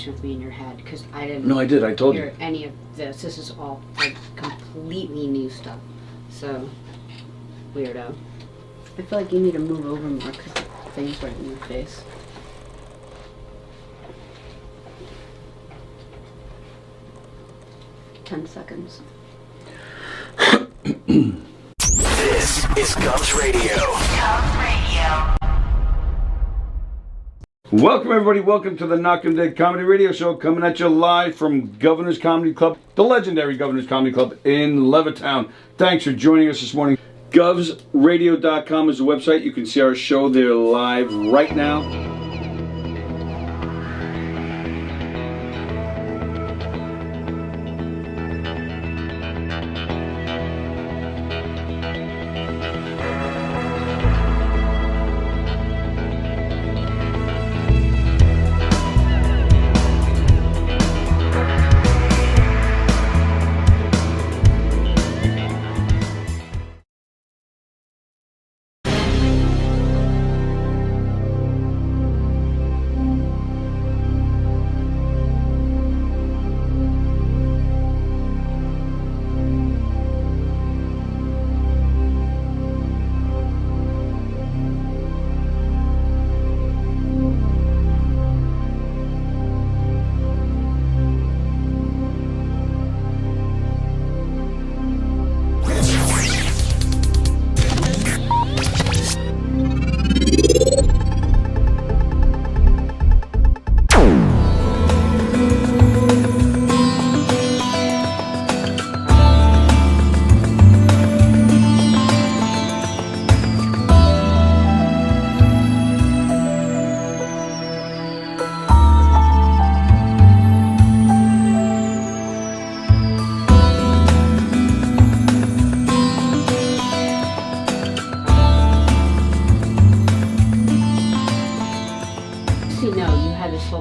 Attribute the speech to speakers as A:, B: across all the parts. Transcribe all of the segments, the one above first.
A: conversation with me in your head, because I didn't.
B: No, I did. I told you.
A: Hear any of this. This is all like completely new stuff. So weirdo. I feel like you need to move over more because the thing's right in your face. "10 seconds.
C: This is Cubs Radio. Cubs Radio.
B: Welcome, everybody. Welcome to the Knockem Comedy Radio Show, coming at you live from Governor's Comedy Club, the legendary Governor's Comedy Club in Levittown. Thanks for joining us this morning. GovsRadio.com is the website. You can see our show there live right now.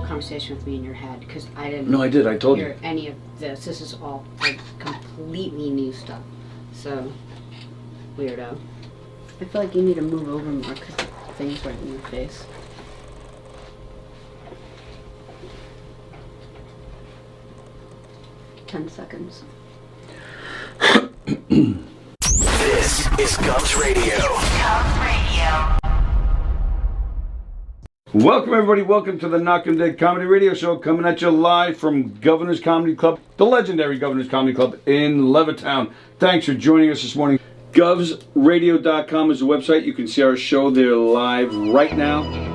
A: Conversation with me in your head, because I didn't.
B: No, I did. I told you.
A: Hear any of this. This is all like completely new stuff. So weirdo. I feel like you need to move over more because the thing's right in your face. "10 seconds.
C: This is Cubs Radio. Cubs Radio.
B: Welcome, everybody. Welcome to the Knockem Comedy Radio Show, coming at you live from Governor's Comedy Club, the legendary Governor's Comedy Club in Levittown. Thanks for joining us this morning. GovsRadio.com is the website. You can see our show there live right now.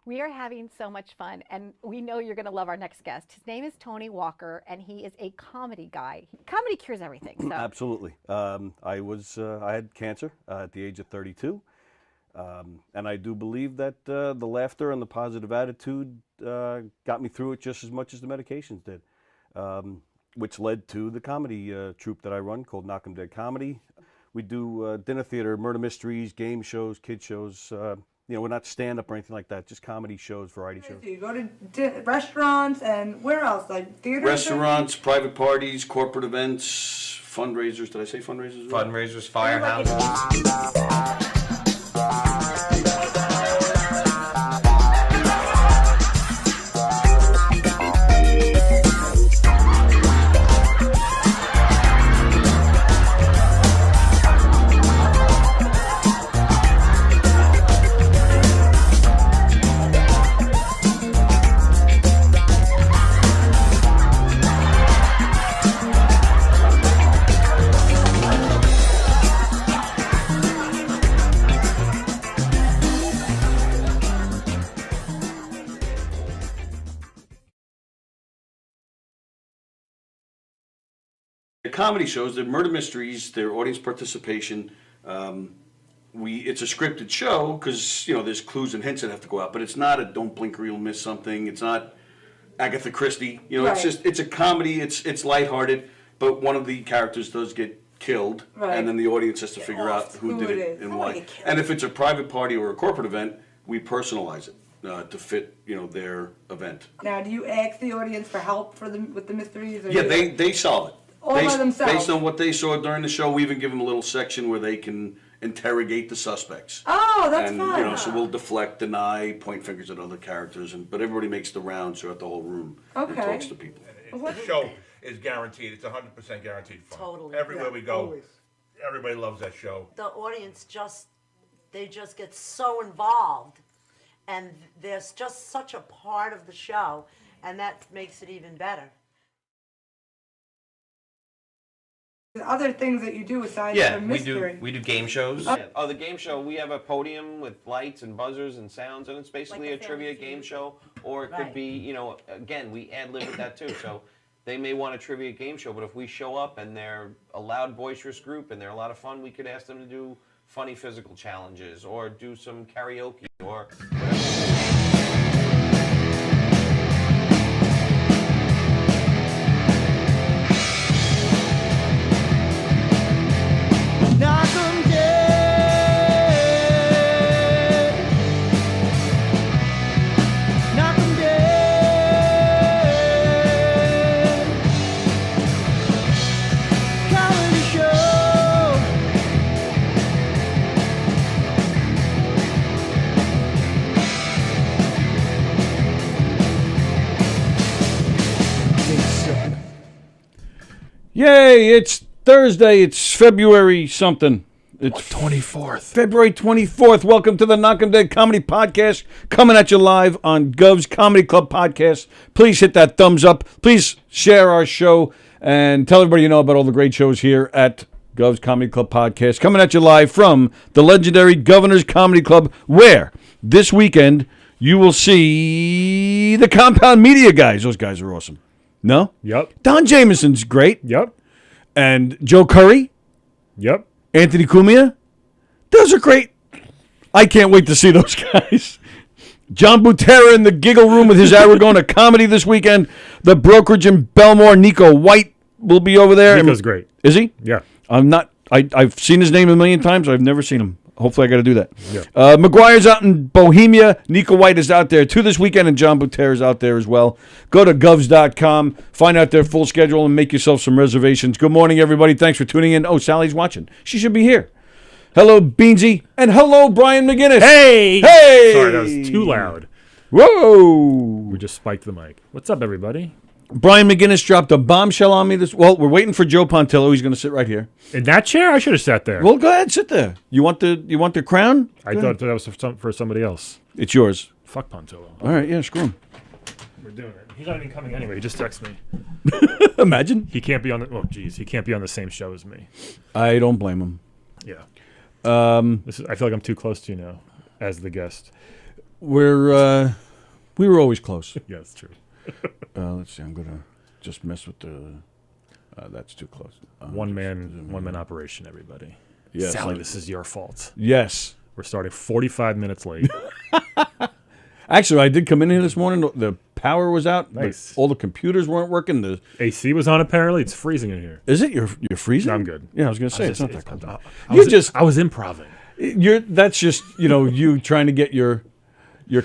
D: We are having so much fun, and we know you're going to love our next guest. His name is Tony Walker, and he is a comedy guy. Comedy cures everything. So.
E: Absolutely. I had cancer at the age of 32, and I do believe that the laughter and the positive attitude got me through it just as much as the medications did, which led to the comedy troupe that I run called Knockem Dead Comedy. We do dinner theater, murder mysteries, game shows, kid shows. We're not stand-up or anything like that, just comedy shows, variety shows.
F: You go to restaurants and where else? Like theaters?
B: Restaurants, private parties, corporate events, fundraisers. Did I say fundraisers?
G: Fundraisers, firehouses.
B: Comedy shows, they're murder mysteries, they're audience participation. it's a scripted show because there's clues and hints that have to go out, but it's not a don't blink or you'll miss something. It's not Agatha Christie.
F: Right.
B: It's a comedy. It's lighthearted, but one of the characters does get killed,
F: Right.
B: and then the audience has to figure out who did
F: it
B: it
F: is.
B: and
F: I wanna
B: why.
F: get killed.
B: And if it's a private party or a corporate event, we personalize it to fit their event.
F: Now, do you ask the audience for help with the mysteries? Or
B: Yeah,
F: you-
B: they solve it.
F: All by themselves?
B: Based on what they saw during the show, we even give them a little section where they can interrogate the suspects.
F: Oh, that's
B: And
F: fun.
B: so we'll deflect, deny, point fingers at other characters, but everybody makes the rounds throughout the whole room and
F: Okay.
B: talks to people.
F: What-
G: The show is guaranteed. It's 100% guaranteed fun.
H: Totally.
G: Everywhere we go,
F: always.
G: everybody loves that show.
H: The audience they just get so involved, and there's just such a part of the show, and that makes it even better.
F: Other things that you do aside
I: Yeah,
F: from
I: we
F: mystery.
I: do game shows.
J: Oh, the game show, we have a podium with lights and buzzers and sounds, and it's basically
H: Like
J: a
H: a
J: trivia
H: Family
J: game
H: Feud.
J: show, or it could be, again, we ad-lib with that too. So they may want a trivia game show, but if we show up and they're a loud, boisterous group and they're a lot of fun, we could ask them to do funny physical challenges or do some karaoke or whatever.
K: Knockem dead. Knockem dead. Comedy show.
B: Yay! It's Thursday. It's February something. It's
L: 24th.
B: February 24th. Welcome to the Knockem Dead Comedy Podcast, coming at you live on Gov's Comedy Club Podcast. Please hit that thumbs up. Please share our show and tell everybody you know about all the great shows here at Gov's Comedy Club Podcast, coming at you live from the legendary Governor's Comedy Club, where this weekend you will see the Compound Media guys. Those guys are awesome. No?
L: Yep.
B: Don Jameson's great.
L: Yep.
B: And Joe Curry.
L: Yep.
B: Anthony Cumia. Those are great. I can't wait to see those guys. John Butera in the Giggle Room with his Aragona comedy this weekend. The Brokerage in Belmore. Nico White will be over there.
L: Nico's great.
B: Is he?
L: Yeah.
B: I've seen his name a million times. I've never seen him. Hopefully I got to do that.
L: Yeah.
B: McGuire's out in Bohemia. Nico White is out there too this weekend, and John Butera is out there as well. Go to govs.com, find out their full schedule, and make yourself some reservations. Good morning, everybody. Thanks for tuning in. Oh, Sally's watching. She should be here. Hello, Beansy, and hello, Brian McGinnis.
L: Hey!
B: Hey!
L: Sorry, that was too loud.
B: Whoa!
L: We just spiked the mic. What's up, everybody?
B: Brian McGinnis dropped a bombshell on me Well, we're waiting for Joe Pontillo. He's going to sit right here.
L: In that chair? I should have sat there.
B: Well, go ahead, sit there. You want the crown?
L: I
B: Go
L: thought
B: ahead.
L: that was for somebody else.
B: It's yours.
L: Fuck Pontillo.
B: All right, yeah, screw him.
L: We're doing it. He's not even coming anyway. He just texted me.
B: Imagine.
L: He can't be on the. Oh, geez, he can't be on the same show as me.
B: I don't blame him.
L: Yeah. I feel like I'm too close to you now, as the guest.
B: We were always close.
L: Yeah, it's true.
B: Let's see. I'm gonna just mess with the. That's too close.
L: One man operation. Everybody.
B: Yes,
L: Sallie, this is your fault.
B: Yes.
L: We're starting 45 minutes late.
B: Actually, I did come in here this morning. The power was out.
L: Nice.
B: All the computers weren't working. The
L: AC was on apparently. It's freezing in here.
B: Is it? You're freezing?
L: No, I'm good.
B: Yeah, I was gonna say it's not that cold.
L: I was improving.
B: That's just you trying to get your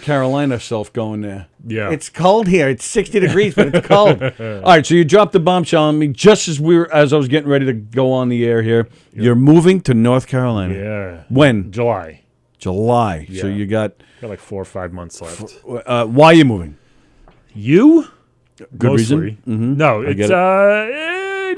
B: Carolina self going there.
L: Yeah.
B: It's cold here. It's 60 degrees, but it's cold. All right, so you dropped the bombshell on me just as I was getting ready to go on the air here. Yep. You're moving to North Carolina.
L: Yeah.
B: When?
L: July.
B: Yeah. So you got
L: like 4 or 5 months left.
B: Why are you moving?
L: You?
B: Good
L: Mostly.
B: reason? Mm-hmm.
L: No,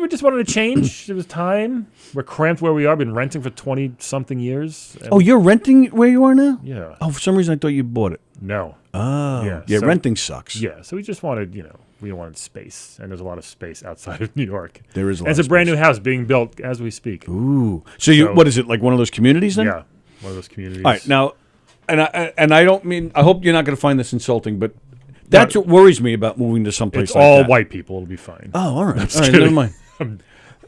L: we just wanted to change. It was time. We're cramped where we are. Been renting for 20-something years.
B: Oh, you're renting where you are now?
L: Yeah.
B: Oh, for some reason I thought you bought it.
L: No.
B: Oh. Yeah,
L: so,
B: renting sucks.
L: Yeah, so we just wanted, we wanted space. And there's a lot of space outside of New York.
B: There is a lot
L: It's
B: of
L: a brand
B: space.
L: new house being built as we speak.
B: Ooh. So what is it, like one of those communities then?
L: Yeah, one of those communities.
B: All right, now, and I don't mean, I hope you're not going to find this insulting, but that's what worries me about moving to someplace
L: it's
B: like
L: all
B: that.
L: white people. It'll be fine.
B: Oh, all right. All right, never mind.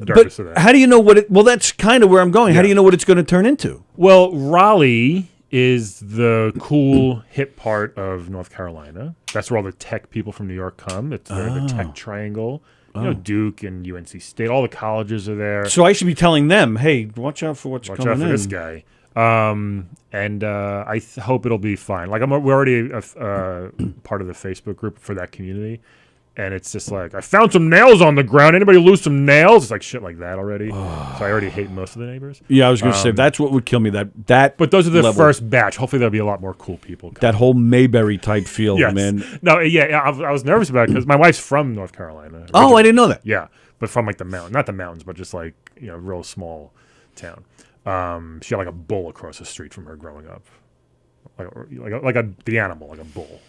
L: nervous of that.
B: How do you know what it? Well, that's kind of where I'm going. How do
L: Yeah.
B: you know what it's going to turn into?
L: Well, Raleigh is the cool, hip part of North Carolina. That's where all the tech people from New York come. It's the tech triangle. You know, Duke and UNC State. All the colleges are there.
B: So I should be telling them, hey, watch out for what's
L: Watch
B: coming
L: out for
B: in.
L: this guy. And I hope it'll be fine. Like we're already part of the Facebook group for that community. And it's just like, I found some nails on the ground. Anybody lose some nails? It's like shit like that already. So I already hate most of the neighbors.
B: Yeah, I was going to say, that's what would kill me. That.
L: But those are the
B: level.
L: first batch. Hopefully there'll be a lot more cool people coming.
B: That whole Mayberry type feel,
L: Yes.
B: man.
L: No, yeah, I was nervous about it because my wife's from North Carolina.
B: Oh, I didn't know that.
L: Yeah, but from like the mountain, not the mountains, but just like real small town. She had like a bull across the street from her growing up, the animal, like a bull,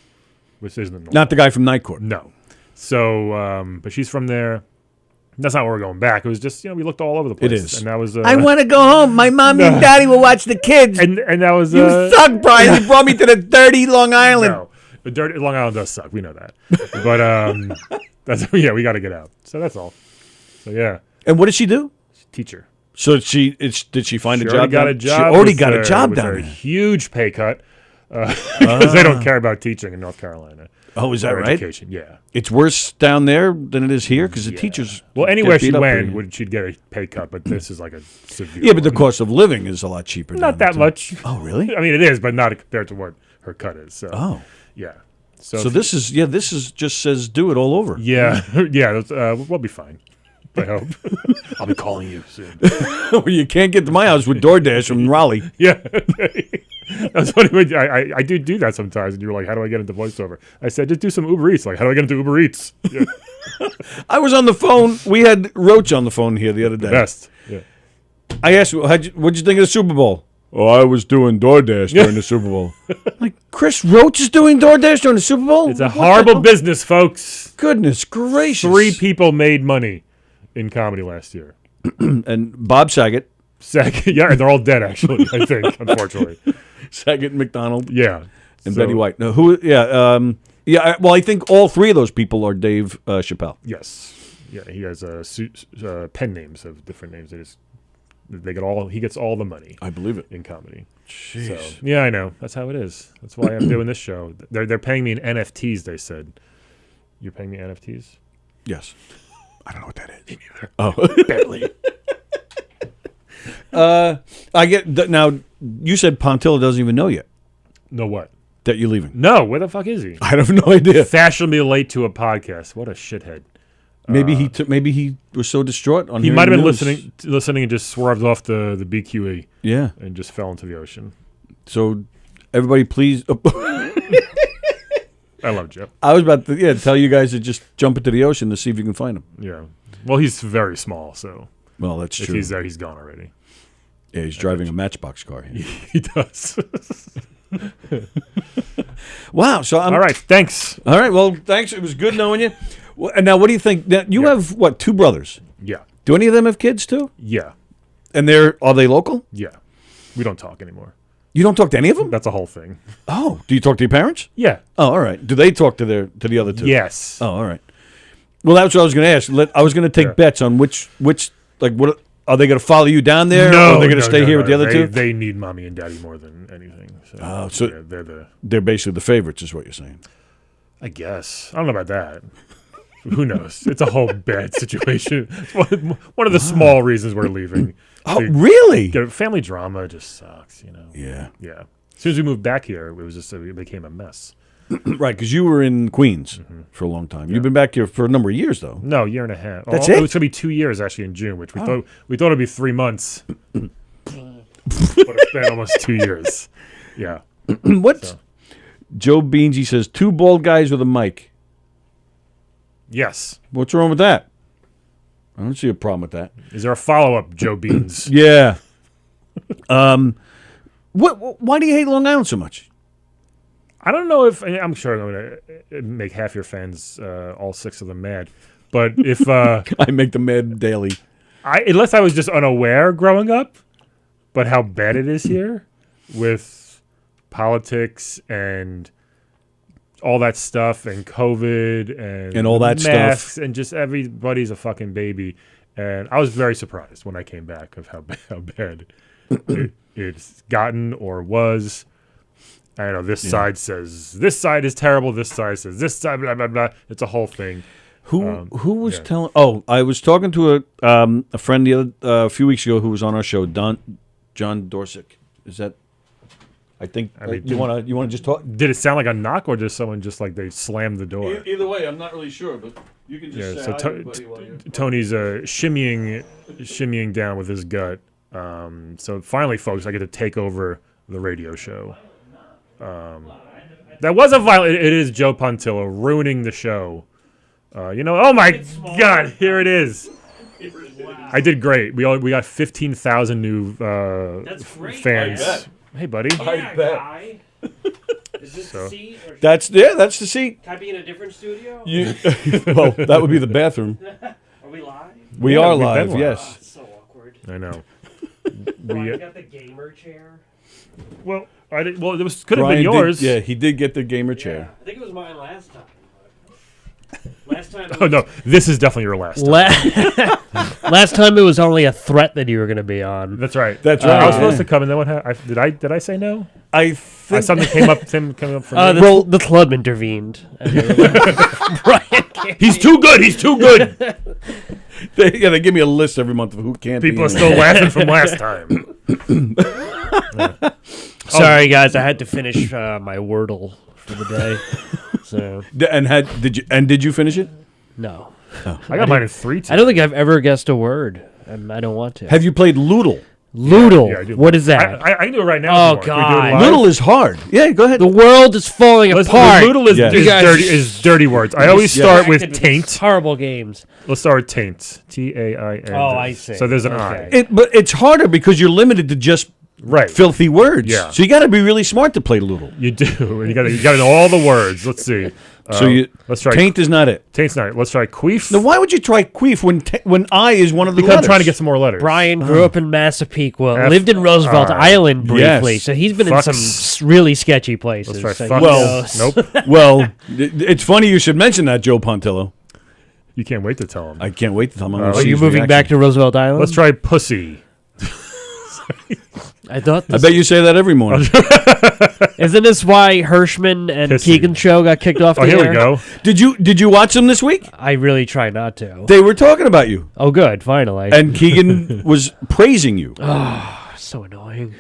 L: which isn't normal.
B: Not the guy from Night Court.
L: No. So, but she's from there. That's not where we're going back. It was just we looked all over the place.
B: It is.
L: And that was.
B: I want to go home. My mommy and daddy will watch the kids.
L: And that was.
B: You suck, Brian. You brought me to the dirty Long Island.
L: No, the dirty Long Island does suck. We know that. But that's we got to get out. So that's all. So yeah.
B: And what did she do?
L: Teacher.
B: So did she find a job?
L: Already got a job.
B: She already
L: with
B: got a job down
L: a
B: there.
L: huge pay cut because they don't care about teaching in North Carolina.
B: Oh, is that
L: Or
B: right?
L: Education, yeah.
B: It's worse down there than it is here because the teachers.
L: Well, anywhere
B: get beat
L: she
B: up
L: went,
B: pretty-
L: she'd get a pay cut, but this is like a severe.
B: Yeah, but the
L: one.
B: cost of living is a lot cheaper.
L: Not
B: down there,
L: that
B: too.
L: much.
B: Oh, really?
L: I mean, it is, but not compared to what her cut is. So.
B: Oh.
L: Yeah.
B: So
L: if-
B: this is just says do it all over.
L: Yeah, yeah. We'll be fine. I hope. I'll be calling you soon.
B: Well, you can't get to my house with DoorDash from Raleigh.
L: Yeah. That's funny. When I do that sometimes, and you were like, "How do I get into voiceover?" I said, "Just do some Uber Eats." Like, how do I get into Uber Eats? Yeah.
B: I was on the phone. We had Roach on the phone here the other day.
L: Best. Yeah.
B: I asked, what'd you think of the Super Bowl? Oh, I was doing DoorDash during the Super Bowl. Like, Chris Roach is doing DoorDash during the Super Bowl?
L: It's a horrible business, folks.
B: Goodness gracious.
L: 3 people made money in comedy last year.
B: And Bob Saget.
L: Yeah, and they're all dead, actually, I think, unfortunately.
B: Saget, McDonald.
L: Yeah.
B: And Betty White. No, who? Yeah. Well, I think all 3 of those people are Dave Chappelle.
L: Yes. Yeah, he has pen names of different names. He gets all the money.
B: I believe it.
L: In comedy.
B: Jeez.
L: So, yeah, I know. That's how it is. That's why I'm doing this show. They're paying me in NFTs, they said. You're paying me NFTs?
B: Yes. I don't know what that is.
L: Me neither.
B: Oh.
L: Barely.
B: I get now. You said Pontilla doesn't even know yet.
L: Know what?
B: That you're leaving.
L: No, where the fuck is he?
B: I have no idea.
L: Fashionably late to a podcast. What a shithead.
B: Maybe he was so distraught on.
L: He
B: hearing
L: might have
B: the
L: been
B: news.
L: listening and just swerved off the BQE.
B: Yeah.
L: And just fell into the ocean.
B: So, everybody, please.
L: I love Jeff.
B: I was about to tell you guys to just jump into the ocean to see if you can find him.
L: Yeah. Well, he's very small, so.
B: Well, that's
L: if
B: true.
L: he's there, he's gone already.
B: Yeah, he's driving a Matchbox car.
L: He does.
B: Wow. So
L: all right. Thanks.
B: All right. Well, thanks. It was good knowing you. Well, and now, what do you think? Now, you have what? 2 brothers.
L: Yeah.
B: Do any of them have kids too?
L: Yeah.
B: And are they local?
L: Yeah. We don't talk anymore.
B: You don't talk to any of them?
L: That's a whole thing.
B: Oh, do you talk to your parents?
L: Yeah.
B: Oh, all right. Do they talk to the other 2?
L: Yes.
B: Oh, all right. Well, that's what I was going to ask. I was going to take bets on which like what are they going to follow you down there?
L: No,
B: or are they going to stay here with the other 2?
L: They need mommy and daddy more than anything. So, yeah,
B: they're basically the favorites, is what you're saying.
L: I guess. I don't know about that. Who knows? It's a whole bad situation. One of the small reasons we're leaving.
B: Oh, really?
L: Family drama just sucks,
B: Yeah.
L: Yeah. As soon as we moved back here, it became a mess.
B: Right, because you were in Queens for a long time. You've been back here for a number of years, though.
L: No, a year and a half.
B: That's
L: it
B: it?
L: was going to be 2 years, actually, in June, which we thought it'd be 3 months. But it's been almost 2 years. Yeah.
B: Joe Beansy says 2 bald guys with a mic.
L: Yes.
B: What's wrong with that? I don't see a problem with that.
L: Is there a follow-up, Joe Beans?
B: Yeah. Why do you hate Long Island so much?
L: I don't know if I'm sure I'm going to make half your fans, all 6 of them, mad. But if
B: I make them mad daily,
L: unless I was just unaware growing up, but how bad it is here with politics and all that stuff and COVID and
B: all that
L: masks
B: stuff,
L: and just everybody's a fucking baby. And I was very surprised when I came back of how bad it's gotten or was. I know this side says this side is terrible. This side says this side, blah, blah, blah. It's a whole thing.
B: Who was telling? Oh, I was talking to a friend a few weeks ago who was on our show, John Dorsick. Is that? I think you want to just talk.
L: Did it sound like a knock or just someone just like they slammed the door?
B: Either way, I'm not really sure, but you can just say hi to everybody while you're
L: Tony's shimmying down with his gut. So finally, folks, I get to take over the radio show. That was a violent. It is Joe Pontillo ruining the show. Oh my God! Here it is. I did great. We got 15,000 new fans.
I: I bet.
L: Hey, buddy.
I: I bet. Is this the seat? Or
B: that's the seat.
I: Can I be in a different studio?
B: Well, that would be the bathroom.
I: Are we live?
B: We are live. Yes.
I: Oh, it's so awkward.
L: I know.
I: Brian got the gamer chair.
L: Well, I did. Well, it could have been yours.
B: He did get the gamer chair.
I: I think it was mine last time. Last time.
L: Oh no, this is definitely your last time.
M: Last time it was only a threat that you were going to be on.
L: That's right.
B: That's right.
L: I was supposed to come, and then what happened? Did I say no?
B: I think
L: something came up. Tim coming up from me.
M: The club intervened.
L: Brian, he's too good. He's too good.
B: They give me a list every month of who can't.
L: People are still laughing from last time.
M: Sorry, guys. I had to finish my Wordle for the day. So
B: did you finish it?
M: No.
B: Oh.
L: I got mine in 3 times.
M: I don't think I've ever guessed a word, and I don't want to.
B: Have you played Loodle?
M: Loodle.
L: Yeah, I do.
M: What is that?
L: I can do it right now.
M: Oh God!
B: Loodle is hard. Yeah, go ahead.
M: The world is falling apart.
L: Loodle is dirty words. I always start with taint.
M: Horrible games.
L: Let's start with taint. T-A-I-N.
M: Oh, I see.
L: So there's an I.
B: But it's harder because you're limited to just filthy words.
L: Yeah.
B: So you got to be really smart to play Loodle.
L: You do. You got to know all the words. Let's see. Let's try.
B: Taint is not it.
L: Taint's not it. Let's try queef.
B: Now, why would you try queef when I is one of the
L: because
B: letters?
L: I'm trying to get some more letters.
M: Brian grew up in Massapequa, lived in Roosevelt Island briefly, so he's been in some really sketchy places.
L: Let's try
M: so
L: nope.
B: Well, it's funny you should mention that, Joe Pontillo.
L: You can't wait to tell him.
B: I can't wait to tell him.
M: Are you moving back to Roosevelt Island?
L: Let's try pussy.
M: I
B: bet you say that every morning.
M: Isn't this why Hirschman and Keegan's show got kicked off the air?
L: Here we go.
B: Did you watch them this week?
M: I really try not to.
B: They were talking about you.
M: Oh, good. Finally.
B: And Keegan was praising you.
M: Oh, so annoying.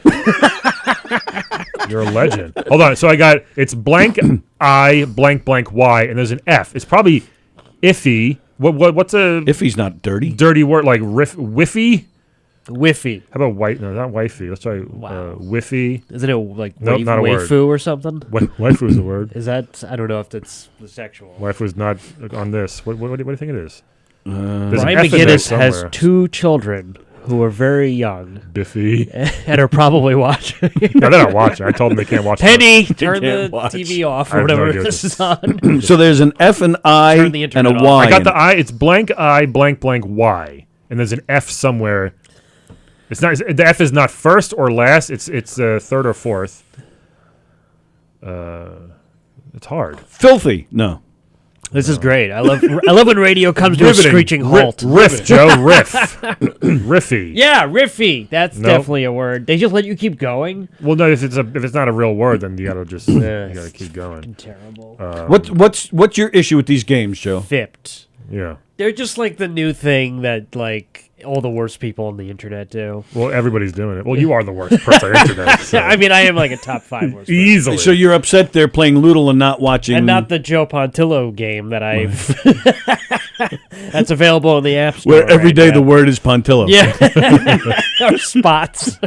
L: You're a legend. Hold on. So it's blank I blank blank Y, and there's an F. It's probably iffy. What's a
B: iffy's not dirty?
L: Dirty word like whiffy.
M: Whiffy.
L: How about white? No, not wifey. Let's try whiffy.
M: Isn't it like
L: nope, not a
M: waifu
L: word.
M: Or something?
L: Waifu is the word.
M: Is that? I don't know if that's the sexual.
L: Waifu is not on this. What do you think it is?
M: Brian McGinnis has 2 children who are very young.
L: Biffy.
M: And are probably watching.
L: No, they're not watching. I told them they can't watch.
M: Penny, turn the TV off or whatever this is on.
B: So there's an F, an I, and a Y.
L: I got the I. It's blank I blank blank Y, and there's an F somewhere. It's not. The F is not first or last. It's third or fourth. It's hard.
B: Filthy. No.
M: This is great. I love when radio comes to a screeching halt.
L: Riff, Joe. Riff. Riffy.
M: Yeah, riffy. That's definitely a word. They just let you keep going.
L: Well, no. If it's not a real word, then you gotta just you gotta keep going.
M: Terrible.
B: What's your issue with these games, Joe?
M: Fipped.
L: Yeah.
M: They're just like the new thing that like all the worst people on the internet do.
L: Well, everybody's doing it. Well, you are the worst person on the internet. So.
M: I mean, I am like a top 5 worst.
L: Easily.
B: So you're upset they're playing Loodle and not watching,
M: and not the Joe Pontillo game that I've that's available in the App Store.
B: Where every day the word is Pontillo.
M: Yeah. Or spots.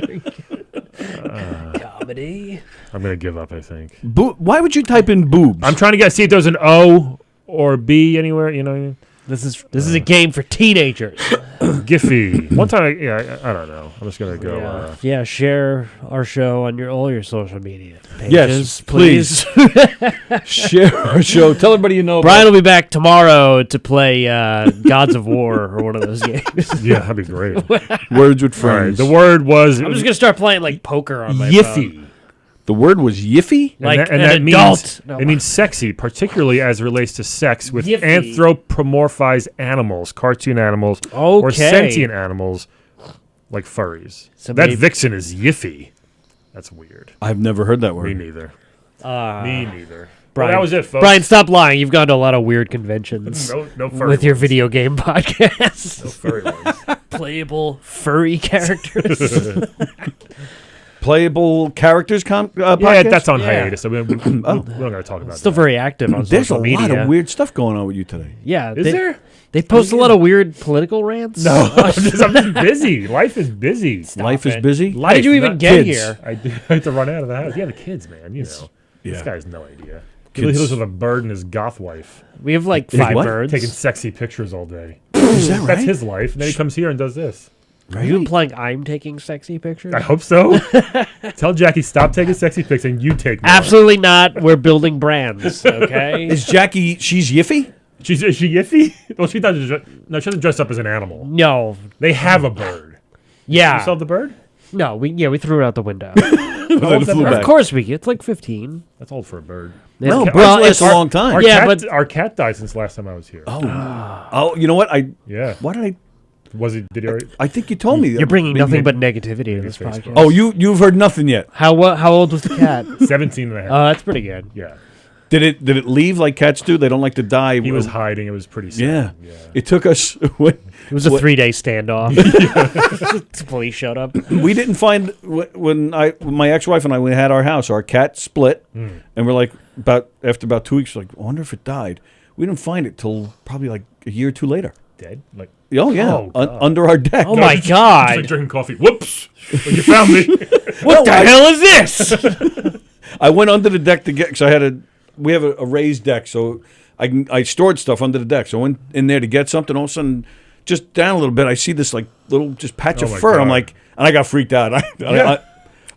M: Comedy.
L: I'm gonna give up. I think.
B: Why would you type in boobs?
L: I'm trying to see if there's an O or B anywhere. You know.
M: This is a game for teenagers.
L: Giphy. One time, I don't know. I'm just gonna go.
M: Yeah, share our show on all your social media pages.
B: Yes, please. Share our show. Tell everybody you know.
M: Brian will be back tomorrow to play Gods of War or one of those games.
L: Yeah, that'd be great.
B: Words with friends.
L: Right. The word was.
M: I'm just gonna start playing like poker on my
L: Yiffy.
M: phone.
B: The word was yiffy?
L: And that means, it means sexy, particularly as it relates to sex with
M: Yiffy.
L: anthropomorphized animals, cartoon animals, or
M: Okay.
L: sentient animals like furries.
M: So
L: that
M: maybe-
L: vixen is yiffy. That's weird.
B: I've never heard that word.
L: Me neither. Me neither.
M: Brian,
L: Well, that was it, folks.
M: Brian, stop lying. You've gone to a lot of weird conventions
L: No furry
M: with your
L: ones.
M: video game podcast.
L: No furry ones.
M: Playable furry characters.
B: Playable characters podcast?
L: Yeah, that's on
M: Yeah.
L: hiatus. So we don't got to talk about
M: Still
L: that.
M: very active on
B: There's a
M: social media.
B: lot of weird stuff going on with you today.
M: Yeah,
L: Is there?
M: They post a lot of weird political rants.
L: No, I'm just busy. Life is busy.
B: Life is
M: it.
B: busy?
M: How did you even
L: not
M: get
B: kids.
M: here?
L: I had to run out of the house. Yeah, the kids, man. You know, this
B: Yeah.
L: guy has no idea. He
B: Kids.
L: lives with a bird and his goth wife,
M: We have like
B: Hey,
M: 5
B: what?
M: birds.
L: taking sexy pictures all day.
B: Is that right?
L: That's his life. And then he comes here and does this.
M: Are you implying I'm taking sexy pictures?
L: I hope so. Tell Jackie stop taking sexy pics and you take more.
M: Absolutely not. We're building brands. Okay.
B: Is Jackie, she's yiffy?
L: Is she yiffy? Well, she doesn't. No, she doesn't dress up as an animal.
M: No.
L: They have a bird.
M: Yeah.
L: You saw the bird?
M: No. We threw it out the window.
L: How old's that
B: flew
L: bird?
B: back.
M: Of course we. It's like 15.
L: That's old for a bird.
B: No,
M: Yeah.
B: well,
M: it's
B: it's a long time.
L: Our
M: Yeah,
L: cat,
M: but-
L: our cat died since last time I was here.
B: Oh, you know what?
L: Yeah.
B: Why did I?
L: Was he? Did he already?
B: I think you told me.
M: You're bringing
L: Maybe-
M: nothing but negativity to this
L: Facebook.
M: podcast.
B: Oh, you've heard nothing yet.
M: How old was the cat?
L: 17 and a half.
M: Oh, that's pretty good.
L: Yeah.
B: Did it leave like cats do? They don't like to die.
L: He was hiding. It was pretty sad.
B: Yeah. It took us.
M: It was a 3-day standoff. The police showed up.
B: We didn't find when my ex-wife and I had our house. Our cat split, and we're like after about 2 weeks, like I wonder if it died. We didn't find it till probably like a year or two later.
L: Dead? Like
B: Oh yeah,
L: Oh, God.
B: under our deck.
M: Oh my
L: just
M: God.
L: like drinking coffee. Whoops! Well, you found me.
M: What the hell is this?
B: I went under the deck to get because we have a raised deck, so I stored stuff under the deck. So I went in there to get something. All of a sudden, just down a little bit, I see this like little just patch
L: Oh
B: of
L: my
B: fur.
L: God.
B: I'm like, and I got freaked out.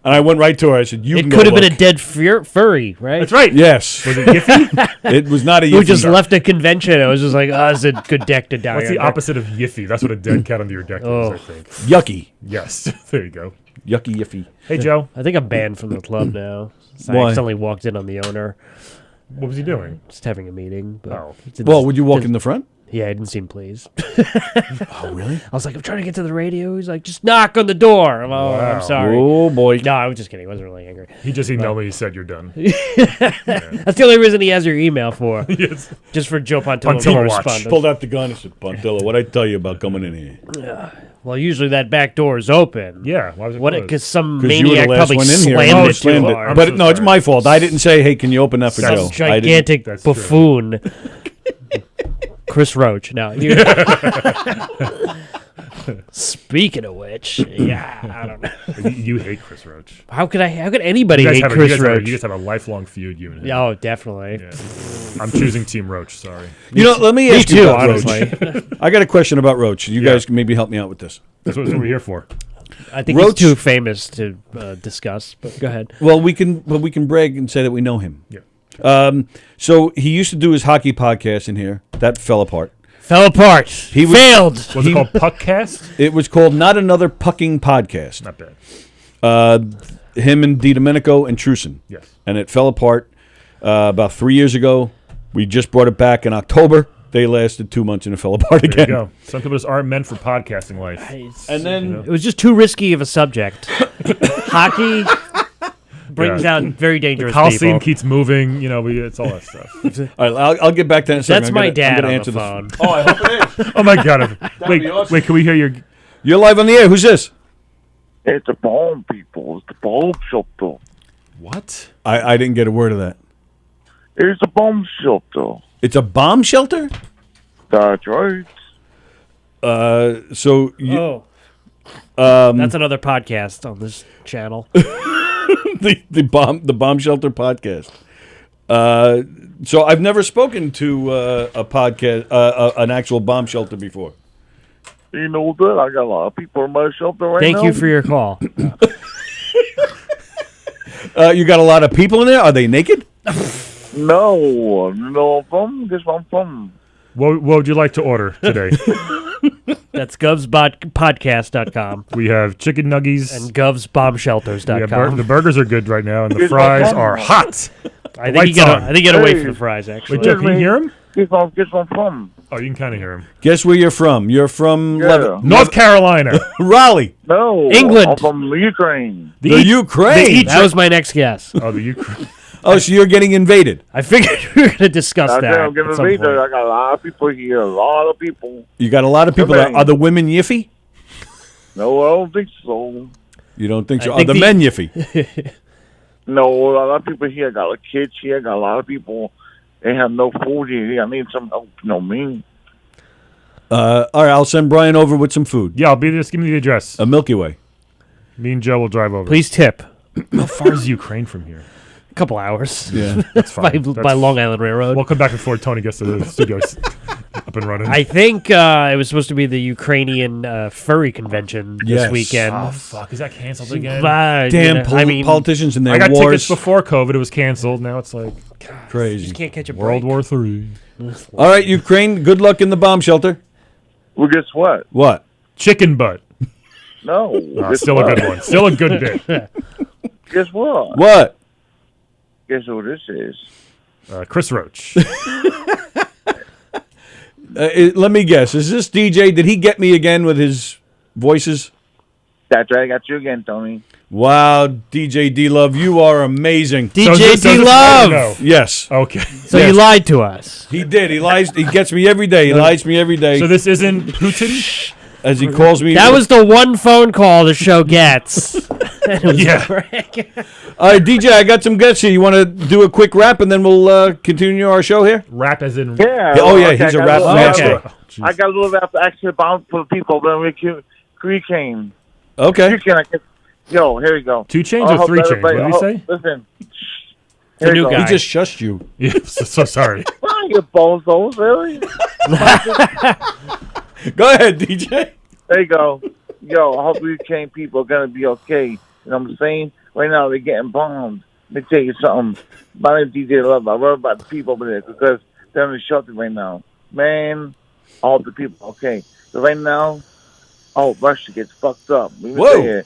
B: And I went right to her. I said, "You can
M: It
B: go
M: could have been a
B: look."
M: dead furry, right?
L: That's right.
B: Yes.
L: Was it Yiffy?
B: It was not a
M: Who
B: yiffy.
M: just left a convention. It was just like, oh, it's a good deck to die
L: What's the
M: under.
L: opposite of Yiffy? That's what a dead cat under your deck
M: Oh.
L: is, I think.
B: Yucky.
L: Yes. There you go.
B: Yucky yiffy.
L: Hey, Joe.
M: I think I'm banned from the club now. So I
B: Why?
M: accidentally walked in on the owner.
L: What was he doing?
M: Just having a meeting. But
L: Oh.
B: Well, would you walk in the front?
M: Yeah, he didn't seem pleased.
B: Oh, really?
M: I was like, I'm trying to get to the radio. He's like, just knock on the door. I'm, oh,
L: Wow.
M: I'm sorry.
B: Oh boy.
M: No, I was just kidding. I wasn't really angry.
L: He just emailed me. He said you're done.
M: That's the only reason he has your email for.
L: Yes.
M: Just for Joe Pontillo to
L: Pontillo watch.
M: respond.
B: Pulled out the gun and said, "Pontillo, what'd I tell you about coming in here?"
M: Well, usually that back door is open.
L: Yeah. Why was it
M: What?
L: closed?
M: Because some
B: 'Cause you were the
M: maniac
B: last
M: probably
B: one in here.
M: slammed
B: Oh,
M: it too hard.
B: But
L: so
B: no, it's
L: sorry.
B: my fault. I didn't say, "Hey, can you open that for
M: Some
B: Joe?"
M: gigantic
L: That's true.
M: buffoon. Chris Roach. No. You, speaking of which, yeah, I don't know.
L: You hate Chris Roach.
M: How could anybody
L: You guys
M: hate
L: have a-
M: Chris
L: you guys have a-
M: Roach?
L: You just have a lifelong feud, you and him.
M: Oh, definitely.
L: Yeah. I'm choosing Team Roach. Sorry.
B: You know, let me
M: Me
B: ask you
M: too,
B: about
M: honestly.
B: Roach. I got a question about Roach. You
L: Yeah.
B: guys can maybe help me out with this.
L: That's what we're here for.
M: I think
B: Roach-
M: he's too famous to discuss. But go ahead.
B: Well, we can brag and say that we know him.
L: Yeah.
B: So he used to do his hockey podcast in here. That fell apart.
M: Fell apart.
B: He was-
M: failed.
L: Was it called Puckcast?
B: It was called Not Another Pucking Podcast.
L: Not bad.
B: Him and DiDomenico and Truson.
L: Yes.
B: And it fell apart about 3 years ago. We just brought it back in October. They lasted 2 months and it fell apart
L: There
B: again.
L: you go. Some people just aren't meant for podcasting life.
B: And then
M: It was just too risky of a subject. Hockey brings
L: Yeah.
M: out very dangerous
L: Coliseum
M: people.
L: keeps moving. You know, it's all that stuff.
B: all right, I'll get back to that in a second.
M: That's
B: I'm
M: my
B: gonna- I'm
M: dad
B: gonna
M: on
B: answer
M: the
B: this.
M: phone.
B: Oh, I hope it is.
L: Oh my God! Wait,
B: be awesome.
L: wait. Can we hear your?
B: You're live on the air. Who's this?
N: It's the bomb, people. It's the bomb shelter.
L: What?
B: I didn't get a word of that.
N: It's a bomb shelter.
B: It's a bomb shelter?
N: That's right.
B: So you,
M: That's another podcast on this channel.
B: the bomb shelter podcast. So I've never spoken to a podcast, an actual bomb shelter before.
N: You know that? I got a lot of people in my shelter right now.
M: Thank you for your call.
B: You got a lot of people in there. Are they naked?
N: No, I'm from. Guess where I'm from.
L: What would you like to order today?
M: That's govspodcast.com.
L: We have chicken nuggies.
M: And govsbombshelters.com.
L: The burgers are good right now, and the fries are hot.
M: I think you got away from the fries, actually.
L: Wait, Jeff, can you hear him?
N: Guess where I'm from?
L: Oh, you can kind of hear him.
B: Guess where you're from? You're from
L: North Carolina.
B: Raleigh.
N: No.
M: England.
N: I'm from Ukraine.
B: The Ukraine.
M: That was my next guess.
L: Oh, the Ukraine.
B: Oh, so you're getting invaded.
M: I figured we were going to discuss that.
N: I'm getting invaded. I got a lot of people here. A lot of people.
B: You got a lot of people. Are the women yiffy?
N: No, I don't think so.
B: You don't think so? Are the men yiffy?
N: No, a lot of people here. I got kids here. I got a lot of people. They have no food here. I need some help. You know me.
B: All right, I'll send Brian over with some food.
L: Yeah, I'll be there. Just give me the address.
B: A Milky Way.
L: Me and Joe will drive over.
M: Please tip.
L: How far is Ukraine from here?
M: A couple hours.
B: Yeah,
L: that's fine.
M: by Long Island Railroad.
L: We'll come back before Tony gets to the studios up and running.
M: I think it was supposed to be the Ukrainian furry convention this weekend.
L: Oh, fuck. Is that canceled again?
B: Damn politicians and their wars.
L: I got tickets before COVID. It was canceled. Now it's like
B: crazy.
M: Just can't catch a
L: World
M: break.
L: War III.
B: All right, Ukraine, good luck in the bomb shelter.
N: Well, guess what?
B: What?
L: Chicken butt.
N: No.
L: Still a good one. Still a good bit.
N: Guess what?
B: What?
N: Guess who this is?
L: Chris Roach.
B: Let me guess. Is this DJ? Did he get me again with his voices?
N: That's right. I got you again, Tony.
B: Wow, DJ D-Love, you are amazing.
M: DJ D-Love!
B: Yes.
L: Okay.
M: So you lied to us.
B: He did. He lies. He gets me every day. He lies to me every day.
L: So this isn't Putin?
B: As he calls me.
M: That was the one phone call the show gets.
B: Yeah. All right, DJ, I got some guests here. You want to do a quick rap, and then we'll continue our show here?
L: Rap as in...
N: Yeah.
B: Oh, yeah,
N: okay,
B: he's a rap master.
N: I got a little rap actually about for the people, but we came.
B: Okay.
N: Yo, here we go.
L: 2 Chainz or 3 Chainz? What did he say?
N: Listen.
M: The new guy.
B: He just shushed you.
L: Yeah, so sorry.
N: Why you bozos, really?
B: Go ahead, DJ.
N: There you go. Yo, I hope Ukraine people are going to be okay. You know what I'm saying? Right now, they're getting bombed. Let me tell you something. My name is DJ Love. I worry about the people over there because they're in the shelter right now. Man, all the people okay. So right now, Russia gets fucked up.
B: Whoa.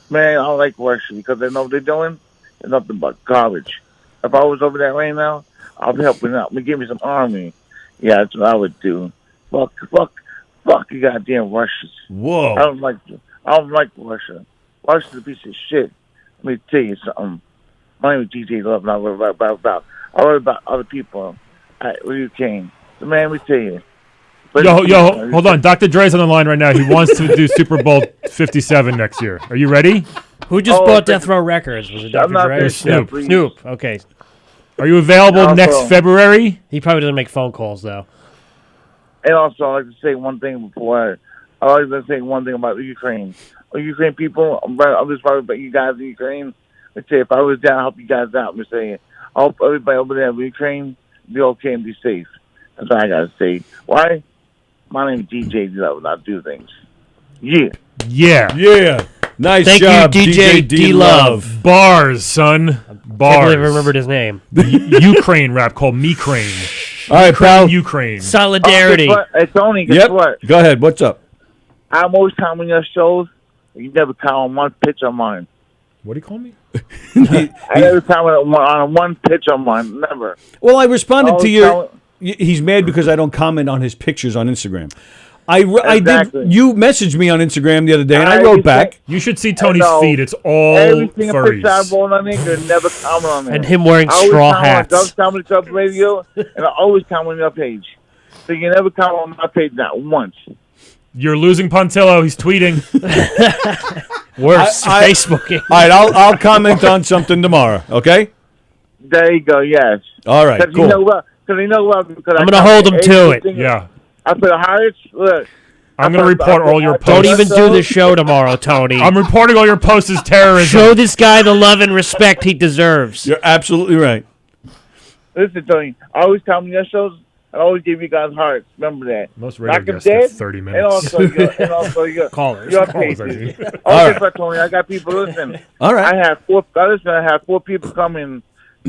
N: Man, I don't like Russia because they know what they're doing. They're nothing but garbage. If I was over there right now, I'll be helping out. Give me some army. Yeah, that's what I would do. Fuck you goddamn Russians.
B: Whoa.
N: I don't like Russia. Russia's a piece of shit. Let me tell you something. My name is DJ Love, and I worry about other people. Where you came. So, man, let me tell you.
L: Yo, hold on. Dr. Dre's on the line right now. He wants to do Super Bowl 57 next year. Are you ready?
M: Who just bought Death Row Records? Was it Dr. Dre or
L: Snoop?
M: Snoop. Okay.
L: Are you available next February?
M: He probably doesn't make phone calls, though.
N: And also, I'd like to say one thing before I'd like to say one thing about Ukraine. Ukraine people, I'm just worried about you guys in Ukraine. Let's say if I was down, I'll help you guys out. I'm saying, I hope everybody over there in Ukraine be okay and be safe. That's what I got to say. Why? My name is DJ Love, and I do things. Yeah.
B: Yeah. Nice
M: Thank
B: job,
M: you, DJ D-Love.
L: Bars, son.
M: Can't
L: Bars.
M: believe I remembered his name.
L: Ukraine rap called Mcgrath.
B: All right, pal.
L: Ukraine.
M: Solidarity.
N: Hey, Tony, guess what?
B: Go ahead. What's up?
N: I'm always commenting on your shows. You never comment on one pitch of mine.
L: What do you call me?
N: I never comment on one pitch of mine. Never.
B: Well, I responded to your... He's mad because I don't comment on his pictures on Instagram. I did. You messaged me on Instagram the other day, and I wrote back.
L: You should see Tony's feed. It's all
N: everything
L: furries.
N: I roll on it, you never comment on it.
M: And him wearing straw hats.
N: I always comment on Dove's Comedy Club Radio, and I always comment on your page. So you never comment on my page, not once.
L: You're losing Pontillo. He's tweeting.
M: Worse, Facebooking.
B: All right, I'll comment on something tomorrow. Okay.
N: There you go. Yes.
B: All right. Cool.
N: You know what? Because
M: I'm gonna hold him to it.
L: Yeah.
N: I put a highest look.
L: I'm going to report all your posts.
M: Don't even do the show tomorrow, Tony.
L: I'm reporting all your posts as terrorism.
M: Show this guy the love and respect he deserves.
B: You're absolutely right.
N: Listen, Tony, I always comment on your shows. I always give you guys hearts. Remember that.
L: Most radio guests get 30 minutes.
N: And also your
L: callers.
N: Your
L: Callers,
N: pages.
L: all right.
N: Okay, Tony, I got people listening.
B: All right.
N: I have 4 people coming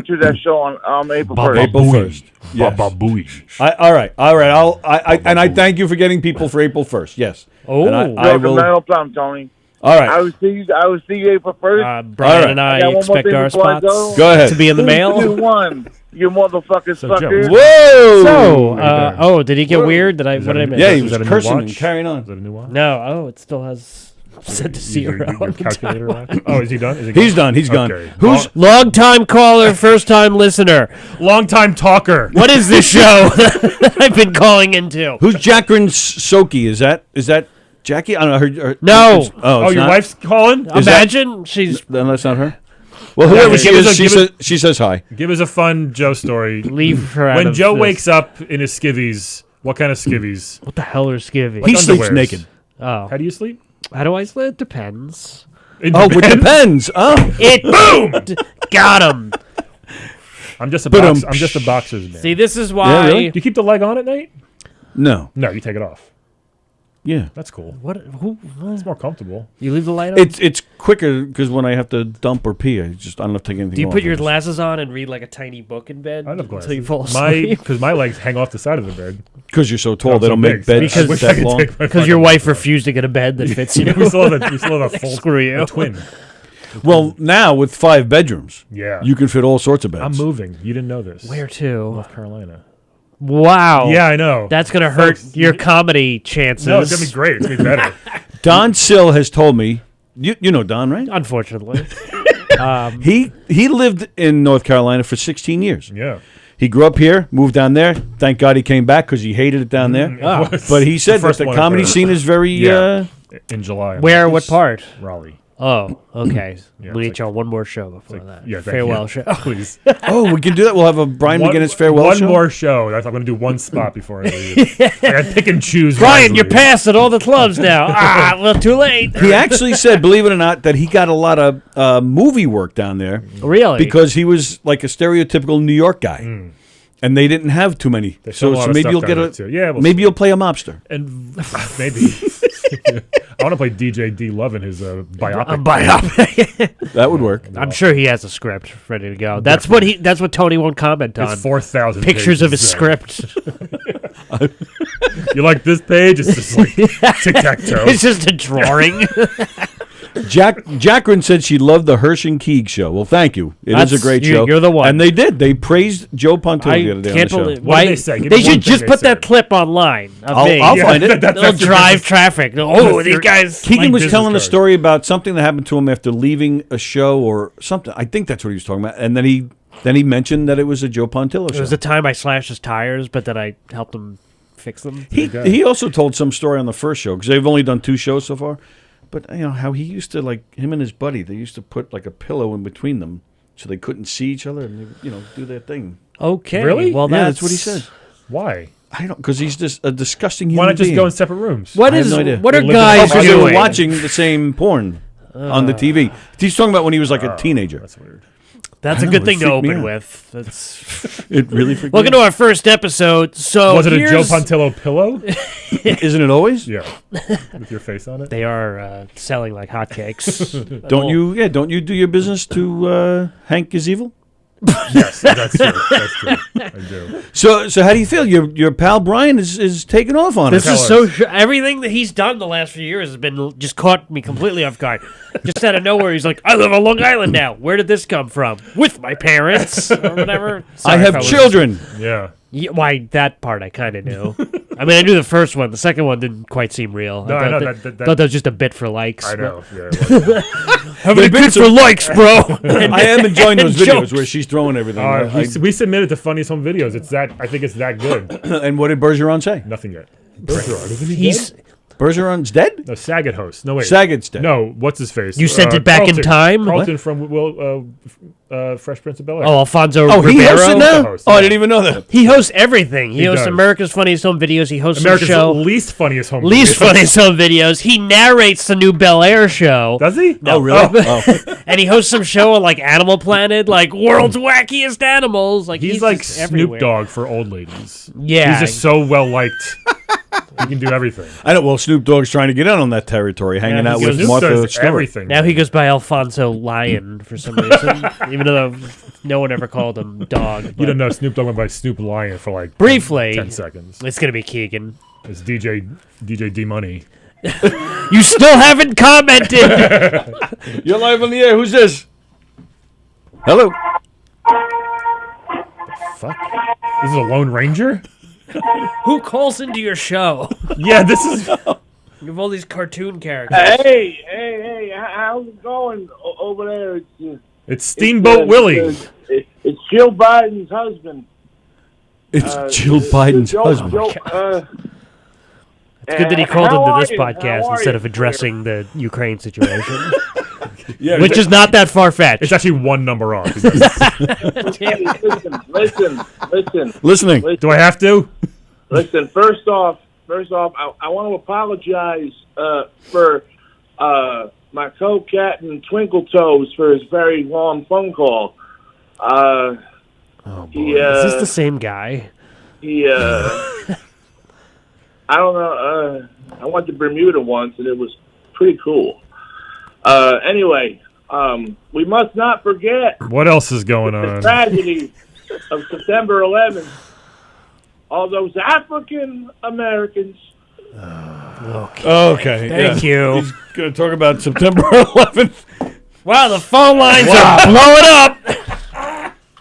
N: to that show on April 1st.
B: April 1st. Yes. All right. I thank you for getting people for April 1st. Yes.
M: Oh.
B: And I will.
N: No problem, Tony.
B: All right.
N: I will see you April 1st.
M: Brian and I
N: got one more
M: expect
N: thing
M: our
N: before I
M: spots
B: Go ahead.
M: to be in the mail.
N: 2, 1. You motherfuckers, suckers.
B: Whoa!
M: So, did he get weird? What did I miss?
B: Yeah, he was cursing and carrying on.
L: Is that a new watch?
M: No, it still has set to zero.
L: Your calculator watch? Oh, is he done?
B: He's done. He's gone.
L: Okay.
B: Who's
M: long time caller, first time listener,
L: long time talker?
M: What is this show that I've been calling into?
B: Who's Jacqueline Soki? Is that Jackie? I don't know.
M: No.
B: It's
L: your
B: not?
L: wife's calling?
M: Imagine she's.
B: Then that's not her. Well, whoever she is, she says hi.
L: Give us a fun Joe story.
M: Leave her out
L: When
M: of
L: Joe
M: this.
L: wakes up in his skivvies, what kind of skivvies?
M: What the hell are skivvies?
B: He sleeps naked.
M: Oh.
L: How do you sleep?
M: How do I sleep? It depends.
B: It depends. Oh.
M: It boomed. Got him.
L: I'm just a
B: Ba-dum.
L: I'm just a boxer's man.
M: See, this is why.
B: really?
L: Do you keep the leg on at night?
B: No.
L: No, you take it off.
B: Yeah.
L: That's cool.
M: What?
L: It's more comfortable.
M: You leave the light on?
B: It's quicker because when I have to dump or pee, I don't have to take anything.
M: Do you
B: off.
M: put your glasses on and read like a tiny book in bed
L: I love glasses.
M: until you fall asleep?
L: Because my legs hang off the side of the bed.
B: Because you're so tall,
L: I'm
B: they
L: so
B: don't make
L: big.
B: beds
L: I wish I
B: that
L: could
B: long.
L: take my
M: Because your
L: fucking-
M: wife refused to get a bed that fits you.
L: we still have a full
M: Screw you.
L: a twin.
B: Well, now with 5 bedrooms,
L: Yeah.
B: you can fit all sorts of beds.
L: I'm moving. You didn't know this.
M: Where to?
L: North Carolina.
M: Wow.
L: Yeah, I know.
M: That's going to hurt your comedy chances.
L: No, it's gonna be great. It's gonna be better.
B: Don Sill has told me. You know Don, right?
M: Unfortunately.
B: He lived in North Carolina for 16 years.
L: Yeah.
B: He grew up here, moved down there. Thank God he came back because he hated it down there.
L: It was
B: But he said that
L: first
B: the
L: one
B: comedy
L: I've heard.
B: scene is very.
L: Yeah. In July.
M: Where? What part?
L: Raleigh.
M: Oh, okay.
L: Yeah,
M: we
L: it's
M: need you on one more show before that.
L: Yeah, thank
M: farewell
L: you.
M: show.
L: Please.
B: Oh, we can do that. We'll have a Brian McGinnis farewell
L: one
B: show.
L: more show. I'm going to do one spot before I leave. I pick and choose.
M: Brian,
L: wisely.
M: you're past at all the clubs now. Well, too late.
B: He actually said, believe it or not, that he got a lot of movie work down there.
M: Really?
B: Because he was like a stereotypical New York guy. And they didn't have too many.
L: They film a lot of
B: maybe
L: stuff
B: you'll
L: down
B: get
L: there,
B: a.
L: too. Yeah, we'll
B: maybe
L: see.
B: you'll play a mobster.
L: And maybe. I want to play DJ D Love in his biopic.
M: A biopic.
B: That would work.
M: I'm sure he has a script ready to go. That's what Tony won't comment on.
L: It's 4,000
M: pictures of his
L: pages,
M: script.
L: You like this page? It's just like tic-tac-toe.
M: It's just a drawing.
B: Jacqueline said she loved the Hirsch and Keeg show. Well, thank you. It is a great show.
M: You're the one.
B: And they did. They praised Joe Pontillo the other day
M: can't
B: on the
M: believe
B: show.
L: What did they say? Give
M: They
L: me one
M: should
L: thing
M: just
L: they
M: put
L: said.
M: that clip online of me.
B: I'll find it.
L: That's
M: It'll
L: your
M: drive
L: business.
M: traffic. Oh, these guys.
B: Keegan
L: like
B: was
L: business
B: telling a
L: card.
B: story about something that happened to him after leaving a show or something. I think that's what he was talking about. And then he mentioned that it was a Joe Pontillo
M: It
B: show.
M: was the time I slashed his tires, but then I helped him fix them.
B: He also told some story on the first show because they've only done 2 shows so far. But you know how he used to, like, him and his buddy, they used to put like a pillow in between them so they couldn't see each other and they, do their thing.
M: Okay.
L: Really?
M: Well,
B: Yeah, that's what he said.
L: Why?
B: I don't, because he's just a disgusting human
L: Why not just
B: being.
L: go in separate rooms?
M: What
B: I have
M: is?
B: no idea.
M: What are
L: They live in
M: guys
B: Because they were
M: doing?
B: watching the same porn on the TV. He's talking about when he was like a teenager.
L: That's weird.
M: That's
B: I
M: a
B: know,
M: good
B: it
M: thing to
B: freaked me
M: open
B: out.
M: with. That's
B: It really freaked
M: welcome
B: me
M: to our first episode. So
L: Was it a Joe
M: here's-
L: Pontillo pillow?
B: out. Isn't it always?
L: Yeah. With your face on it?
M: They are selling like hotcakes.
B: Don't you do your business to Hank is evil?
L: Yes, that's true. That's true. I do.
B: So how do you feel? Your pal Brian is taking off on
M: This
B: us.
M: is so. Everything that he's done the last few years has been just caught me completely off guard. Just out of nowhere, he's like, "I live on Long Island now. Where did this come from? With my parents or whatever."
B: I
M: Sorry,
B: have
M: fellas.
B: children.
L: Yeah.
M: Yeah, why that part I kind of knew. I mean, I knew the first one. The second one didn't quite seem real.
L: No, I
M: thought
L: know,
M: that,
L: that-
M: thought that was just a bit for likes.
L: I
M: but-
L: know. Yeah, it was.
M: Having a bit for likes, bro.
B: I am enjoying those
M: And
B: videos
M: jokes.
B: where she's throwing everything.
L: we submitted the funniest home videos. I think it's that good.
B: And what did Bergeron say?
L: Nothing yet. Bergeron, isn't he
M: He's
L: dead?
B: Bergeron's dead?
L: No, Saget host. No, wait.
B: Saget's dead.
L: No, what's his face?
M: You sent it back in
L: Carlton.
M: time?
L: Carlton from Fresh Prince of Bel-Air.
M: Oh, Alfonso
B: Oh, he
M: Ribeiro.
B: hosts it now?
L: Host,
B: Oh, I
L: yeah.
B: didn't even know that.
M: He hosts everything. He
L: He
M: hosts
L: does.
M: America's Funniest Home Videos. He hosts
L: America's
M: the show.
L: least funniest home
M: Least
L: videos.
M: Funniest Home Videos. He narrates the new Bel Air show.
L: Does he?
B: Oh, really? Oh.
M: And he hosts some show on like Animal Planet, like World's Wackiest Animals. Like
L: He's like
M: just
L: Snoop
M: everywhere.
L: Dogg for old ladies.
M: Yeah.
L: He's just so well liked. He can do everything.
B: I know. Well, Snoop Dogg's trying to get in on that territory, hanging out with
L: Snoop
B: Martha
L: does
B: Stewart.
L: everything.
M: Now he goes by Alfonso Lion for some reason, even though no one ever called him Dog.
L: You
M: but
L: don't know Snoop Dogg went by Snoop Lion for like
M: briefly
L: 10 seconds.
M: It's gonna be Keegan.
L: It's DJ D Money.
M: You still haven't commented.
B: You're live on the air. Who's this? Hello.
L: Fuck. This is a Lone Ranger?
M: Who calls into your show?
L: Yeah, this is.
M: You have all these cartoon characters.
N: Hey, how's it going over there?
L: It's Steamboat Willie.
N: It's Jill Biden's husband.
B: It's Jill Biden's husband.
M: It's good that he called
N: how
M: into
N: are
M: this
N: you?
M: podcast
N: How are
M: instead
N: you?
M: of addressing the Ukraine situation.
B: Yeah,
M: Which is not that far-fetched.
L: It's actually one number off.
N: Listen.
B: Listening.
L: Do I have to?
N: Listen, first off, I want to apologize for my co-captain Twinkle Toes for his very long phone call.
M: Oh boy. Is this the same guy?
N: I don't know. I went to Bermuda once, and it was pretty cool. Anyway, we must not forget
L: What else is going
N: the
L: on?
N: tragedy of September 11th. All those African Americans.
B: Okay.
M: Thank you.
B: He's going to talk about September 11th.
M: Wow, the phone lines are blowing up.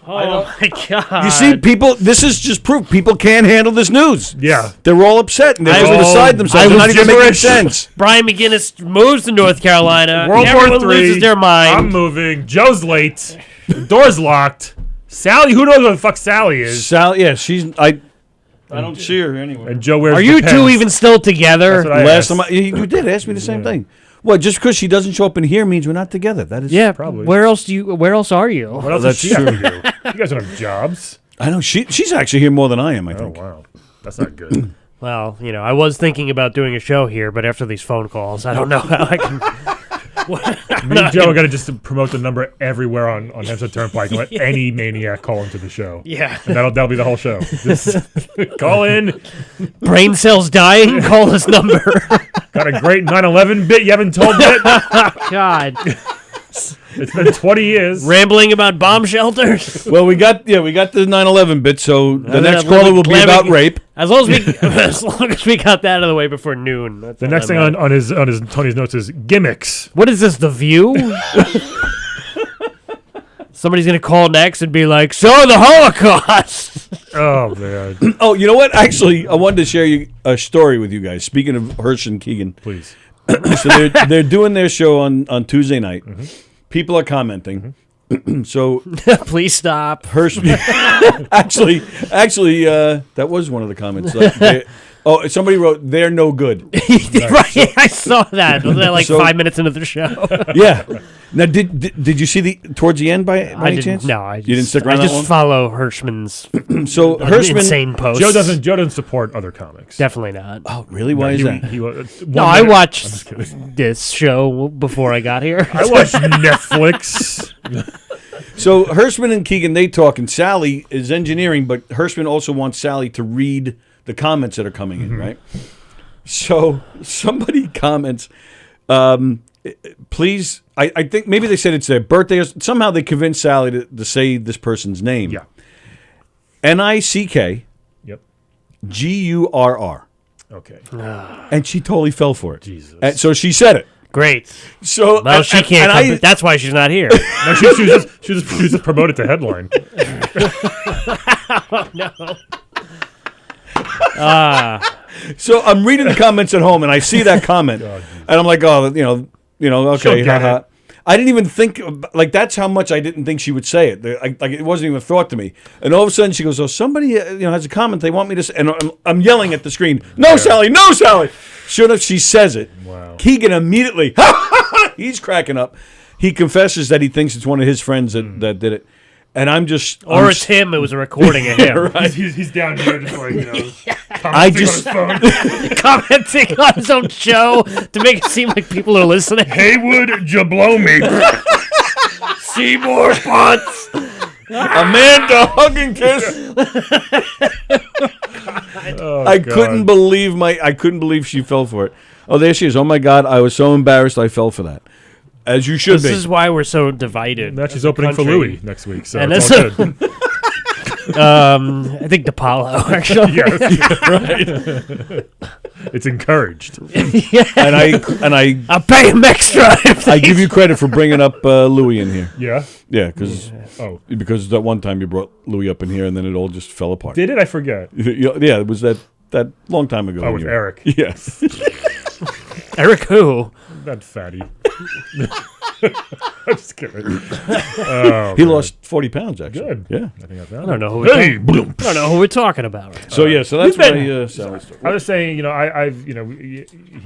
M: Oh my God.
B: You see, people, this is just proof people can't handle this news.
L: Yeah.
B: They're all upset, and they're just beside themselves. They're not even making sense.
M: Brian McGinnis moves to North Carolina.
L: World
M: Everyone
L: War III.
M: loses their mind.
L: I'm moving. Joe's late. The door's locked. Sallie, who knows what the fuck Sallie is?
B: Sallie, yeah, I don't see her anyway.
L: And Joe wears
M: Are you
L: the
M: two
L: pants.
M: even still together?
L: That's what I
B: Last
L: asked.
B: time you did ask me the same thing. Well, just because she doesn't show up in here means we're not together. That is
L: probably.
M: Where else are you?
L: What else
B: That's
L: does she have
B: true.
L: to do? You guys don't have jobs.
B: I know she's actually here more than I am. I
L: Oh,
B: think.
L: wow. That's not good.
M: Well, I was thinking about doing a show here, but after these phone calls, I don't know how I can.
L: Me and Joe are going to just promote the number everywhere on Hempstead Turnpike and let any maniac call into the show.
M: Yeah.
L: And that'll be the whole show. Just call in.
M: Brain cells dying? Call this number.
L: Got a great 9/11 bit you haven't told yet?
M: God.
L: It's been 20 years.
M: Rambling about bomb shelters?
B: Well, we got the 9/11 bit, so the next caller will be about rape.
M: As long as we got that out of the way before noon. That's
L: The
M: all
L: next
M: that
L: thing
M: matters.
L: on his Tony's notes is gimmicks.
M: What is this, The View? Somebody's going to call next and be like, so the Holocaust!
L: Oh, man.
B: Oh, you know what? Actually, I wanted to share a story with you guys. Speaking of Hirsch and Keegan.
L: Please.
B: So they're doing their show on Tuesday night. Mm-hmm. People are commenting. Mm-hmm. So
M: please stop.
B: Hirsch. actually, that was one of the comments. Somebody wrote, "They're no good."
M: Right, I saw that. Was that like 5 minutes into the show?
B: Yeah. Now, did you see towards the end by any chance?
M: No,
B: you didn't stick around.
M: I
B: that
M: just
B: one?
M: follow Hirschman's.
B: So Hirschman
M: insane posts.
L: Joe doesn't support other comics.
M: Definitely not.
B: Oh, really? Why is that?
M: No, I watched this show before I got here.
L: I watched Netflix.
B: So Hirschman and Keegan, they talk, and Sallie is engineering, but Hirschman also wants Sallie to read the comments that are coming in, right? So somebody comments, please, I think maybe they said it's their birthday. Or somehow they convinced Sallie to say this person's name.
L: Yeah.
B: Nick.
L: Yep.
B: Gurr.
L: Okay.
B: And she totally fell for it.
L: Jesus.
B: And so she said it.
M: Great.
B: So
M: well, she can't. That's why she's not here.
L: No, she was just promoted to headline.
M: Oh, no.
B: So I'm reading the comments at home, and I see that comment, and I'm like, oh, okay, haha. I didn't even think that's how much I didn't think she would say it. Like it wasn't even a thought to me. And all of a sudden she goes, "Oh, somebody has a comment. They want me to." And I'm yelling at the screen, "No, Sallie! No, Sallie!" Sure enough, she says it.
L: Wow.
B: Keegan immediately, he's cracking up. He confesses that he thinks it's one of his friends that did it. And I'm just...
M: it's him. It was a recording of him.
L: Right. He's down here just like,
M: commenting on his own show to make it seem like people are listening.
L: Haywood Jablomi.
M: Seymour Potts.
B: Amanda, hug and kiss. I couldn't believe she fell for it. Oh, there she is. Oh my God, I was so embarrassed I fell for that. As you should be.
M: This is why we're so divided.
L: Now she's opening for Louis next week, so
M: and
L: it's all good.
M: I think DePaulo, actually.
L: Yes, right. It's encouraged.
B: And
M: I'll pay him extra.
B: I give you credit for bringing up Louis in here.
L: Yeah?
B: Yeah, because that one time you brought Louis up in here and then it all just fell apart.
L: Did it? I forget.
B: Yeah, it was that long time ago.
L: Oh, with Eric.
B: Yeah.
M: Eric who?
L: That fatty. I'm just kidding. Oh,
B: he lost 40 pounds, actually.
L: Good.
B: Yeah.
M: I don't know who we're talking about. Right
B: so yeah, so that's my Sally story.
L: I was saying, he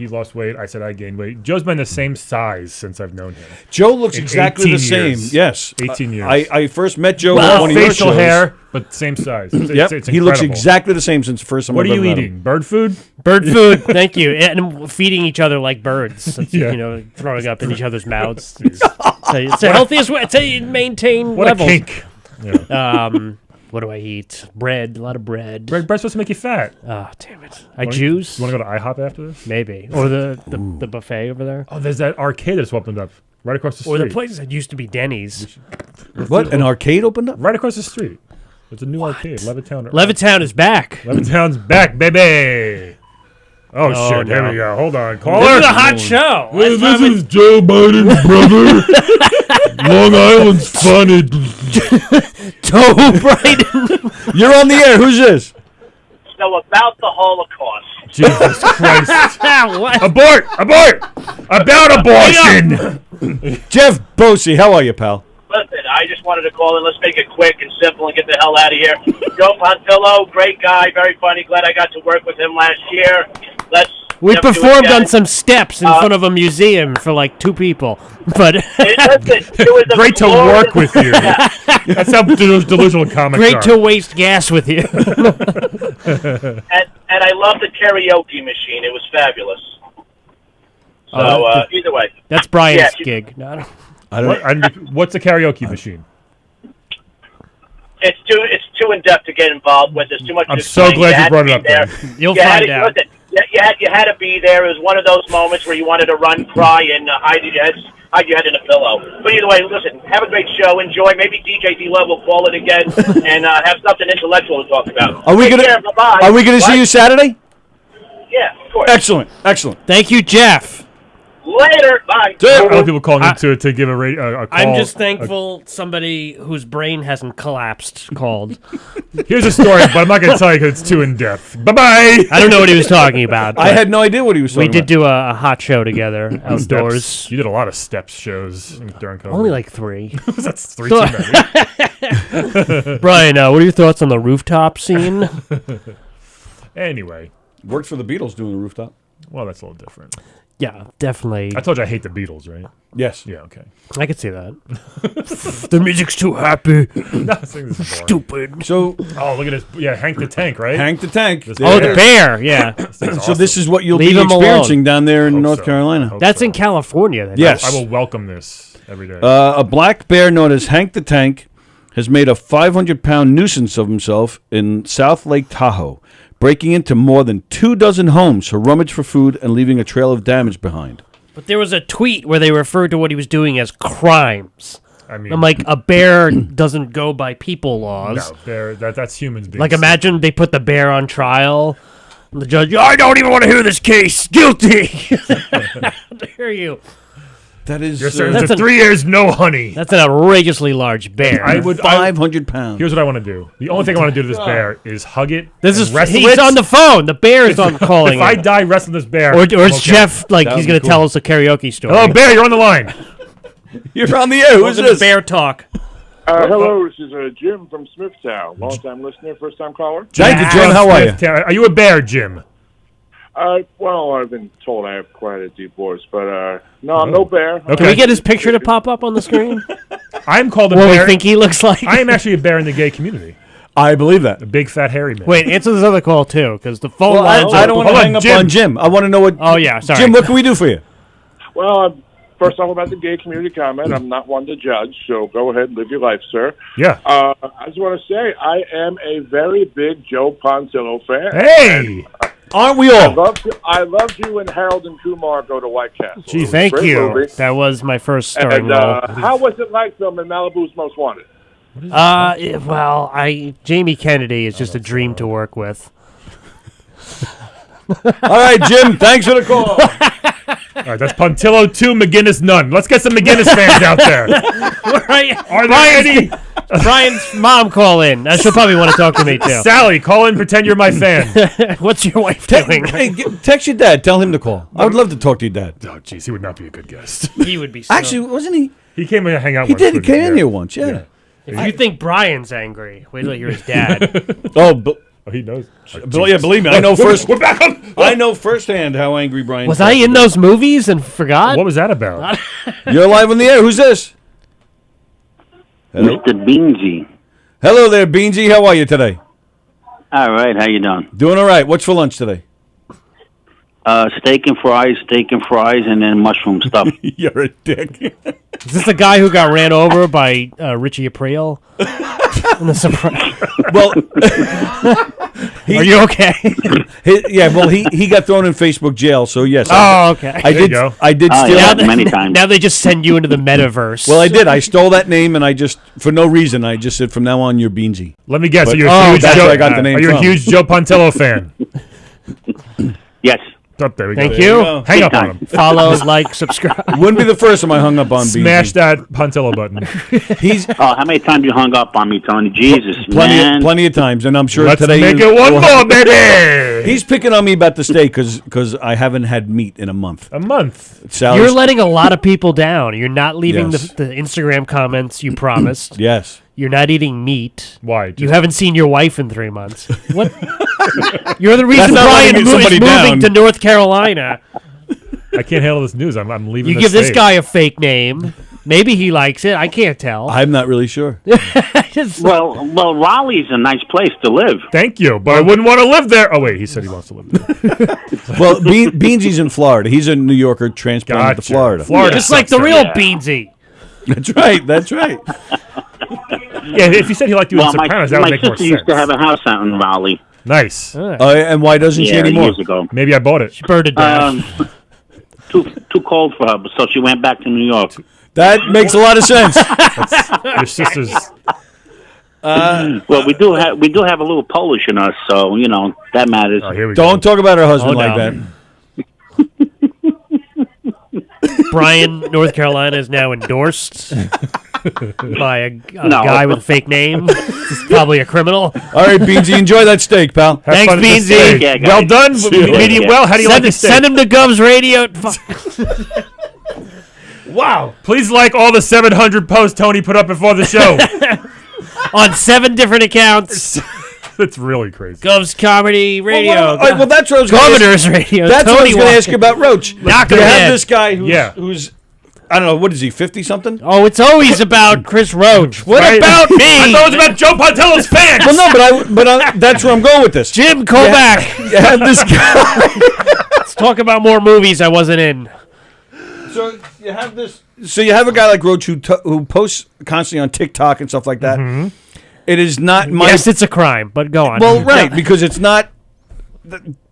L: lost weight. I said I gained weight. Joe's been the same size since I've known him.
B: Joe looks exactly the same. Yes.
L: 18 years.
B: I first met Joe
L: on
B: one of your
L: facial
B: shows.
L: hair, but same size. It's
B: he looks exactly the same since the first time
L: What
B: I've
L: are you
B: ever met
L: eating?
B: him.
L: Bird food?
M: Bird food, thank you. And feeding each other like birds. That's, throwing up in each other's mouths. It's the healthiest way. It's how you maintain
L: What
M: levels.
L: a kink. Yeah.
M: What do I eat? Bread, a lot of bread.
L: Bread's supposed to make you fat.
M: Oh, damn it. I juice.
L: You want to go to IHOP after this?
M: Maybe. Or the buffet over there.
L: Oh, there's that arcade that's opened up right across the street.
M: Or the place that used to be Denny's.
B: What? An arcade opened up?
L: Right across the street. It's a new arcade. Levittown.
M: Levittown is back.
L: Levittown's back, baby. Oh, shit.
M: no.
L: Here we go. Hold on. Caller.
M: This is a hot show.
B: Hey, this is Joe Biden's brother. Long Island's funny.
M: Joe Biden.
B: You're on the air. Who's this?
O: So about the Holocaust.
L: Jesus Christ.
M: What?
L: Abort! About abortion!
B: Jeff Bosey, how are you, pal?
O: Listen, I just wanted to call in. Let's make it quick and simple and get the hell out of here. Joe Pontillo, great guy, very funny. Glad I got to work with him last year.
M: We
O: Never do it
M: performed
O: again.
M: on some steps in front of a museum for like 2 people. But
O: it was a
L: Great to
O: glorious-
L: work with you. That's how delusional comics
M: great
L: are.
M: to waste gas with you.
O: And I love the karaoke machine. It was fabulous. So either way,
M: That's Brian's
O: Yeah.
M: gig. No,
B: I don't.
L: What's a karaoke machine?
O: it's too in depth to get involved with. There's too much.
L: I'm
O: to
L: so
O: explain.
L: glad you brought it
O: had
L: up.
O: to be there.
L: Then.
M: You'll
O: You had
M: find
O: to-
M: out.
O: listen, you had to be there. It was one of those moments where you wanted to run, cry, and hide your head in a pillow. But either way, listen, have a great show. Enjoy. Maybe DJ D-Love will call it again and have something intellectual to talk about.
B: Are we
O: Take
B: gonna?
O: care, bye-bye.
B: Are we gonna
O: What?
B: see you Saturday?
O: Yeah, of course.
B: Excellent.
M: Thank you, Jeff.
O: Later. Bye.
L: A lot of people calling in to give a call.
M: I'm just thankful somebody whose brain hasn't collapsed called.
L: Here's a story, but I'm not going to tell you because it's too in depth. Bye-bye.
M: I don't know what he was talking about.
B: I had no idea what he was
M: We
B: talking
M: did do a hot show together outdoors.
L: Steps. You did a lot of steps shows during COVID.
M: Only like 3.
L: That's 3 too many.
M: Brian, what are your thoughts on the rooftop scene?
L: Anyway.
B: Worked for the Beatles doing the rooftop.
L: Well, that's a little different.
M: Yeah, definitely.
L: I told you I hate the Beatles, right?
B: Yes.
L: Yeah, okay.
M: I could see that. The music's too happy.
L: No, this thing is boring.
M: Stupid.
B: So,
L: oh, look at this. Yeah, Hank the Tank, right?
B: Hank the Tank.
L: This
M: Oh, the bear, yeah.
B: So this is what you'll
M: Leave
B: be
M: him
B: experiencing
M: alone.
B: down there in North Carolina.
M: That's in California. Then.
B: Yes.
L: I will welcome this every day.
B: A black bear known as Hank the Tank has made a 500-pound nuisance of himself in South Lake Tahoe, breaking into more than 24 homes to rummage for food and leaving a trail of damage behind.
M: But there was a tweet where they referred to what he was doing as crimes.
L: I mean,
M: I'm like, a bear doesn't go by people laws.
L: No, that's humans being
M: Like,
L: sick.
M: imagine they put the bear on trial. And the judge, I don't even want to hear this case. Guilty. How dare you?
B: That is...
L: You're sentenced to 3 years, no honey.
M: That's an outrageously large bear.
L: I would
B: 500 pounds.
L: Here's what I want to do. The only thing I want to do to this bear is hug it.
M: This
L: and
M: is
L: wrestle
M: he's
L: it.
M: on the phone. The bear is on calling.
L: If I
M: him.
L: die wrestling this bear,
M: or
L: I'm
M: it's
L: okay.
M: Jeff, like
B: That
M: he's
B: would
M: going
B: be
M: to tell us a karaoke story.
L: Hello, bear. You're on the line.
B: You're on the air. Who's
M: Welcome to
B: this?
M: Bear Talk.
P: Hello, this is Jim from Smithtown. Long-time listener, first-time caller.
B: Thank you, Jim. How are you?
L: Are you a bear, Jim?
P: Well, I've been told I have quite a deep voice, but no, I'm no bear.
L: Okay.
M: Can we get his picture to pop up on the screen?
L: I'm called a
M: What
L: bear.
M: we think he looks like.
L: I am actually a bear in the gay community.
B: I believe that.
L: A big, fat, hairy man.
M: Wait, answer this other call too, because the phone
B: Well,
M: lines
B: I
M: are.
B: don't want to hang up on Jim. I want to know what...
M: Oh, yeah, sorry.
B: Jim, what can we do for you?
P: Well, first off, about the gay community comment, I'm not one to judge, so go ahead and live your life, sir.
L: Yeah.
P: I just want to say I am a very big Joe Pontillo fan.
L: Hey!
Q: Aren't we all?
P: I loved you and Harold and Kumar Go to White Castle.
M: Gee,
P: It was a
M: thank
P: great
M: you.
P: movie.
M: That was my first starring
P: And
M: role.
P: how was it like filming Malibu's Most Wanted?
M: Well, Jamie Kennedy is just a dream to work with.
Q: All right, Jim, thanks for the call.
L: All right, that's Pontillo 2, McGinnis none. Let's get some McGinnis fans out there. Are there any?
M: Brian's mom call in. She'll probably want to talk to me too.
L: Sally, call in, pretend you're my fan.
M: What's your wife doing?
Q: Hey, text your dad. Tell him to call. I would love to talk to your dad.
L: Oh, jeez, he would not be a good guest.
M: He would be. So.
Q: Actually, wasn't he?
L: He came in to hang out
Q: He
L: once.
Q: did. He
L: with
Q: came
L: me,
Q: in here once, yeah.
M: If you think Brian's angry, wait till you hear his dad.
Q: Oh,
L: he knows.
Q: Yeah, believe me, I know first.
L: We're back on.
Q: I know firsthand how angry Brian
M: Was I in those movies and forgot?
L: What was that about?
Q: You're live on the air. Who's this? Hello?
R: Mr. Beansy.
Q: Hello there, Beansy. How are you today?
R: All right, how you doing?
Q: Doing all right. What's for lunch today?
R: Steak and fries, and then mushroom stuff.
Q: You're a dick.
M: Is this the guy who got ran over by Richie Aprile? In the surprise.
Q: Well,
M: are you okay?
Q: He got thrown in Facebook jail. So yes.
M: Okay.
Q: I did. I did steal
R: many times.
M: Now they just send you into the metaverse.
Q: Well, I did. I stole that name, and I just, for no reason, I just said from now on, you're Beansy.
L: Let me guess.
Q: But-
L: Are you a huge
Q: that's
L: Joe?
Q: where I got the name
L: Are you a
Q: from.
L: huge Joe Pontillo fan?
R: Yes.
L: Up there we
M: Thank
L: go.
M: you.
L: There we go. Hang
M: Big
L: up on
M: time.
L: him.
M: Follow, like, subscribe.
Q: Wouldn't be the first time I hung up on Beansy.
L: Smash that Pontillo button.
Q: He's
R: how many times you hung up on me, Tony? Jesus, man.
Q: plenty of times, and I'm sure
L: Let's
Q: today.
L: make it one more, baby.
Q: He's picking on me about the steak because I haven't had meat in a month.
L: A month.
Q: Sally's-
M: You're letting a lot of people down. You're not leaving
Q: Yes.
M: the Instagram comments you promised.
Q: Yes.
M: You're not eating meat.
L: Why?
M: You haven't seen your wife in 3 months. What? You're the reason
Q: That's not
M: Brian
Q: letting
M: is
Q: somebody
M: moving
Q: down.
M: to North Carolina.
L: I can't handle this news. I'm leaving.
M: You
L: the
M: give this
L: state.
M: guy a fake name. Maybe he likes it. I can't tell.
Q: I'm not really sure.
R: Well, Raleigh's a nice place to live.
L: Thank you, but I wouldn't want to live there. Oh wait, he said he wants to live there.
Q: Well, Beansy's in Florida. He's a New Yorker transplanted to
L: Gotcha.
Q: Florida.
L: Florida
M: Just like the
L: sucks,
M: real
L: yeah.
M: Beansy.
Q: That's right. That's right.
L: Yeah, if you said he liked doing
R: Well,
L: Sopranos, that would
R: my
L: make more
R: sister
L: sense.
R: used to have a house out in Raleigh.
L: Nice.
Q: And why doesn't she
R: Yeah,
Q: anymore?
R: years ago.
L: Maybe I bought it.
M: She burned it down.
R: Too cold for her, so she went back to New York.
Q: That makes a lot of sense.
L: Your sister's.
R: Well, we do have a little Polish in us, so you know that matters.
L: Oh, here we
Q: Don't talk about her husband like
M: no.
Q: that.
M: Brian, North Carolina is now endorsed by a
R: No.
M: guy with a fake name. This is probably a criminal.
Q: All right, Beansy, enjoy that steak, pal.
L: Have
M: Thanks,
L: fun at the
M: Beansy.
L: steak.
R: Yeah, guys.
L: Well done.
Q: See you
L: Medium
R: later.
L: well. How do you like the steak?
M: Send him to Gov's Radio.
L: Wow. Please like all the 700 posts Tony put up before the show.
M: On 7 different accounts.
L: It's really crazy.
M: Gov's Comedy Radio.
Q: All right, well, that's what I was gonna
M: Governor's Radio.
Q: That's what I was
M: Tony
Q: going to
M: Walker.
Q: ask you about Roach.
M: Knock
Q: You
M: him
Q: have
M: dead.
Q: this guy
L: Yeah.
Q: who's I don't know, what is he, 50-something?
M: Oh, it's always about Chris Roach. What
L: Right.
M: about me?
L: I thought it was about Joe Pontillo's fans.
Q: Well, no, but that's where I'm going with this.
M: Jim, call back.
Q: You have this guy.
M: Let's talk about more movies I wasn't in.
Q: So you have this. So you have a guy like Roach who posts constantly on TikTok and stuff like that.
M: Mm-hmm.
Q: It is not my.
M: Yes, it's a crime, but go on.
Q: Well, right, because it's not.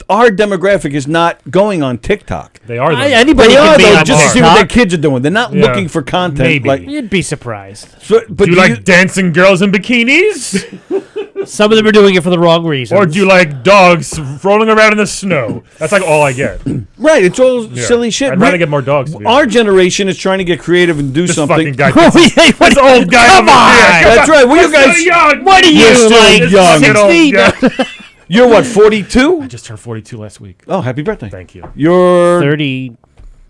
Q: Our demographic is not going on TikTok.
L: They are.
M: Anybody
Q: They
M: can
Q: are,
M: be
Q: though,
M: on
Q: just to see what
M: TikTok.
Q: their kids are doing. They're not
L: Yeah.
Q: looking for content.
L: Maybe.
Q: Like,
M: You'd be surprised.
Q: so, but
L: do you like dancing girls in bikinis?
M: Some of them are doing it for the wrong reasons.
L: Or do you like dogs rolling around in the snow? That's like all I get.
Q: right, it's all
L: Yeah.
Q: silly shit.
L: I'd rather get more dogs. To be
Q: Our generation is trying to get creative and do
L: This
Q: something.
L: fucking guy.
M: Oh, yeah,
L: This old guy
M: Come
L: over here.
M: on.
Q: That's right. What are you
L: I'm
Q: guys?
L: so young.
M: What are
Q: You're
M: you,
Q: still
M: like,
Q: young.
M: 60?
Q: You're what, 42?
L: I just turned 42 last week.
Q: Oh, happy birthday.
L: Thank you.
Q: You're
M: 30.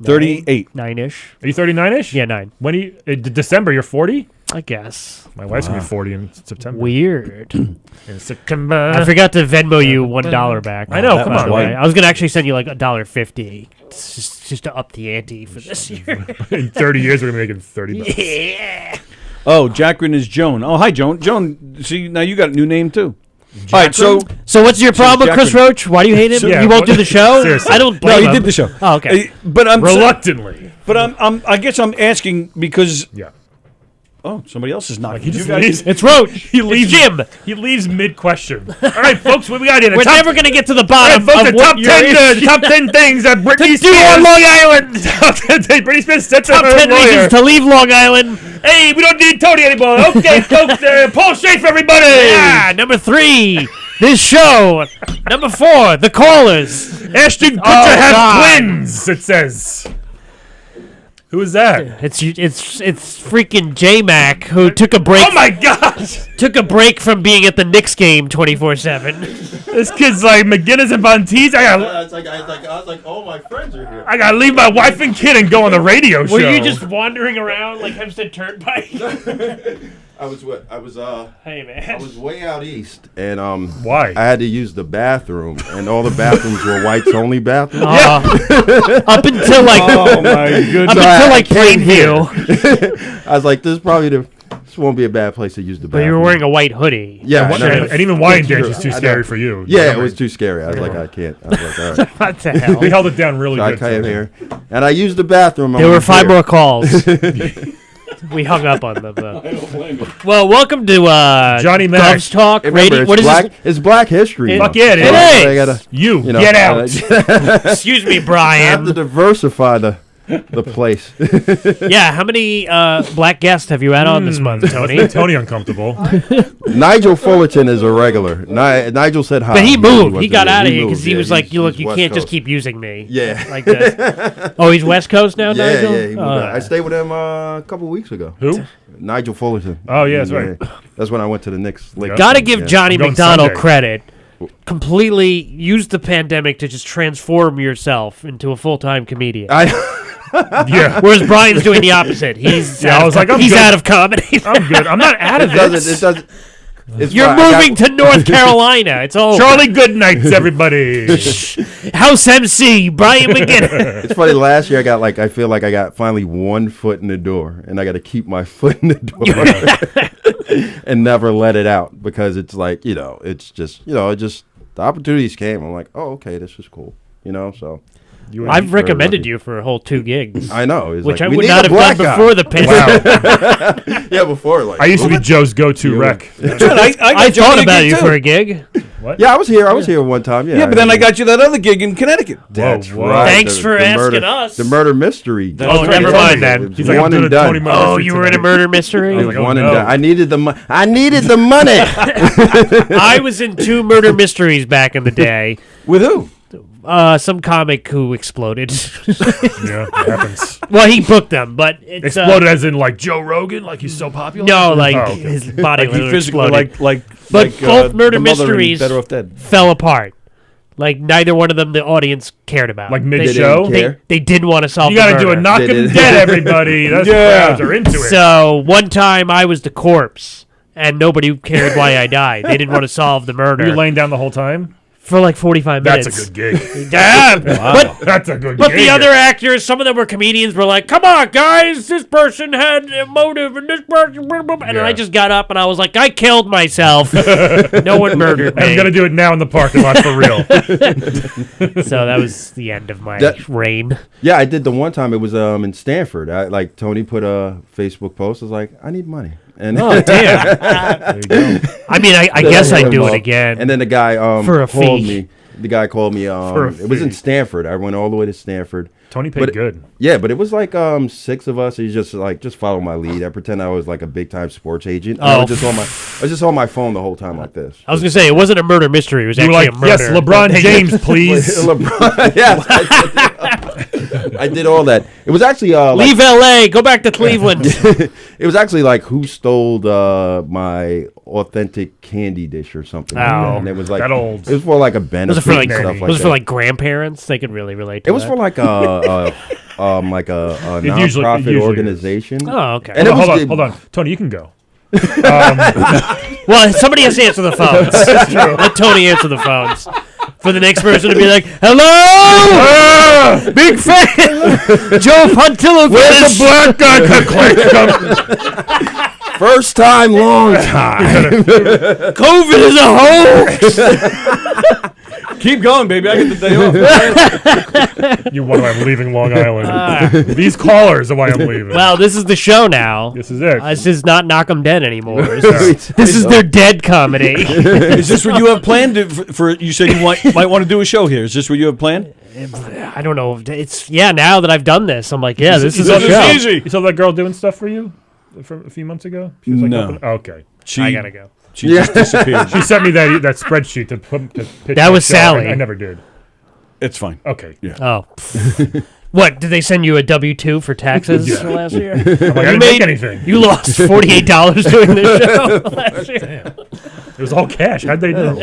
Q: 38.
M: 9-ish.
L: Are you 39-ish?
M: Yeah, 9.
L: When you December, you're 40?
M: I guess.
L: My wife's going to be 40 in September.
M: Weird.
L: In September.
M: I forgot to Venmo you $1 back.
L: I know,
M: by
L: come
M: the
L: on.
M: way. I was going to actually send you like $1.50 just to up the ante for this year.
L: In 30 years, we're going to be making $30.
M: Yeah.
Q: Oh, Jacqueline is Joan. Oh, hi, Joan. Joan, see, now you got a new name, too. All right, so
M: what's your problem with Chris Roach? Why do you hate him?
L: Yeah,
M: he won't do the show.
L: Seriously.
M: I don't blame him.
Q: No, he did the show.
M: Oh, okay.
Q: But I'm
L: Reluctantly.
Q: But I guess I'm asking because.
L: Yeah.
Q: Oh, somebody else is knocking.
L: He just leaves.
M: It's Roach.
L: He leaves.
M: Jim.
L: He leaves mid-question. All right, folks, what we got here?
M: We're never going to get to the bottom
L: folks,
M: of
L: the
M: what
L: top 10 things that Britney
M: to do on Long Island.
L: Top 10 things Britney Spears said to
M: Top
L: her
M: 10
L: lawyer.
M: reasons to leave Long Island.
L: Hey, we don't need Tony anymore. Okay, folks, Paul Schaefer, everybody.
M: Yeah, number 3. This show. Number 4. The callers.
L: Ashton Kutcher has twins. It says. Who is that?
M: It's freaking J-Mac who took a break.
L: Oh my gosh!
M: Took a break from being at the Knicks game 24/7.
L: This kid's like McGinnis and Von Teese. I
S: was like, all my friends are here.
L: gotta leave my wife and kid and go on the radio show.
M: Were you just wandering around like Hempstead Turnpike?
S: I was
M: Hey man.
S: I was way out east, and
L: why?
S: I had to use the bathroom, and all the bathrooms were whites only bathrooms.
M: Up until like
Q: oh my goodness,
M: up until like Plainview.
S: I was like, this won't be a bad place to use the bathroom.
M: But you were wearing a white hoodie.
S: Yeah,
L: and even Wyandanch is too scary for you.
S: Yeah, it was too scary. I was like, I can't. I was like, all right.
M: What the hell?
L: They held it down really
S: So
L: good.
S: I came here, and I used the bathroom.
M: There were 5 more calls. We hung up on them though.
Q: I don't blame you.
M: Well, welcome to
L: Johnny Mac.
M: Govs Talk
S: Remember,
M: Radio.
S: it's
M: What is
S: black,
M: this?
S: It's Black History.
L: Fuck yeah, it
M: is.
S: I gotta,
L: You
S: know,
L: get out.
M: Excuse me,
S: I have to
M: Brian.
S: diversify the place.
M: Yeah, how many black guests have you had on this month, Tony?
L: Make Tony uncomfortable.
S: Nigel Fullerton is a regular. Nigel said hi.
M: But he moved.
S: was
M: He got
S: there.
M: out of here because
S: moved,
M: he
S: yeah,
M: was like, "You look,
S: he's
M: you
S: West
M: can't just
S: Coast.
M: keep using me."
S: Yeah.
M: like this. Oh, he's West Coast now,
S: Yeah,
M: Nigel.
S: yeah. He moved out. I stayed with him a couple weeks ago.
L: Who?
S: Nigel Fullerton.
L: Oh, yeah, that's right.
S: That's when I went to the Knicks. Lake
M: Gotta
S: game,
M: give
S: yeah.
M: Johnny
L: I'm going
M: McDonald
L: Sunday.
M: credit. Completely used the pandemic to just transform yourself into a full-time comedian.
L: Yeah.
M: Whereas Brian's doing the opposite. He's
L: Yeah, I was like, I'm
M: he's
L: good.
M: out of comedy.
L: I'm good. I'm not out of
S: It doesn't. It's
M: You're
S: fine. I
M: moving to North Carolina. It's all
L: Charlie Goodnights, everybody.
M: House MC Brian McGinnis.
S: It's funny. Last year, I feel like I got finally one foot in the door, and I got to keep my foot in the door and never let it out because it's like it's just the opportunities came. I'm like, oh, okay, this is cool, so.
M: I've recommended you for a whole 2 gigs.
S: I know, it's
M: which
S: like,
M: I
S: we
M: would
S: need
M: not
S: a
M: have
S: black
M: done
S: guy.
M: before the pandemic.
S: Yeah, before
L: I used to be Joe's go-to rec.
M: I thought about you for a gig.
L: What?
S: Yeah, I was here one time. Yeah,
Q: but then I got you that other gig in Connecticut.
S: That's
L: Whoa.
S: right.
M: Thanks for asking
S: murder,
M: us.
S: The murder mystery.
M: Oh, never mind then.
S: It was
L: He's like, I'm
S: one
L: doing
S: and
L: a
S: done.
L: Tony Murder
M: Oh,
L: mystery
M: you were in a
L: tonight.
M: murder mystery?
L: I was like, oh,
S: One and
L: no.
S: done. I needed the money. I needed the money.
M: I was in 2 murder mysteries back in the day.
Q: With who?
M: Some comic who exploded.
L: Yeah, it happens.
M: Well, he booked them, but it's
L: Exploded as in like Joe Rogan, like he's so popular.
M: no, like
L: Oh, okay.
M: his body
Q: Like he
M: literally
Q: physically,
M: exploded. But both murder
Q: the mother in
M: mysteries
Q: Better Off Dead.
M: fell apart. Like neither one of them the audience cared about.
L: Like
M: They-
L: mid-show?
S: They didn't care.
M: They didn't want to solve
L: You
M: the
L: got to do
M: murder.
L: a knock
S: They
L: 'em
S: did.
L: dead, everybody. Those crowds are into it.
M: So one time I was the corpse, and nobody cared why I died. They didn't want to solve the murder.
L: Were you laying down the whole time?
M: For like 45 minutes.
L: That's a good gig.
M: Yeah,
L: That's a good
M: but
L: gig.
M: the other actors, some of them were comedians, were like, "Come on, guys, this person had a motive, and this person," and then
L: Yeah.
M: I just got up and I was like, "I killed myself. No one murdered me."
L: I'm going to do it now in the parking lot for real.
M: So that was the end of my reign.
S: Yeah, I did the one time. It was in Stanford. Like Tony put a Facebook post. I was like, I need money. And
M: Oh damn! There you go. I mean, I guess I'd do it again.
S: And then the guy
M: for a
S: called
M: fee.
S: me. The guy called me.
L: For a
S: It was in
L: fee.
S: Stanford. I went all the way to Stanford.
L: Tony paid
S: But-
L: good.
S: Yeah, but it was like 6 of us. He's just follow my lead. I pretend I was like a big time sports agent. I
M: Oh.
S: was just on my phone the whole time like this.
M: I was gonna say it wasn't a murder mystery. It was
L: You were
M: actually
L: like,
M: a murder.
L: yes, LeBron James, please.
S: LeBron, yes, I did all that. It was actually
M: Leave L.A. Go back to Cleveland.
S: it was actually like who stole my authentic candy dish or something. like
M: Oh.
S: that. And it was like
L: That old.
S: It was for like a benefit
M: Was it for like
S: and stuff like
M: was it
S: that.
M: for like grandparents? They could really relate to
S: It was
M: that.
S: for like a
L: It usually
S: nonprofit
L: is.
S: organization.
M: Oh, okay.
S: And it was
L: hold on. Tony, you can go.
M: Well, somebody has to answer the phones. That's true. Let Tony answer the phones. For the next person to be like, "Hello, big fan, Joe Pontillo."
L: Where's the black guy?
Q: First time, long time.
M: COVID is a hoax.
Q: Keep going, baby. I get the day off.
L: You wonder why I'm leaving Long Island. These callers are why I'm leaving.
M: Well, this is the show now.
L: This is it.
M: This is not Knockem Dead anymore. This is their dead comedy.
Q: Is this what you have planned for? You said you might want to do a show here. Is this what you have planned?
M: I don't know. It's now that I've done this, I'm like, this is a
L: This
M: show.
L: easy. You saw that girl doing stuff for you from a few months ago? She was like,
Q: No.
L: okay.
M: I gotta go.
Q: She just disappeared.
L: She sent me that spreadsheet to pitch
M: That
L: my
M: was
L: show.
M: Sallie.
L: I never did.
Q: It's fine.
L: Okay.
Q: Yeah.
M: Oh. What, did they send you a W-2 for taxes last year?
L: I'm like, I didn't make anything.
M: You lost $48 doing this show last year.
L: Damn. It was all cash. How'd they know?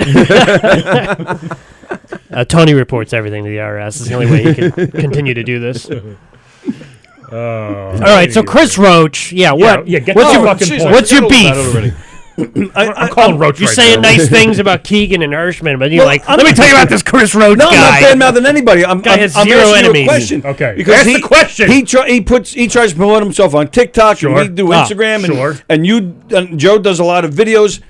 M: Tony reports everything to the IRS. It's the only way he can continue to do this. All right, so Chris Roach, what?
L: Yeah, get
M: what's
L: the
M: your,
L: fucking point.
M: what's your
L: Get
M: beef?
L: that already. I'm calling Roach
M: You're
L: right
M: saying
L: now.
M: nice things about Keegan and Hirschman, but you're
Q: Well,
M: like, let me tell you about this Chris Roach
Q: No,
M: guy.
Q: I'm not bad mouthing anybody. I'm
M: has
Q: I'm
M: zero
Q: asking
M: enemies.
Q: you a question.
L: Okay.
Q: Because
L: Ask the question.
Q: He tries to promote himself on TikTok,
L: Sure.
Q: and we do
L: Oh,
Q: Instagram,
L: sure.
Q: and Joe does a lot of videos.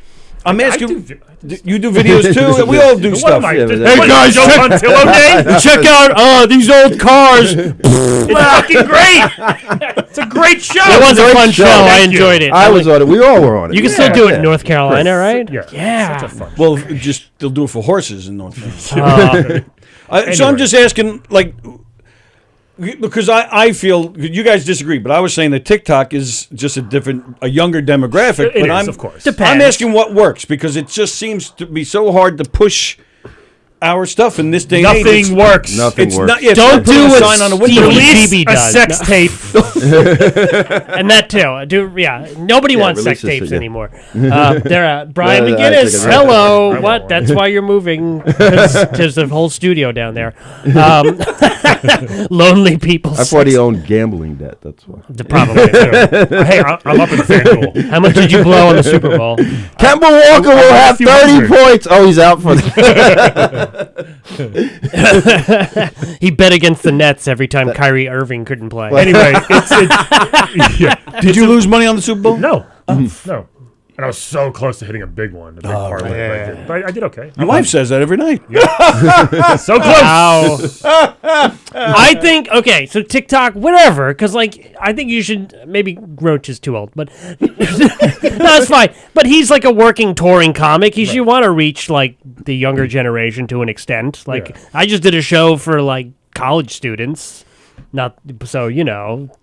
Q: I'm asking you do videos too, and we all do
L: What
Q: stuff.
L: am I?
Q: Yeah,
L: Hey
Q: but
L: guys, Joe Contillo Day?
M: Check out these old cars.
L: It's fucking great. It's a great show.
M: It was a
S: Great
M: fun
S: show.
M: show. I
S: Thank
M: enjoyed it.
S: I was on it. We all were on it.
M: You can still do it in North Carolina, right?
L: Yeah. Such a fun
Q: Well, just they'll do it for horses in North Carolina. So I'm just asking, like, because I feel you guys disagree, but I was saying that TikTok is just a younger demographic.
L: It
Q: but
L: is, of course.
Q: I'm asking what works because it just seems to be so hard to push our stuff in this day and age.
L: Nothing works.
S: Nothing works.
M: Don't do
Q: a
M: what
Q: sign on the window.
L: Release
M: Stevie
L: a
M: does.
L: sex tape.
M: And that too. Nobody wants sex
S: release this
M: tapes
S: again.
M: anymore. Brian
S: No, I
M: McGinnis,
S: take it right.
M: hello. What? That's why you're moving. There's the whole studio down there. Lonely people.
S: I thought he owned gambling debt. That's why.
M: Probably.
L: Hey, I'm up in FanDuel.
M: How much did you blow on the Super Bowl?
S: Kemba Walker will have
L: a few
S: 30
L: hundred.
S: points. Oh, he's out for the.
M: He bet against the Nets every time Kyrie Irving couldn't play.
L: Anyway,
Q: Did you lose money on the Super Bowl?
L: No. No. And I was so close to hitting a big one, a big parlay.
Q: man.
L: But I did okay.
Q: Your wife says that every night.
L: So close.
M: I think so TikTok, whatever, because I think you should. Maybe Roach is too old, but no, it's fine. But he's like a working touring comic. He should want to reach like the younger generation to an extent. I just did a show for like college students. Not so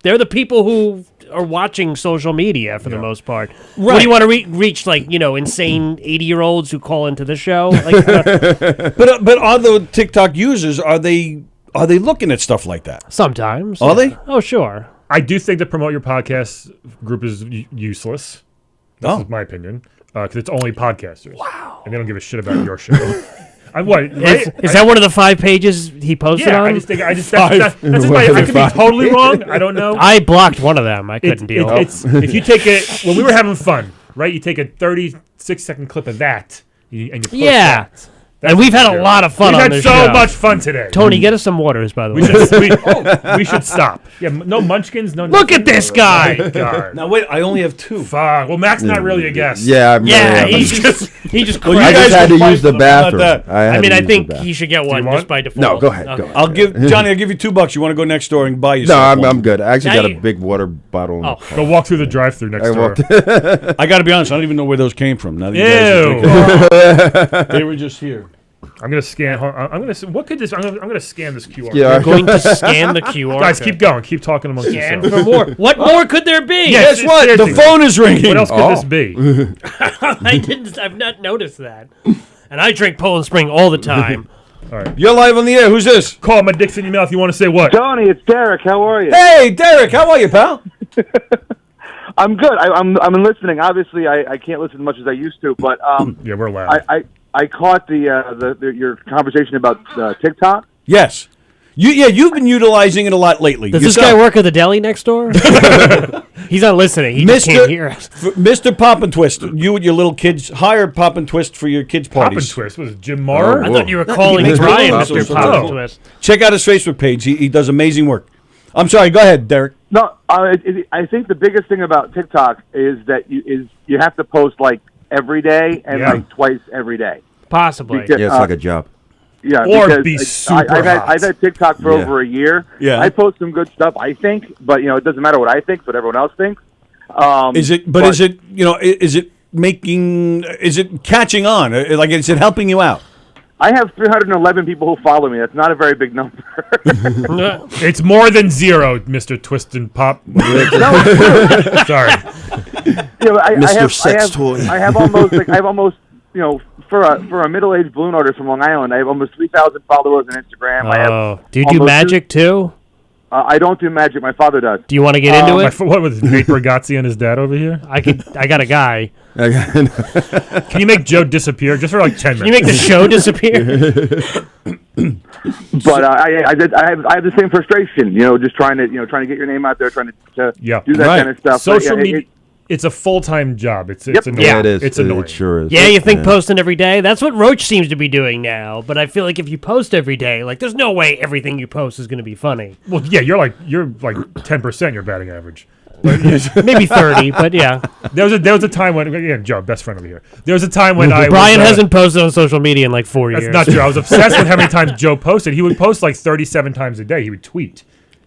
M: they're the people who are watching social media for the most part. What do you want to reach? Insane 80-year-olds who call into the show.
Q: But are the TikTok users are they looking at stuff like that?
M: Sometimes.
Q: Are they?
M: Oh, sure.
L: I do think the Promote Your Podcast group is useless. That's my opinion. Because it's only podcasters. Wow. And they don't give a shit about your show.
M: Is that one of the 5 pages he posted on?
L: I just think that's I could be totally wrong. I don't know.
M: I blocked one of them. I couldn't deal.
L: If you take it when we were having fun, right? You take a 36-second clip of that, and you post that.
M: And we've had a lot of fun on this show.
L: We've had so much fun today.
M: Tony, get us some waters, by the way.
L: We should stop. Yeah, no munchkins, no.
M: Look at this guy.
L: Oh, God.
Q: Now wait, I only have 2.
L: Fuck. Well, Mac's not really a guest.
S: Yeah,
M: he just.
Q: Well,
S: I just had to use the bathroom.
M: I think he should get one just by default.
S: No, go ahead. Go ahead.
Q: I'll give Johnny you $2. You want to go next door and buy yourself?
S: No, I'm good. I actually
M: Now
S: got
M: you-
S: a big water bottle. In the car.
L: Go walk through the drive-through next door.
Q: I got to be honest. I don't even know where those came from. Now that you guys are thinking- they were just here.
L: I'm gonna scan. I'm gonna. What could this? I'm gonna scan this QR.
S: Yeah.
M: You're going to scan the QR.
L: Guys, keep going. Keep talking amongst
M: Scan
L: yourselves.
M: for more. What more could there be?
L: Yes,
Q: Guess what? The phone is ringing.
L: What else could this be?
M: I've not noticed that. And I drink Poland Spring all the time.
L: All right.
Q: You're live on the air. Who's this?
L: Call my dick's in your mouth. You want to say what?
P: Tony, it's Derek. How are you?
Q: Hey, Derek. How are you, pal?
P: I'm good. I'm listening. Obviously, I can't listen as much as I used to, but
L: Yeah, we're loud.
P: I caught your conversation about TikTok.
Q: Yes. You've been utilizing it a lot lately.
M: Does this guy work at the deli next door? He's not listening. He just can't hear us.
Q: Mr. Pop and Twist, you and your little kids hire Pop and Twist for your kids'
L: Pop
Q: parties.
L: and Twist was it Jim Marr?
M: I thought you were calling Brian Mr. Pop and Twist.
Q: Check out his Facebook page. He does amazing work. I'm sorry. Go ahead, Derek.
N: No, I think the biggest thing about TikTok is that you have to post like every day and like twice every day.
M: Possibly.
N: Because,
S: Yeah, it's like a job.
N: Yeah,
L: or
N: because
L: be super
N: I've had TikTok for over a year.
Q: Yeah.
N: I post some good stuff, I think, but it doesn't matter what I think, but everyone else thinks.
Q: Is it catching on? Like, is it helping you out?
N: I have 311 people who follow me. That's not a very big number.
L: It's more than 0, Mr. Twist and Pop. Sorry.
N: I have almost for a middle-aged balloon artist from Long Island, I have almost 3,000 followers on Instagram.
M: Do you do magic too?
N: I don't do magic. My father does.
M: Do you want to get into it?
L: What was Nate Bargatze and his dad over here?
M: I got a guy.
L: Can you make Joe disappear just for like 10 minutes?
M: Can you make the show disappear?
N: But I have the same frustration. Just trying to get your name out there, trying to do that kind of stuff.
L: Social media. It's a full-time job. It's annoying.
S: Yeah, it is.
L: It's annoying.
S: It sure is.
M: Yeah, you think posting every day? That's what Roach seems to be doing now. But I feel like if you post every day, like there's no way everything you post is going to be funny.
L: Well, yeah, you're like 10% your batting average.
M: Maybe 30, but yeah.
L: There was a time when Joe, best friend over here. There was a time when
M: Brian hasn't posted on social media in like 4 years.
L: That's not true. I was obsessed with how many times Joe posted. He would post like 37 times a day. He would tweet.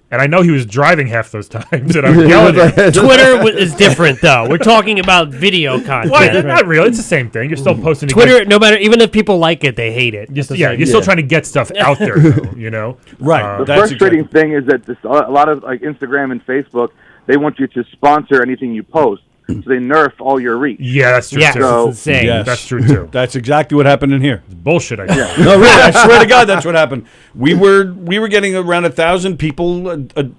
L: And I know he was driving half those times, and I would yell at him.
M: Twitter is different, though. We're talking about video content.
L: Why? Not really. It's the same thing. You're still posting.
M: Twitter, no matter, even if people like it, they hate it.
L: You're still trying to get stuff out there, though,
Q: Right.
N: The frustrating thing is that a lot of like Instagram and Facebook, they want you to sponsor anything you post, so they nerf all your reach.
L: Yeah, that's true too.
N: So,
M: it's insane.
Q: Yes.
L: That's true too.
Q: That's exactly what happened in here.
L: It's bullshit. I guess.
Q: No, really, I swear to God, that's what happened. We were getting around 1,000 people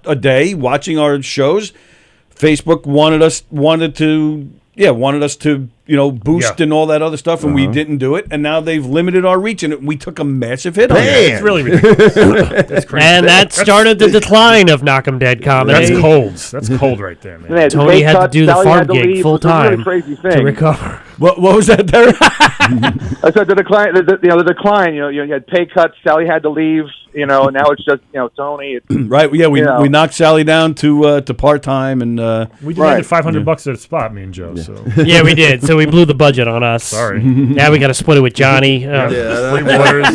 Q: a day watching our shows. Facebook wanted us to boost and all that other stuff, and we didn't do it. And now they've limited our reach, and we took a massive hit on it.
L: It's really ridiculous. That's crazy.
M: And that started the decline of Knockem Dead comedy.
L: That's cold. That's cold right there, man.
N: Yeah,
M: Tony had to do the
N: Sallie
M: farm
N: had to
M: gig
N: leave.
M: full
N: It was a really
M: time
N: crazy
M: to
N: thing.
M: recover.
Q: What was that, Derek?
N: I said the decline. The decline. You had pay cuts. Sallie had to leave. And now it's just Tony.
Q: Right. Yeah. We knocked Sallie down to part time, and
L: we demanded $500 at a spot, me and Joe.
Q: Yeah.
L: So
M: Yeah, we did. So we blew the budget on us.
L: Sorry.
M: Now we got to split it with Johnny.
L: Free waters.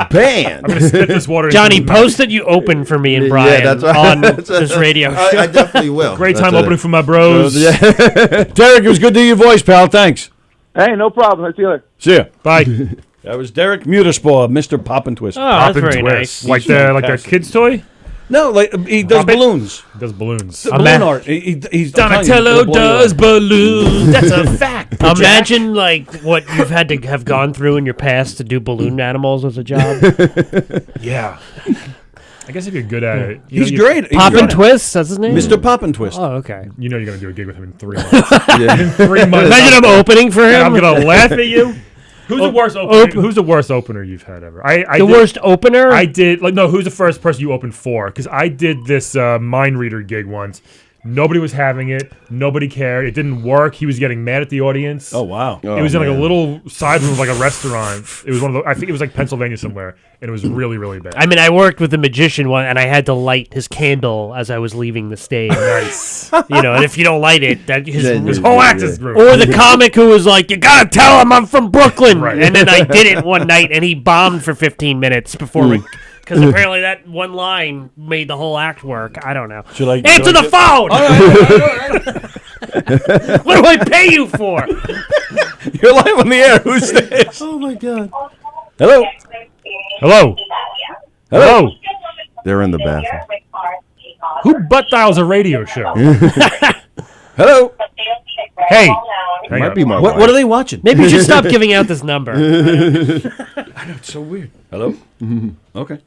S: Banned.
L: I'm gonna spit this water.
M: Johnny,
L: into his mouth.
M: post that you open for me and Brian
S: that's right.
M: on this radio show.
S: I definitely will.
L: Great
S: That's
L: time
S: it.
L: opening for my bros.
Q: Derek, it was good to hear your voice, pal. Thanks.
N: Hey, no problem. I'll see you later.
Q: See ya.
L: Bye.
Q: That was Derek Muterspaw, Mr. Pop and Twist.
M: Oh, that's
L: Pop and
M: very
L: twist.
M: nice.
L: Like the kid's toy.
Q: No, like he does
L: Pop it.
Q: balloons.
L: He does balloons.
Q: Balloon art. He's
L: Donatello does balloons. That's a fact.
M: Imagine like what you've had to have gone through in your past to do balloon animals as a job.
L: Yeah. I guess if you're good at it.
Q: He's great. He's
M: Pop
Q: great.
M: and Twist, that's his name?
Q: Mr. Pop and Twist.
M: Oh, okay.
L: You know you're going to do a gig with him in 3 months. In 3 months.
M: Imagine I'm opening for him.
L: And I'm going to laugh at you. Who's the worst opener? Who's the worst opener you've had ever?
M: Worst opener?
L: I did. Who's the first person you opened for? Because I did this mind reader gig once. Nobody was having it. Nobody cared. It didn't work. He was getting mad at the audience.
Q: Oh wow!
L: It was in like a little side room of like a restaurant. It was one of the. I think it was like Pennsylvania somewhere, and it was really really bad.
M: I mean, I worked with a magician one, and I had to light his candle as I was leaving the stage.
L: Nice.
M: And if you don't light it, that his
L: whole act is ruined.
M: Or the comic who was like, "You gotta tell him I'm from Brooklyn,"
L: Right.
M: and then I did it one night, and he bombed for 15 minutes before because apparently that one line made the whole act work. I don't know. Answer the phone. What do I pay you for?
Q: You're live on the air. Who's this?
M: Oh my god.
Q: Hello.
L: Hello. Hello.
S: They're in the bathroom.
L: Who butt dials a radio show?
Q: Hello.
L: Hey.
S: It might be my
Q: What are they watching?
M: Maybe you should stop giving out this number.
Q: I know, it's so weird. Hello. Okay.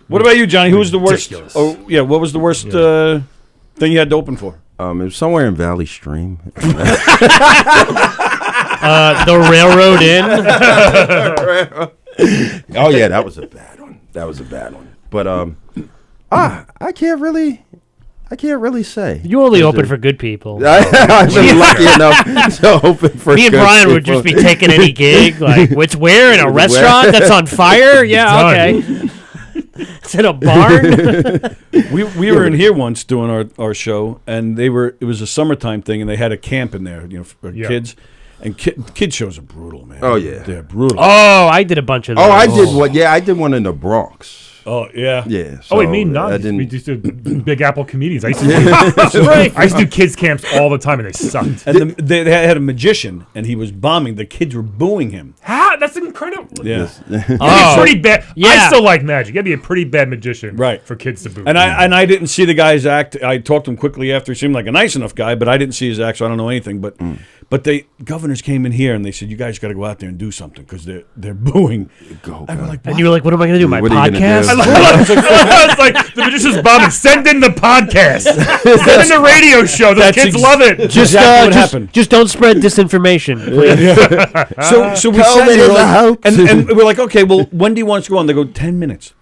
Q: What about you, Johnny? Who was the worst?
L: Ridiculous.
Q: Oh, yeah. What was the worst thing you had to open for?
S: It was somewhere in Valley Stream.
M: The Railroad Inn.
S: Oh yeah, that was a bad one. But I can't really say.
M: You only open for good people.
S: I've been lucky enough to open for.
M: Me and
S: good
M: Brian would
S: people.
M: just be taking any gig, like where in a restaurant that's on fire. Yeah,
L: Done.
M: okay. It's in a barn.
Q: we were in here once doing our show, and it was a summertime thing, and they had a camp in there, for kids. And kid shows are brutal, man.
S: Oh yeah,
Q: they're brutal.
M: Oh, I did a bunch of those.
S: Oh, I did one. Yeah, I did one in the Bronx.
Q: Oh yeah,
S: yeah.
L: Oh, wait, me not. We used to do Big Apple comedians. I used to do kids camps all the time, and they sucked.
Q: And they had a magician, and he was bombing. The kids were booing him.
L: How? That's incredible.
Q: Yeah,
L: pretty bad. Yeah. I still like magic. You gotta be a pretty bad magician, for kids to boo.
Q: And I didn't see the guy's act. I talked to him quickly after. He seemed like a nice enough guy, but I didn't see his act, so I don't know anything. But governors came in here and they said, "You guys got to go out there and do something because they're booing."
M: And you were like, "What am I going to do? My podcast?"
L: It's like the magician's bombing. Send in the podcast. Send in the radio show. The kids love it.
M: Just don't spread disinformation, please.
Q: So we sat here and we're like, okay, well, when do you want us to go on? They go 10 minutes.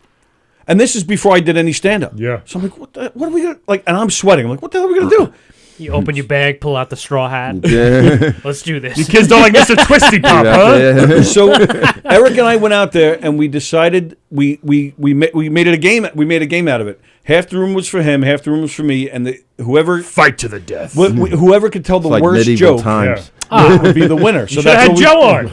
Q: And this is before I did any stand-up.
L: Yeah.
Q: So I'm like, what are we going to, and I'm sweating. I'm like, what the hell are we going to do?
M: You open your bag, pull out the straw hat.
S: Yeah.
M: Let's do this.
L: You kids don't like Mr. Twisty Pop, huh?
Q: Yeah. So Eric and I went out there and we decided we made it a game. We made a game out of it. Half the room was for him, half the room was for me, and whoever
L: fight to the death.
Q: Whoever could tell the
S: like
Q: worst
S: medieval
Q: joke
S: times.
Q: would be the winner. So
L: You should have had Joe on.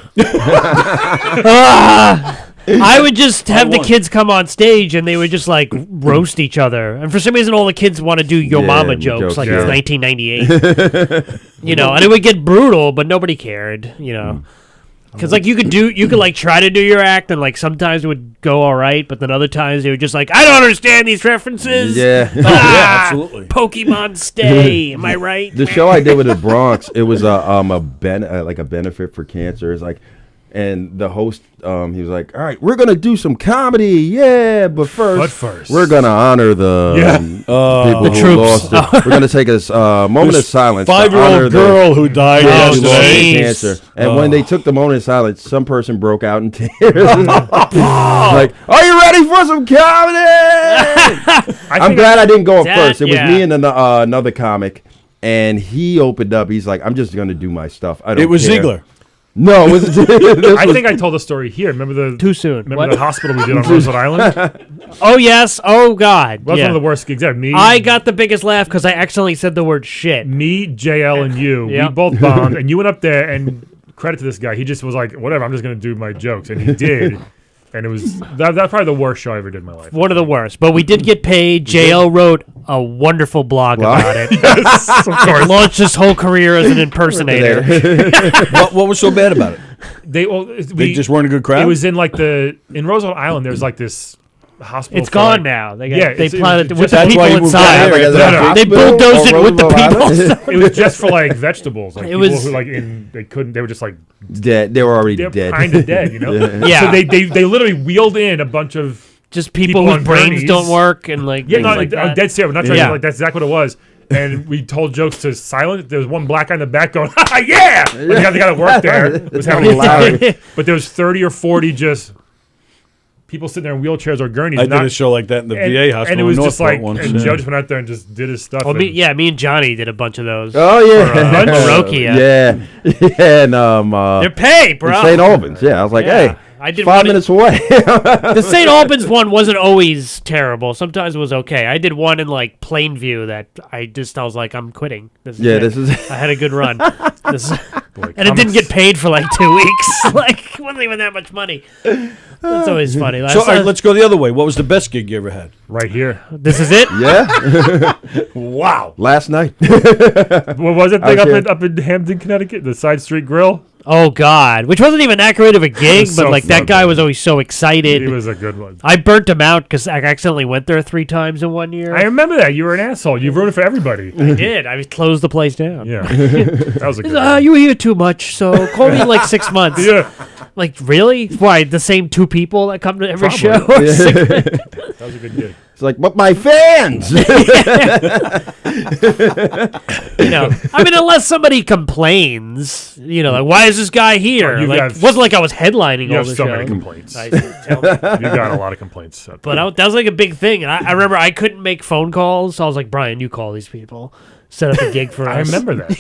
M: I would just have the kids come on stage and they would just like roast each other. And for some reason, all the kids want to do Yo Mama jokes like it's 1998. And it would get brutal, but nobody cared, Because like you could like try to do your act, and like sometimes it would go all right, but then other times they would just like, I don't understand these references.
S: Yeah,
Q: absolutely.
M: Pokemon stay. Am I right?
S: The show I did with the Bronx, it was a benefit for cancer. It's like, and the host, he was like, "All right, we're gonna do some comedy, yeah, but first we're gonna honor the people who lost it. We're gonna take a moment of silence.
Q: 5-year-old girl who died yesterday,
S: cancer. And when they took the moment of silence, some person broke out in tears. Like, are you ready for some comedy? I'm glad I didn't go up first. It was me and another comic, and he opened up. He's like, "I'm just gonna do my stuff. I don't care."
Q: It was Ziegler.
S: No,
L: I think I told the story here. Remember
M: too soon.
L: Remember the hospital we did on Roosevelt Island?
M: Oh yes. Oh God.
L: That was one of the worst gigs ever.
M: I got the biggest laugh because I accidentally said the word shit.
L: Me, JL, and you. We both bombed, and you went up there. And credit to this guy, he just was like, "Whatever, I'm just gonna do my jokes," and he did. And it was that's probably the worst show I ever did in my life.
M: One of the worst, but we did get paid. JL wrote a wonderful blog about it.
L: Yes, of course.
M: Launched his whole career as an impersonator.
Q: What was so bad about it?
L: They
Q: just weren't a good crowd.
L: It was in in Roosevelt Island. There's like this hospital.
M: It's gone now. They planted it with
L: the
M: people inside. They bulldozed it with the people.
L: It was just for like vegetables. Like
M: it
L: people
M: was
L: who like they couldn't. They were just like
S: dead. They were already dead.
L: Kind of dead,
M: Yeah.
L: So they literally wheeled in a bunch of
M: just people whose brains don't work and like
L: I'm dead serious. Not trying to that's exactly what it was. And we told jokes to silent. There was one black guy in the back going, "Yeah!" But the guy that worked there was having a loud. But there was 30 or 40 just people sitting there in wheelchairs or gurneys.
Q: I did a show like that in the VA hospital.
L: And it was just like,
Q: once.
L: and Joe just went out there and just did his stuff.
M: Well, me and Johnny did a bunch of those.
S: Oh yeah,
M: Rokia.
S: And
M: they're paid, bro.
S: St. Albans. Yeah, I was like, hey.
M: I did
S: 5 minutes away.
M: The St. Albans one wasn't always terrible. Sometimes it was okay. I did one in like Plainview that I was like, I'm quitting.
S: This is.
M: I had a good run. And it didn't get paid for like 2 weeks. Like, it wasn't even that much money. That's always funny.
Q: So all right, let's go the other way. What was the best gig you ever had?
L: Right here.
M: This is it?
S: Yeah.
L: Wow.
S: Last night.
L: What was that thing up in Hampton, Connecticut? The Side Street Grill?
M: Oh God, which wasn't even that great of a gig, but
L: so
M: like that guy was always so excited.
L: He was a good one.
M: I burnt him out because I accidentally went there 3 times in 1 year.
L: I remember that. You were an asshole. You ruined it for everybody.
M: I did. I closed the place down.
L: Yeah, that was a good one.
M: You were here too much, so call me in like 6 months.
L: Yeah.
M: Like, really? Why, the same 2 people that come to every show?
L: That was a good gig.
S: It's like, but my fans.
M: I mean, unless somebody complains, like, why is this guy here? It wasn't like I was headlining all the show.
L: You have so many complaints.
M: Tell me.
L: You got a lot of complaints.
M: But that was like a big thing. And I remember I couldn't make phone calls, so I was like, Brian, you call these people. Set up a gig for us.
L: I remember that.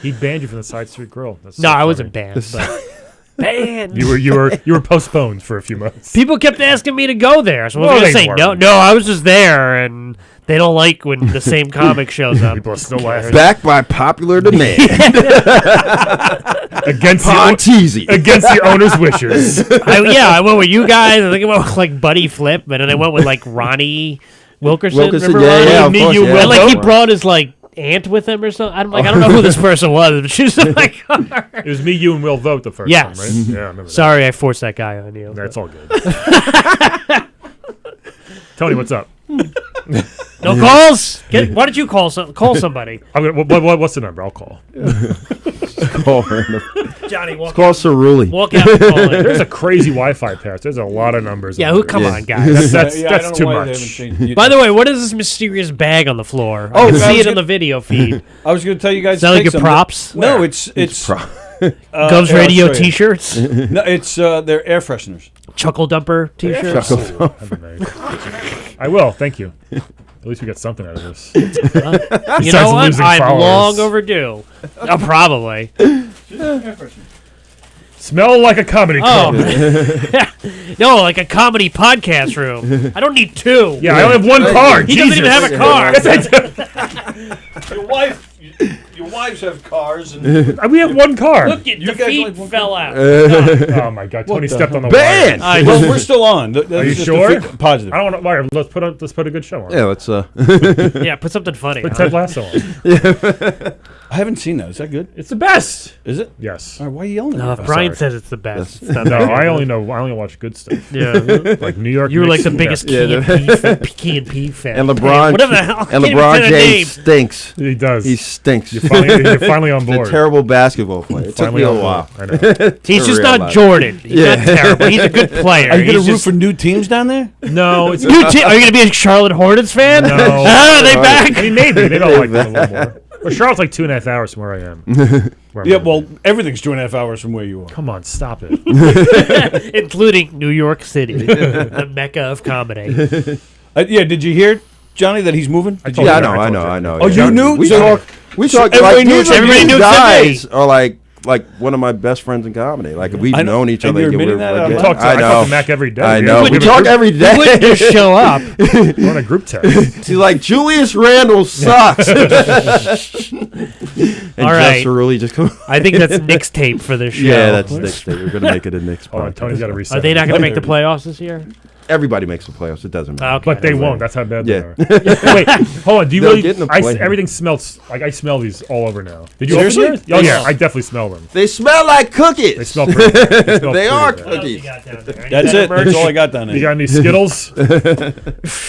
L: He banned you from the Side Street Grill.
M: I wasn't banned. But Banned.
L: You were postponed for a few months.
M: People kept asking me to go there, so I
L: No,
M: was
L: they
M: going to say no.
L: weren't.
M: No, I was just there, and they don't like when the same comic shows up.
L: People are still laughing.
S: Back by popular demand.
L: against
S: Ponteezy.
L: against the owner's wishes.
M: I went with you guys. I think I went with like Buddy Flip, and then I went with like Ronnie Wilkerson. Remember
S: yeah,
M: Ronnie?
S: yeah, of course, yeah.
M: And like he brought his like aunt with him or something. I'm like, I don't know who this person was, but she's in my car.
L: It was me, you, and Will vote the first time, right? Yeah, I remember
M: Sorry, I forced that guy on you.
L: That's all good. Tony, what's up?
M: No calls. Why don't you call somebody?
L: I'm gonna, what's the number? I'll call.
S: Call her.
M: Johnny, walk
S: Call Cerulli.
M: Walk out and call it.
L: There's a crazy Wi-Fi pass. There's a lot of numbers.
M: Yeah,
L: on there.
M: come on, guys.
L: That's too much.
M: By the way, what is this mysterious bag on the floor?
Q: Oh,
M: I can
Q: I
M: see
Q: was
M: it on the video feed.
Q: I was going to tell you guys.
M: Is that
Q: to
M: like
Q: take
M: your
Q: some-
M: props?
Q: No, it's
M: Govs
Q: here, I'll
M: Radio
Q: show you.
M: T-shirts.
Q: No, it's they're air fresheners.
M: Chuckle Dumper T-shirts.
L: I will. Thank you. At least we got something out of this.
M: You
L: Besides
M: know what?
L: losing
M: I'm
L: followers.
M: long overdue. Probably.
L: Smell like a comedy club.
M: No, like a comedy podcast room. I don't need two.
L: Yeah, I only have one car.
M: He doesn't even have a car.
Q: Your wives have cars. And
L: we have one car.
M: Look, the feet fell out.
L: Oh my God! Tony stepped on the
S: Ban!
L: wire.
Q: Well, we're still on.
L: Are you sure?
Q: Positive.
L: I don't want to. Wire. Let's put a good show on.
S: Yeah, let's.
M: Yeah, put something funny.
L: Put
M: on
L: Ted
M: it.
L: Lasso on.
Q: I haven't seen that. Is that good?
L: It's the best.
Q: Is it?
L: Yes.
Q: All right, why are you yelling?
M: No,
Q: at
M: if
Q: me?
M: Brian
L: sorry.
M: says it's the best. It's not
L: No,
M: that
L: I
M: good.
L: only watch good stuff.
M: Yeah.
L: Like New York.
M: You were like
L: Knicks
M: the
L: and
M: biggest
L: Nets.
M: Key and P fan.
S: And LeBron.
M: Whatever the hell.
S: And
M: I can't even
S: LeBron
M: say the
S: James
M: name.
S: stinks.
L: He does.
S: He stinks.
L: You're finally on
S: He's
L: board.
S: a terrible basketball player. It took
L: Finally
S: me a
L: on
S: while.
L: board. I know.
M: He's
S: to
M: just not
S: realize.
M: Jordan. He's not terrible. He's a good player.
Q: Are you going
M: He's
Q: to root
M: just-
Q: for new teams down there?
L: No, it's
M: Are you going to be a Charlotte Hornets fan?
L: No.
M: Are they back?
L: I mean, maybe they don't like that a little more. Well, Charlotte's like 2.5 hours from where I am. Where I'm
Q: Yeah,
L: at.
Q: well, everything's 2.5 hours from where you are.
L: Come on, stop it.
M: Including New York City, the mecca of comedy.
Q: Yeah, did you hear, Johnny, that he's moving? Did you
S: Yeah,
Q: hear?
S: I know.
Q: Oh, you knew?
S: We
Q: So-
S: talk. We
Q: so
S: talk.
Q: everybody
S: Like
Q: knew
S: these
Q: it- everybody knew except
S: guys
Q: me.
S: are like one of my best friends in comedy. Like we've
Q: I know.
S: known each
Q: And
S: other.
Q: you're
S: we're-
Q: admitting that
S: we're
Q: out
S: good.
Q: loud?
L: I
S: know.
L: talk to Mac every day.
S: I know.
L: We
S: We
L: have a
S: talk
L: group-
S: every day.
M: You wouldn't just show up.
L: We're on a group text.
S: She's like, Julius Randle sucks. And
M: All right.
S: Jeff Cerulli just come.
M: I think that's Nick's tape for this show.
S: Yeah, that's Nick's tape. We're gonna make it a Nick's
L: Oh,
S: podcast.
L: Tony's got to reset.
M: Are they not going to make the playoffs this year?
S: Everybody makes the playoffs. It doesn't matter.
M: Okay.
L: But they won't. That's how bad
S: Yeah.
L: they are. Wait, hold on. Do you
S: They'll
L: really?
S: get in the
L: I,
S: play.
L: everything smells like I smell these all over now. Did you
Q: Seriously?
L: open yours? Oh yeah, I definitely smell them.
S: They smell like cookies.
L: They smell pretty. They, smell
S: They are
L: pretty bad.
M: What else
S: cookies.
M: you got down there?
Q: That's it. That's all I got down
L: You
Q: there.
L: got any Skittles?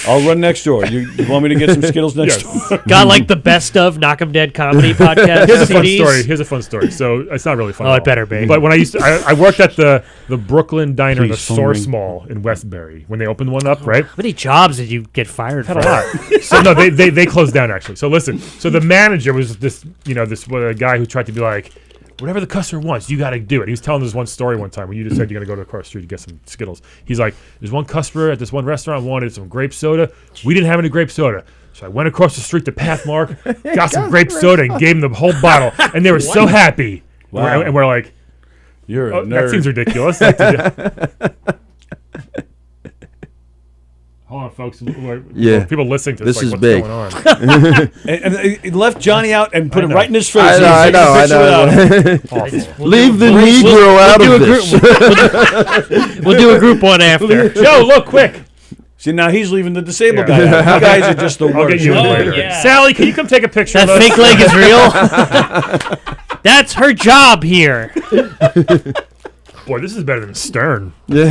Q: I'll run next door. You want me to get some Skittles next
L: Yes.
Q: door?
M: Got like the best of Knockem Dead comedy podcast.
L: Here's a fun
M: CDs?
L: story. Here's a fun story. So it's not really fun.
M: Oh,
L: at
M: it
L: all.
M: better be.
L: But when I used to, I worked at the Brooklyn Diner in the
Q: Please, phone
L: Source
Q: ring.
L: Mall in Westbury when they opened one up, right?
M: How many jobs did you get fired
L: Had
M: for?
L: a lot. So no, they closed down actually. So listen, so the manager was this guy who tried to be like, whatever the customer wants, you got to do it. He was telling this one story one time when you just said you're going to go across the street to get some Skittles. He's like, there's one customer at this one restaurant wanted some grape soda. We didn't have any grape soda. So I went across the street to Pathmark, got some grape soda and gave them the whole bottle. And they were so happy.
Q: Wow.
L: And we're like,
Q: You're a
L: oh,
Q: nerd.
L: that seems ridiculous. Like, hold on, folks.
S: Yeah.
L: People listening to
S: This
L: this,
S: is
L: like,
S: big.
L: what's going on?
Q: And it left Johnny out and put
L: I
Q: it
L: know.
Q: right in his face.
S: I know.
L: Awful.
S: Leave the Negro out of this.
M: We'll do a group one after.
L: Joe, look, quick.
Q: See, now he's leaving the disabled
L: Yeah.
Q: guy out. You guys are just the worst.
L: I'll get you in
M: Oh,
L: later.
M: yeah.
L: Sally, can you come take a picture
M: That
L: of us?
M: fake leg is real. That's her job here.
L: Boy, this is better than Stern
S: Yeah.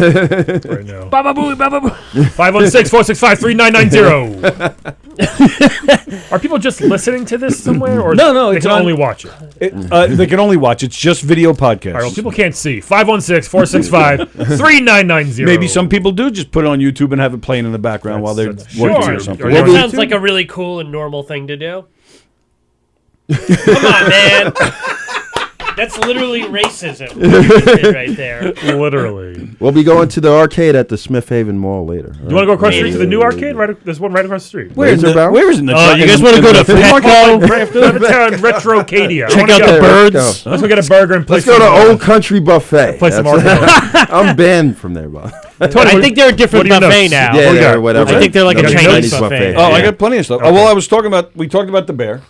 L: right now.
M: Baba boo, baba boo.
L: 516-465-3990. Are people just listening to this somewhere, or
Q: No,
L: they
Q: it's
L: can
Q: on-
L: only watch it?
Q: They can only watch. It's just video podcast.
L: All right, well, people can't see. 516-465-3990.
Q: Maybe some people do just put it on YouTube and have it playing in the background while they're
L: That's-
Q: working
L: sure.
Q: or something.
L: Are you on
M: Sounds
L: YouTube?
M: like a really cool and normal thing to do. Come on, man. That's literally racism. What you did right there.
L: Literally.
S: We'll be going to the arcade at the Smith Haven Mall later.
L: You want to go across the street to the new arcade? There's one right across the street.
Q: Where is it? Where is it?
M: Oh, you guys want to go to Petco?
L: Levittown Retrocadia.
M: Check out the birds.
L: Let's go get a burger and play
S: Let's go to Old Country Buffet.
L: Play some Arcade.
S: I'm banned from there, Bob.
M: I think they're a different buffet now.
S: Yeah, or whatever.
M: I think they're like a Chinese
S: buffet.
Q: Oh, I got plenty of stuff. Oh, well, we talked about the bear.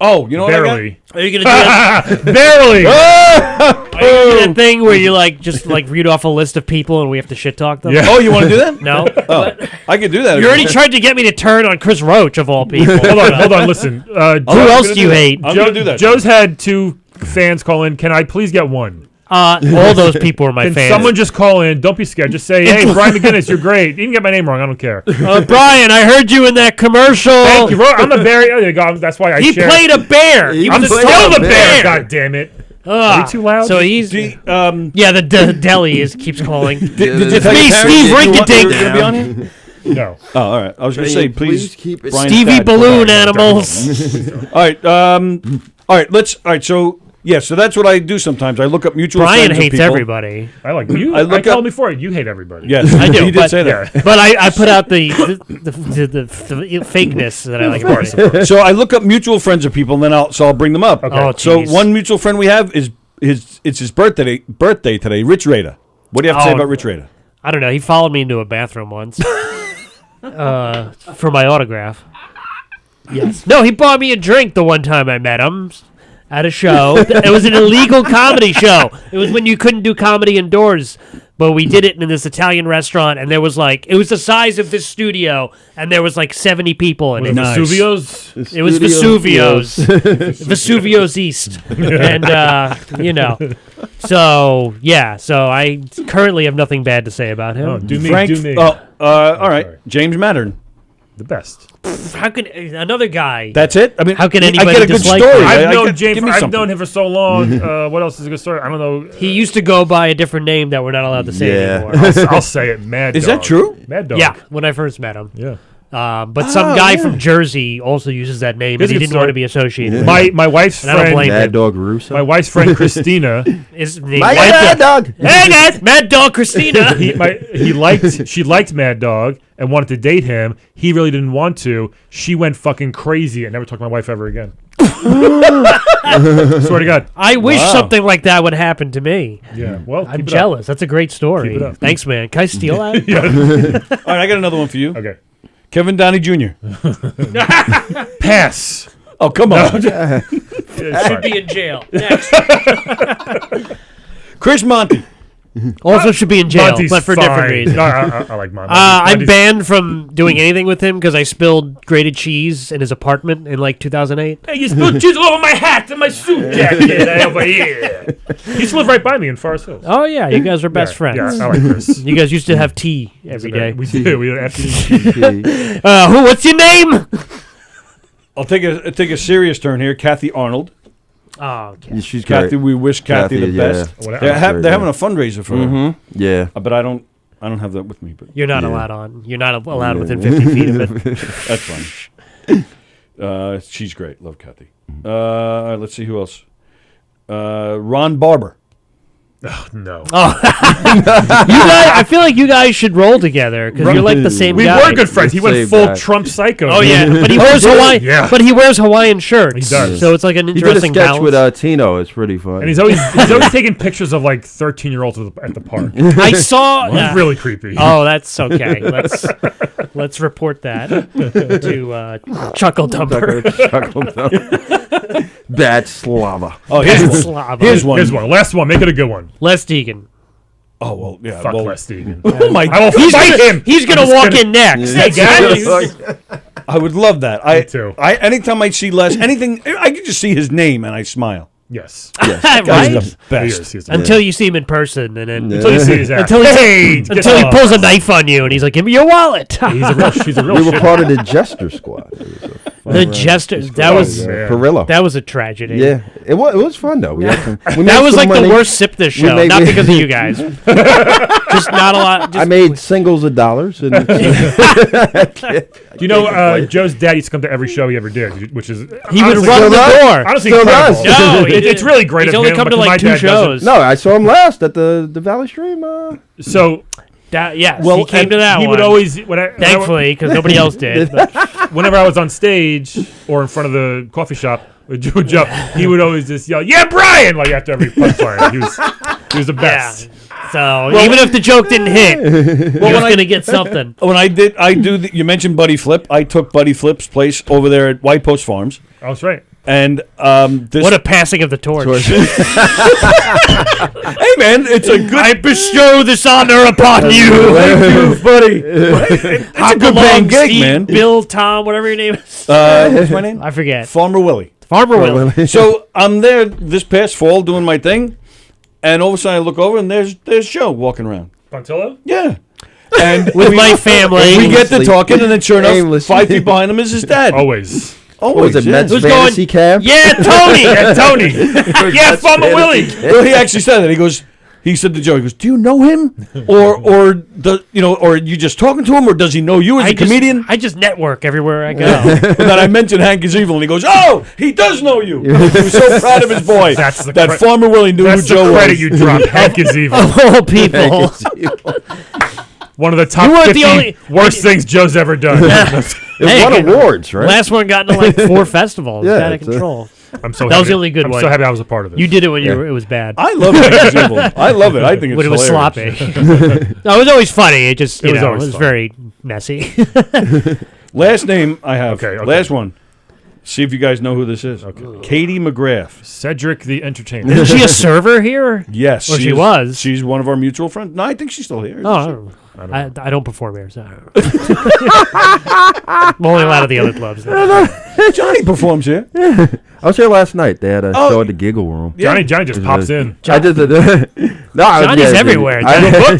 Q: Oh, you know what
L: Barely.
M: Are you gonna do that?
L: Barely.
M: Are you gonna do that thing where you just read off a list of people and we have to shit talk them?
Q: Yeah. Oh, you want to do that?
M: No.
Q: Oh, I could do that.
M: You already tried to get me to turn on Chris Roach of all people.
L: Hold on, listen.
M: Who else do you hate?
Q: I'm gonna do that.
L: Joe's had 2 fans call in. Can I please get 1?
M: All those people are my
L: Can
M: fans.
L: someone just call in? Don't be scared. Just say, hey, Brian McGinnis, you're great. You can get my name wrong. I don't care.
M: Brian, I heard you in that commercial.
L: Thank you. I'm a bear. There you go. That's why I
M: He
L: share.
M: played a bear.
L: I'm still the bear. God damn it. Are we too loud?
M: So he's the deli keeps calling.
Q: Did
M: It's me, Steve Rinkadink.
Q: Gonna be on here?
L: No.
Q: Oh, all right. I was going to say, please
S: keep it.
Q: Brian
M: Stevie
Q: Fat,
M: Balloon
Q: Brian.
M: Animals.
Q: All right. All right. So so that's what I do sometimes. I look up mutual
M: Brian
Q: friends of
M: hates
Q: people.
M: everybody.
L: I like you.
Q: I
L: I told before you hate everybody.
Q: Yes,
M: I do.
Q: He did say that.
M: But I put out the fakeness that I like. Everybody.
Q: So I look up mutual friends of people, and then I'll bring them up.
M: Okay. Oh,
Q: so
M: geez.
Q: one mutual friend we have is his birthday today. Rich Rada. What do you have to say about Rich Rada?
M: I don't know. He followed me into a bathroom once for my autograph. Yes. No, he bought me a drink the one time I met him at a show. It was an illegal comedy show. It was when you couldn't do comedy indoors. But we did it in this Italian restaurant, and there was it was the size of this studio, and there was 70 people in it.
L: Nice. Vesuvio's?
M: It was Vesuvio's. Vesuvio's East. And, So I currently have nothing bad to say about him.
L: Oh, do me.
Q: All right.
L: Sorry.
Q: James Mattern.
L: The best.
M: How can another guy?
Q: That's it. I mean,
M: how can
Q: I
M: anybody
Q: get a good
M: dislike
Q: story.
M: him?
L: I've
Q: I
L: known
Q: get-
L: James.
Q: give me
L: I've
Q: something.
L: known him for so long. What else is a good story? I don't know.
M: He used to go by a different name that we're not allowed to say anymore.
L: I'll say it. Mad.
Q: Is
L: Dog.
Q: that true?
L: Mad Dog.
M: Yeah, when I first met him.
L: Yeah.
M: But some guy from Jersey also uses that name,
L: Here's
M: and he
L: a good
M: didn't want
L: story.
M: to be associated. with
L: My
M: it.
L: my wife's
M: And I don't
L: friend.
M: blame
S: Mad
M: him.
S: Dog Russo.
L: My wife's friend Christina.
M: His name
S: Mad Dog.
M: Hey guys, Mad Dog Christina.
L: She liked Mad Dog and wanted to date him. He really didn't want to. She went fucking crazy and never talked to my wife ever again. Swear to God.
M: I wish something like that would happen to me.
L: Yeah. Well,
M: I'm
L: keep it
M: jealous. That's a great story.
L: Keep it up.
M: Thanks, man. Can I steal that?
Q: All right, I got another one for you.
L: Okay.
Q: Kevin Downey Jr.
L: Pass.
Q: Oh, come on.
M: Should be in jail. Next.
Q: Chris Monty.
M: Also should be in jail,
L: Monty's
M: but for
L: fine.
M: different reasons.
L: No, I like Monty.
M: I'm
L: Monty's-
M: banned from doing anything with him because I spilled grated cheese in his apartment in 2008.
L: Hey, you spilled cheese all over my hat and my suit jacket over here. He used to live right by me in Forest Hills.
M: Oh yeah, you guys were best friends.
L: Yeah, I like Chris.
M: You guys used to have tea every day.
L: We do. We don't have to.
M: What's your name?
Q: I'll take a serious turn here. Kathy Arnold.
M: Oh, okay.
S: She's
Q: Kathy,
S: great.
Q: we wish Kathy the
S: yeah.
Q: best.
L: Well,
Q: They're
S: great,
Q: having a fundraiser for her.
S: Mhm. Yeah.
Q: But I don't have that with me. But
M: You're not allowed on. You're not allowed within 50 feet of it.
Q: that's fine. She's great. Love Kathy. Let's see who else. Ron Barber.
L: Oh, no.
M: Oh. You guys, I feel like you guys should roll together because you're like the same
L: We
M: guy.
L: were good friends. He went
S: Same
L: full
S: guy.
L: Trump psycho.
M: Oh yeah, but he wears Hawaiian.
L: Yeah.
M: But he wears Hawaiian shirts.
L: He does.
M: So it's like an
S: He did a
M: interesting
S: sketch
M: balance.
S: with Tino. It's pretty fun.
L: And he's always taking pictures of 13-year-olds at the park.
M: I saw.
L: It's really creepy.
M: Oh, that's okay. Let's report that to Chuckle Dumper.
S: Chuckle Dumper. Bad Slava.
Q: Oh, here's one.
M: Slava.
Q: Here's one.
L: Here's one. Last one. Make it a good one.
M: Les Deegan.
Q: Oh well, yeah.
L: Fuck
Q: well,
L: Les Deegan.
Q: Oh my!
L: I will fight him.
M: He's gonna walk in next.
L: Hey guys.
Q: I would love that.
L: Me too.
Q: Anytime I see Les, anything, I can just see his name and I smile.
L: Yes.
Q: Guy's
M: Right?
Q: the best.
L: He is.
M: Until you see him in person, and then
L: Until you see his ass.
M: until
L: Hey,
M: until he pulls a knife on you, and he's like, "Give me your wallet."
L: He's a real.
S: We were
L: shit.
S: part of the Jester Squad. It was a fun
M: The
S: ride.
M: Jester. That was
L: man.
S: Perillo.
M: that was a tragedy.
S: Yeah, it was fun though. We had some, we made
M: That was
S: some
M: like
S: money.
M: the worst sip this
S: We
M: show,
S: made-
M: not because of you guys. Just not a lot.
S: I made singles of dollars, and
L: Do you know Joe's dad used to come to every show he ever did, which is
M: He would
L: honestly-
M: run the door.
L: Honestly,
S: Still
L: incredible.
S: does.
M: No,
L: it's really great.
M: He's
L: of
M: only
L: him,
M: come to
L: but my
M: like 2
L: dad doesn't.
M: shows.
S: No, I saw him last at the Valley Stream.
L: So
M: Yes,
L: well,
M: he came to that
L: he
M: one.
L: would always
M: Thankfully, because nobody else did. but-
L: Whenever I was on stage or in front of the coffee shop with Joe, he would always just yell, "Yeah, Brian!" like after every punchline. He was the best.
M: So even if the joke didn't hit, you're gonna get something.
Q: When you mentioned Buddy Flip. I took Buddy Flip's place over there at White Post Farms.
L: Oh, that's right.
Q: And
M: what a passing of the torch!
Q: Hey man, it's a good.
M: I bestow this honor upon you.
Q: Thank you, buddy. It's a good paying gig,
M: Steve,
Q: man.
M: Bill, Tom, whatever your name is.
Q: What's my name?
M: I forget.
Q: Farmer Willie.
M: Farmer Willie.
Q: So I'm there this past fall doing my thing, and all of a sudden I look over and there's Joe walking around.
L: Pontillo?
Q: Yeah. And
M: with my family.
Q: We get to talking, and then sure enough,
S: Aimlessly.
Q: 5 feet behind him is his dad.
L: Always.
S: What was it, Mets
M: Who's
S: Fantasy Camp?
M: Yeah, Tony.
L: Yeah, Tony. Yeah, Farmer Willie.
Q: Well, he actually said that. He said to Joe, he goes, "Do you know him, or you just talking to him, or does he know you as a comedian?"
M: I just network everywhere I go.
Q: And then I mentioned Hank is evil, and he goes, "Oh, he does know you." He was so proud of his boy. That Farmer Willie knew who Joe was.
L: That's the credit you dropped. Hank is evil.
M: Of all people.
L: One of the top
M: You weren't
L: 50
M: the only-
L: worst things Joe's ever done.
S: It won awards, right?
M: Last one got into like 4 festivals.
S: Yeah,
M: It's out of
S: it's a-
M: control.
L: I'm so
M: that was
L: happy-
M: the only good
L: I'm
M: one.
L: so happy I was a part of it.
M: You did it when it was bad.
Q: I love Hank is evil. I love it. I think it's
M: when it was
Q: hilarious.
M: sloppy. No, it was always funny. It just
L: It was
M: it
L: always
M: was
L: fun.
M: very messy.
Q: Last name I have.
L: Okay.
Q: Last one. See if you guys know who this is. Okay. Katie Mcgrath.
L: Cedric the Entertainer.
M: Isn't she a server here?
Q: Yes.
M: Or she
Q: is-
M: was.
Q: She's one of our mutual friends. No, I think she's still here.
M: Oh, I don't know. I don't perform here, so I'm only allowed at the other clubs.
Q: Johnny performs here.
S: I was here last night. They had a
Q: Oh.
S: show at the Giggle Room.
L: Johnny just pops in.
S: I did the. No,
M: Johnny's everywhere.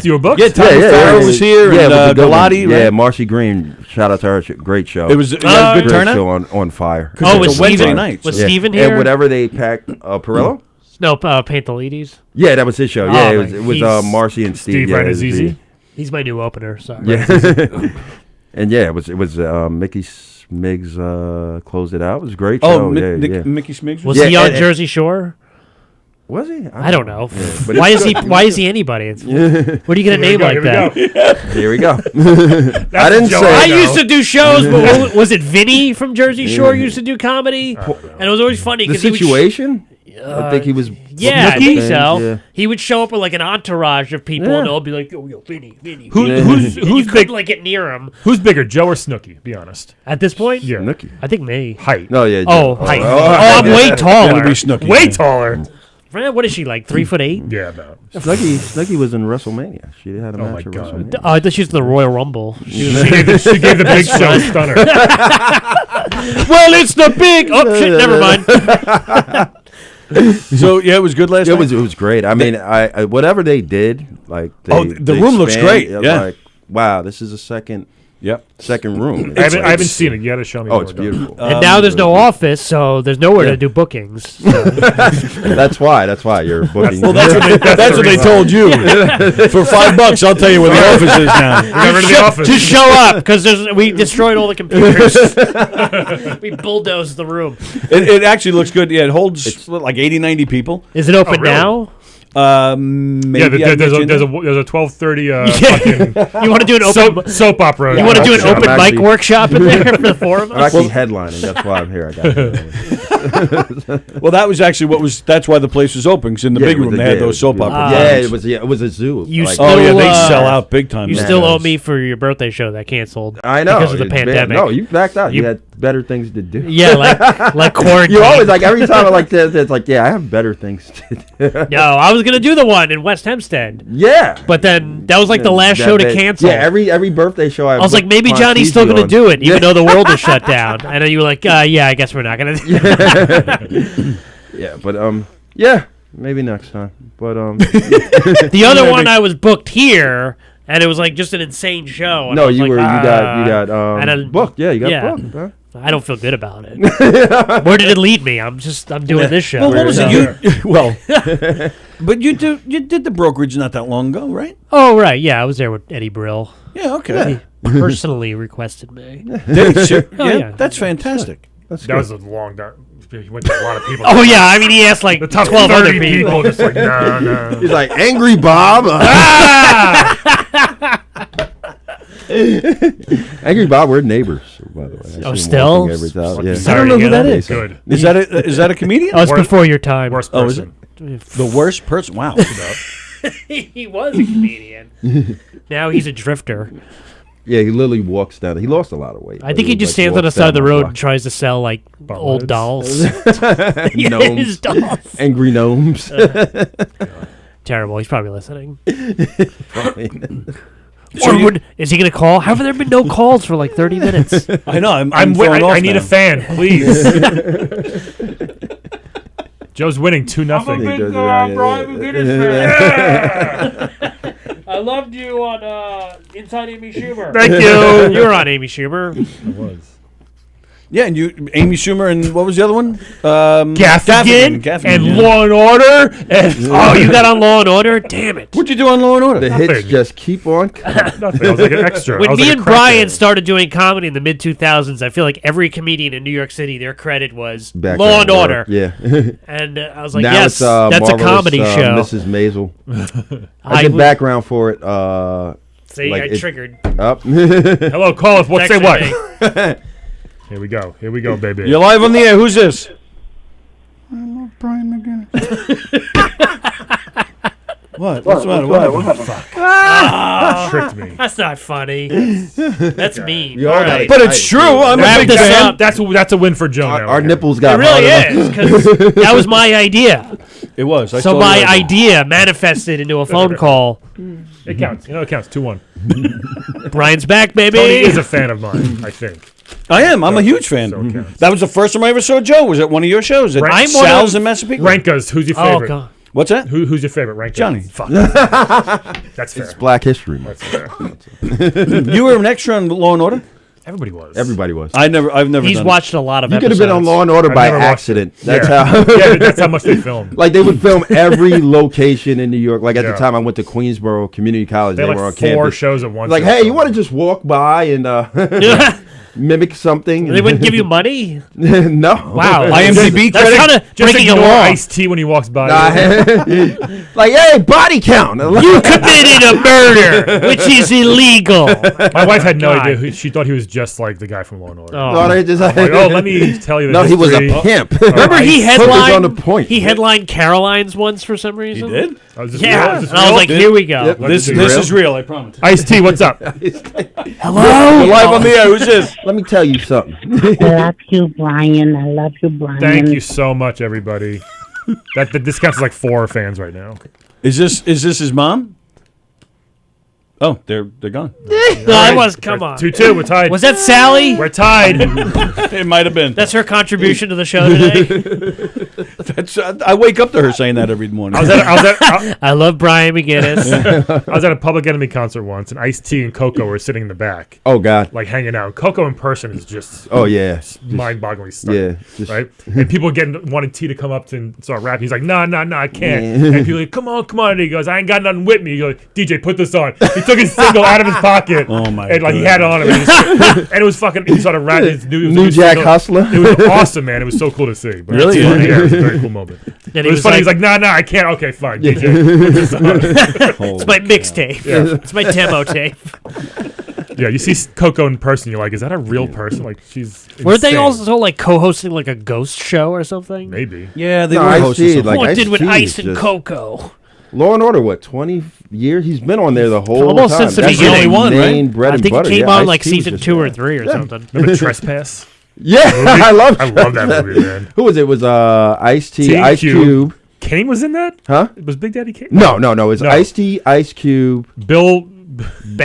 L: You were booked?
Q: Yeah, Tommy Farrell was here,
S: Yeah,
Q: and
S: with the good one.
Q: Galati.
S: Yeah,
Q: right?
S: Marcy Green. Shout out to her. Great show.
Q: It was a good
S: Great
Q: turnout.
S: show on fire.
M: Oh,
Q: it's
M: was
Q: a Wednesday
M: Steven,
Q: night.
M: was
S: Yeah.
M: Steven
S: And
M: here?
S: whatever they packed, Perillo?
M: No, Pantelides.
S: Yeah, that was his show.
M: Oh,
S: Yeah,
M: like,
S: it was
M: he's-
S: Marcy and Steve.
L: Steve
S: yeah,
L: right
S: it
L: as
S: was
L: easy.
M: He's my new opener. Sorry.
S: Yeah. And yeah, it was Mickey Smiggs closed it out. It was a great show.
Q: Mickey Smiggs
M: Was
S: Yeah,
M: he on
S: and-
M: Jersey Shore?
S: Was he?
M: I don't know.
S: Yeah, but
M: Why
S: it's
M: is he?
S: good.
M: Why is he anybody? It's, where do you get a name like that?
S: Here we go. I didn't
L: Joe
S: say.
M: I used to do shows, but was it Vinny from Jersey Shore used to do comedy? And it was always funny
S: The
M: because he would.
S: Situation? I think he was.
M: Yeah, I think so.
S: Yeah.
M: He would show up with like an entourage of people,
S: Yeah.
M: and they'll be like, "Yo, Vinny."
L: Who's
M: And you
L: big?
M: couldn't like get near him.
L: Who's bigger, Joe or Snooki? Be honest.
M: At this point,
L: Yeah.
S: Snooki.
M: I think me.
L: Height.
S: No, yeah.
M: Oh,
S: Joe.
M: height.
S: Oh,
M: Oh, I'm way taller.
Q: Gotta be Snooki.
L: Way taller.
M: Fran, what is she like? 3'8"?
L: Yeah, about.
S: Snooki was in WrestleMania. She had a
L: Oh,
S: match
L: my
S: at
L: God.
S: WrestleMania.
M: I thought she was in the Royal Rumble.
L: She gave the big show stunner.
M: Well, it's the big. Oh shit! Never mind.
Q: So yeah, it was good last
S: It
Q: night.
S: was great. I mean, I whatever they did, like
Q: the room looks great, yeah.
S: Like, wow, this is a second room.
L: I haven't seen it. You got to show me.
S: Oh,
L: more
S: it's
L: about it.
S: beautiful.
M: And now there's no office, so there's nowhere to do bookings. So.
S: That's why you're booking.
Q: Well, that's what they told you. For $5, I'll tell you where the office is now.
L: Got rid of the office.
M: To show up, because we destroyed all the computers. We bulldozed the room.
Q: It actually looks good. Yeah, it holds like 80, 90 people.
M: Is it open
L: really?
M: now?
Q: Maybe
L: Yeah,
Q: I
L: there's
Q: can get you in
L: a
Q: there.
L: 12:30 fucking
M: You want to do an open
L: soap opera.
M: You want to do an
S: I'm
M: open mic
S: actually-
M: workshop in there for the 4 of
S: I'm
M: us?
S: actually headlining. That's why I'm here. I got it.
Q: Well, that was actually that's why the place was open, because in the
S: Yeah,
Q: big
S: it was
Q: room
S: a-
Q: they had
S: yeah,
Q: those soap
S: yeah.
Q: opera.
S: Yeah,
Q: programs.
S: it was a zoo.
M: You
S: Like-
M: still,
Q: Oh yeah, they sell out big time.
M: You
Q: now.
M: still owe me for your birthday show that canceled.
S: I know
M: because of the
S: it's bad.
M: pandemic.
S: No, you backed out. You
M: You-
S: had better things to do.
M: Yeah, like quarantine.
S: You always like every time I like this. It's like, yeah, I have better things to do.
M: No, I was gonna do the one in West Hempstead.
S: Yeah,
M: But then that was like the last
S: That
M: show to
S: bad-
M: cancel.
S: Yeah, every birthday show I
M: I was like, maybe Johnny's still gonna do it, even though the world is shut down. And then you were like, yeah, I guess we're not gonna do it.
S: Yeah, but yeah, maybe next time. But
M: The other one I was booked here, and it was like just an insane show. And I
S: no,
M: was
S: you
M: like,
S: were you got
M: and then-
S: booked. Yeah, you got
M: yeah.
S: booked. Huh?
M: I don't feel good about it. Where did it lead me? I'm doing this show.
Q: Well, what was it? Well, but you did the brokerage not that long ago, right?
M: Oh, right. Yeah, I was there with Eddie Brill.
Q: Yeah, okay.
M: He personally requested me.
Q: Yeah, that's fantastic.
L: That was a long time. He went to a lot of people.
M: Oh, yeah. I mean, he asked like
L: the top
M: 12 other
L: 30
M: people.
L: Just like, no.
S: He's like, Angry Bob. Angry Bob, we're neighbors, by the way. I see him
M: still?
S: walking every time. Yeah.
Q: I don't know who that is.
L: Good.
Q: Is that a comedian?
M: Oh, it's before your time.
L: Worst
Q: Oh, is
L: person.
Q: it? The worst person? Wow.
M: He was a comedian. Now he's a drifter.
S: Yeah, he literally walks down. He lost a lot of weight.
M: I think he just stands on the side of the road and tries to sell like old dolls.
S: Gnomes.
M: Dolls.
S: Angry gnomes.
M: Terrible. He's probably listening.
S: Probably.
M: Is he going to call? How have there been no calls for like 30 minutes?
Q: I know. I'm
L: I need a fan, please. Joe's winning 2-0.
S: I'm a big Brian
L: McGinnis fan.
M: I loved you on Inside Amy Schumer.
L: Thank you.
M: You were on Amy Schumer.
L: I was.
Q: Yeah, and you, Amy Schumer, and what was the other one?
L: Gaffigan and
Q: yeah.
L: Law and Order. And
M: oh, you got on Law and Order? Damn it!
Q: What'd you do on Law and Order?
S: The hits just keep on coming.
L: Nothing. I was like an extra.
M: When me and Brian started doing comedy in the mid 2000s, I feel like every comedian in New York City, their credit was Law and Order.
S: Yeah.
M: And I was like,
S: now
M: yes,
S: it's,
M: that's a comedy show.
S: Mrs. Maisel. I did background for it.
M: See,
S: like
M: I triggered.
S: Up.
L: Hello, call us. What? Say what?
M: Me.
L: Here we go. Here we go, baby.
Q: You're live on the air. Who's this?
S: I love Brian McGinnis.
Q: What? What's the matter? What?
L: Fuck.
M: Ah,
L: tricked me.
M: That's not funny. That's mean.
S: All right.
Q: But it's true. I'm a big fan.
L: That's a win for Joe now.
S: Our nipples got
M: It really
S: hard
M: is,
S: enough.
M: because that was my idea.
Q: It was.
M: So my idea manifested into a phone call.
L: It counts. You know, it counts. 2-1.
M: Brian's back, baby.
L: Tony is a fan of mine, I think.
Q: I am. I'm a huge fan. That was the first time I ever saw Joe. Was at one of your shows at Sal's in Massapequa.
L: Rank us. Who's your favorite?
M: Oh, God.
Q: What's that?
L: Who's your favorite? Rank
Q: Johnny.
L: Fuck. That's fair.
S: It's Black History Month.
L: That's fair.
Q: You were an extra on Law and Order?
L: Everybody was.
S: Everybody was.
Q: I've never.
M: He's
Q: done
M: watched a lot of
S: You could
M: episodes.
S: have been on Law and Order
L: I've
S: by
L: never watched
S: accident.
L: it.
S: That's
L: Yeah.
S: how.
L: Yeah, that's how much they filmed.
S: Like they would film every location in New York. Like at
L: Yeah.
S: the time I went to Queensboro Community College.
L: They
S: They
L: had
S: were on
L: like 4
S: campus.
L: shows at once.
S: Like, hey, you want to just walk by and mimic something?
M: They wouldn't give you money?
S: No.
M: Wow.
Q: IMDb
M: That's
Q: credit?
M: kind of
L: Just
M: breaking a
L: ignore
M: law.
L: Ice-T when he walks by.
S: Like, hey, body count.
M: You committed a murder, which is illegal.
L: My wife had no
M: God.
L: idea. She thought he was just like the guy from Law and Order.
M: Oh.
S: No, they just
L: I'm like, oh, let me tell you the
S: No, he was
L: history.
S: a pimp.
M: Remember he
S: Put us
M: headlined
S: on the point.
M: He headlined Caroline's once for some
Q: He
M: reason.
Q: did?
L: Oh, is this
M: Yeah.
L: real? Is this
M: And I was
L: real?
M: like, here we go.
S: Yep.
Q: This
S: Is
Q: is
S: real?
Q: real, I promise.
L: Ice-T, what's up?
M: Hello.
Q: You're live on the air. Who's this?
S: Let me tell you something.
T: I love you, Brian. I love you, Brian.
L: Thank you so much, everybody. This counts as like 4 fans right now.
Q: Is this his mom? Oh, they're gone.
M: No, I was. Come on.
L: 2-2. We're tied.
M: Was that Sallie?
L: We're tied.
Q: It might have been.
M: That's her contribution to the show today.
Q: I wake up to her saying that every morning.
M: I love Brian McGinnis.
L: I was at a Public Enemy concert once, and Ice-T and Coco were sitting in the back.
S: Oh God.
L: Like hanging out. Coco in person is just
S: Oh yeah.
L: mind-bogglingly stunning.
S: Yeah. Just,
L: Right? And people wanting T to come up and start rapping. He's like, no, I can't.
S: Yeah.
L: And people are like, come on. And he goes, I ain't got nothing with me. He goes, DJ, put this on. He took his single out of his pocket.
Q: Oh my
L: And like he had it on him. And it was fucking, he started rapping. It was
S: New
L: a
S: Jack
L: single.
S: Hustler.
L: It was awesome, man. It was so cool to see. But
Q: Really?
L: Yeah, it was a very cool moment.
M: And
L: It
M: he
L: was
M: was
L: funny.
M: like-
L: He's like, no, I can't. Okay, fine, DJ. Put this on.
M: It's my mixtape.
L: Yeah.
M: It's my demo tape.
L: Yeah, you see Coco in person, you're like, is that a real person? Like, she's
M: Weren't they
L: insane.
M: also like co-hosting like a ghost show or something?
L: Maybe.
Q: Yeah, they
S: No,
Q: were
S: I
Q: hosting
S: see,
Q: something.
S: like,
M: What did with
S: Ice-T
M: Ice
S: is
M: and
S: just-
M: Coco?
S: Law and Order, what, 20 years? He's been on there the whole
M: Almost
S: time.
M: since the
S: That's
M: beginning.
S: his
Q: One,
S: main
Q: right?
S: bread
M: I
S: and
M: think
S: butter.
M: it came
S: Yeah,
M: on like
S: Ice-T was
M: season
S: just
M: 2 or
S: there.
M: 3 or something.
L: Remember Trespass?
S: Yeah, I love
L: that movie, man.
S: Who was it? It was Ice-T, Ice Cube.
L: Kane was in that?
S: Huh?
L: Was Big Daddy Kane?
S: No. It's Ice-T, Ice Cube,
L: Bill...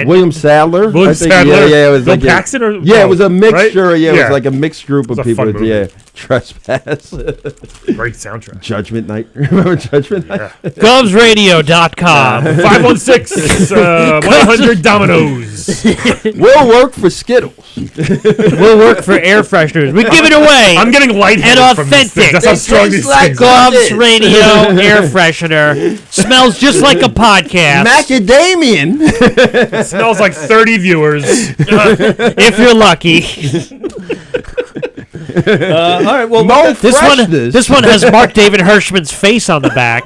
S: William Sadler.
L: William
S: I think.
L: Sadler?
S: Yeah, it was
L: Bill
S: like
L: Paxton or
S: yeah, it was a
L: no,
S: mixture.
L: right?
S: Yeah, it
L: Yeah.
S: was like a mixed group of
L: It was a
S: people.
L: fun movie.
S: Yeah, Trespass.
L: Great soundtrack.
S: Judgment Night. Remember Judgment Night?
M: GovsRadio.com.
L: 516-100 Dominoes.
S: We'll work for Skittles.
M: We'll work for air fresheners. We give it away.
L: I'm getting lightheaded
M: and
L: from these things.
M: authentic.
L: That's how strong these things are.
M: Govs Radio air freshener. Smells just like a podcast.
S: Macadamian.
L: It smells like 30 viewers.
M: If you're lucky.
Q: All right. Well,
M: this one has Mark David Hirschman's face on the back.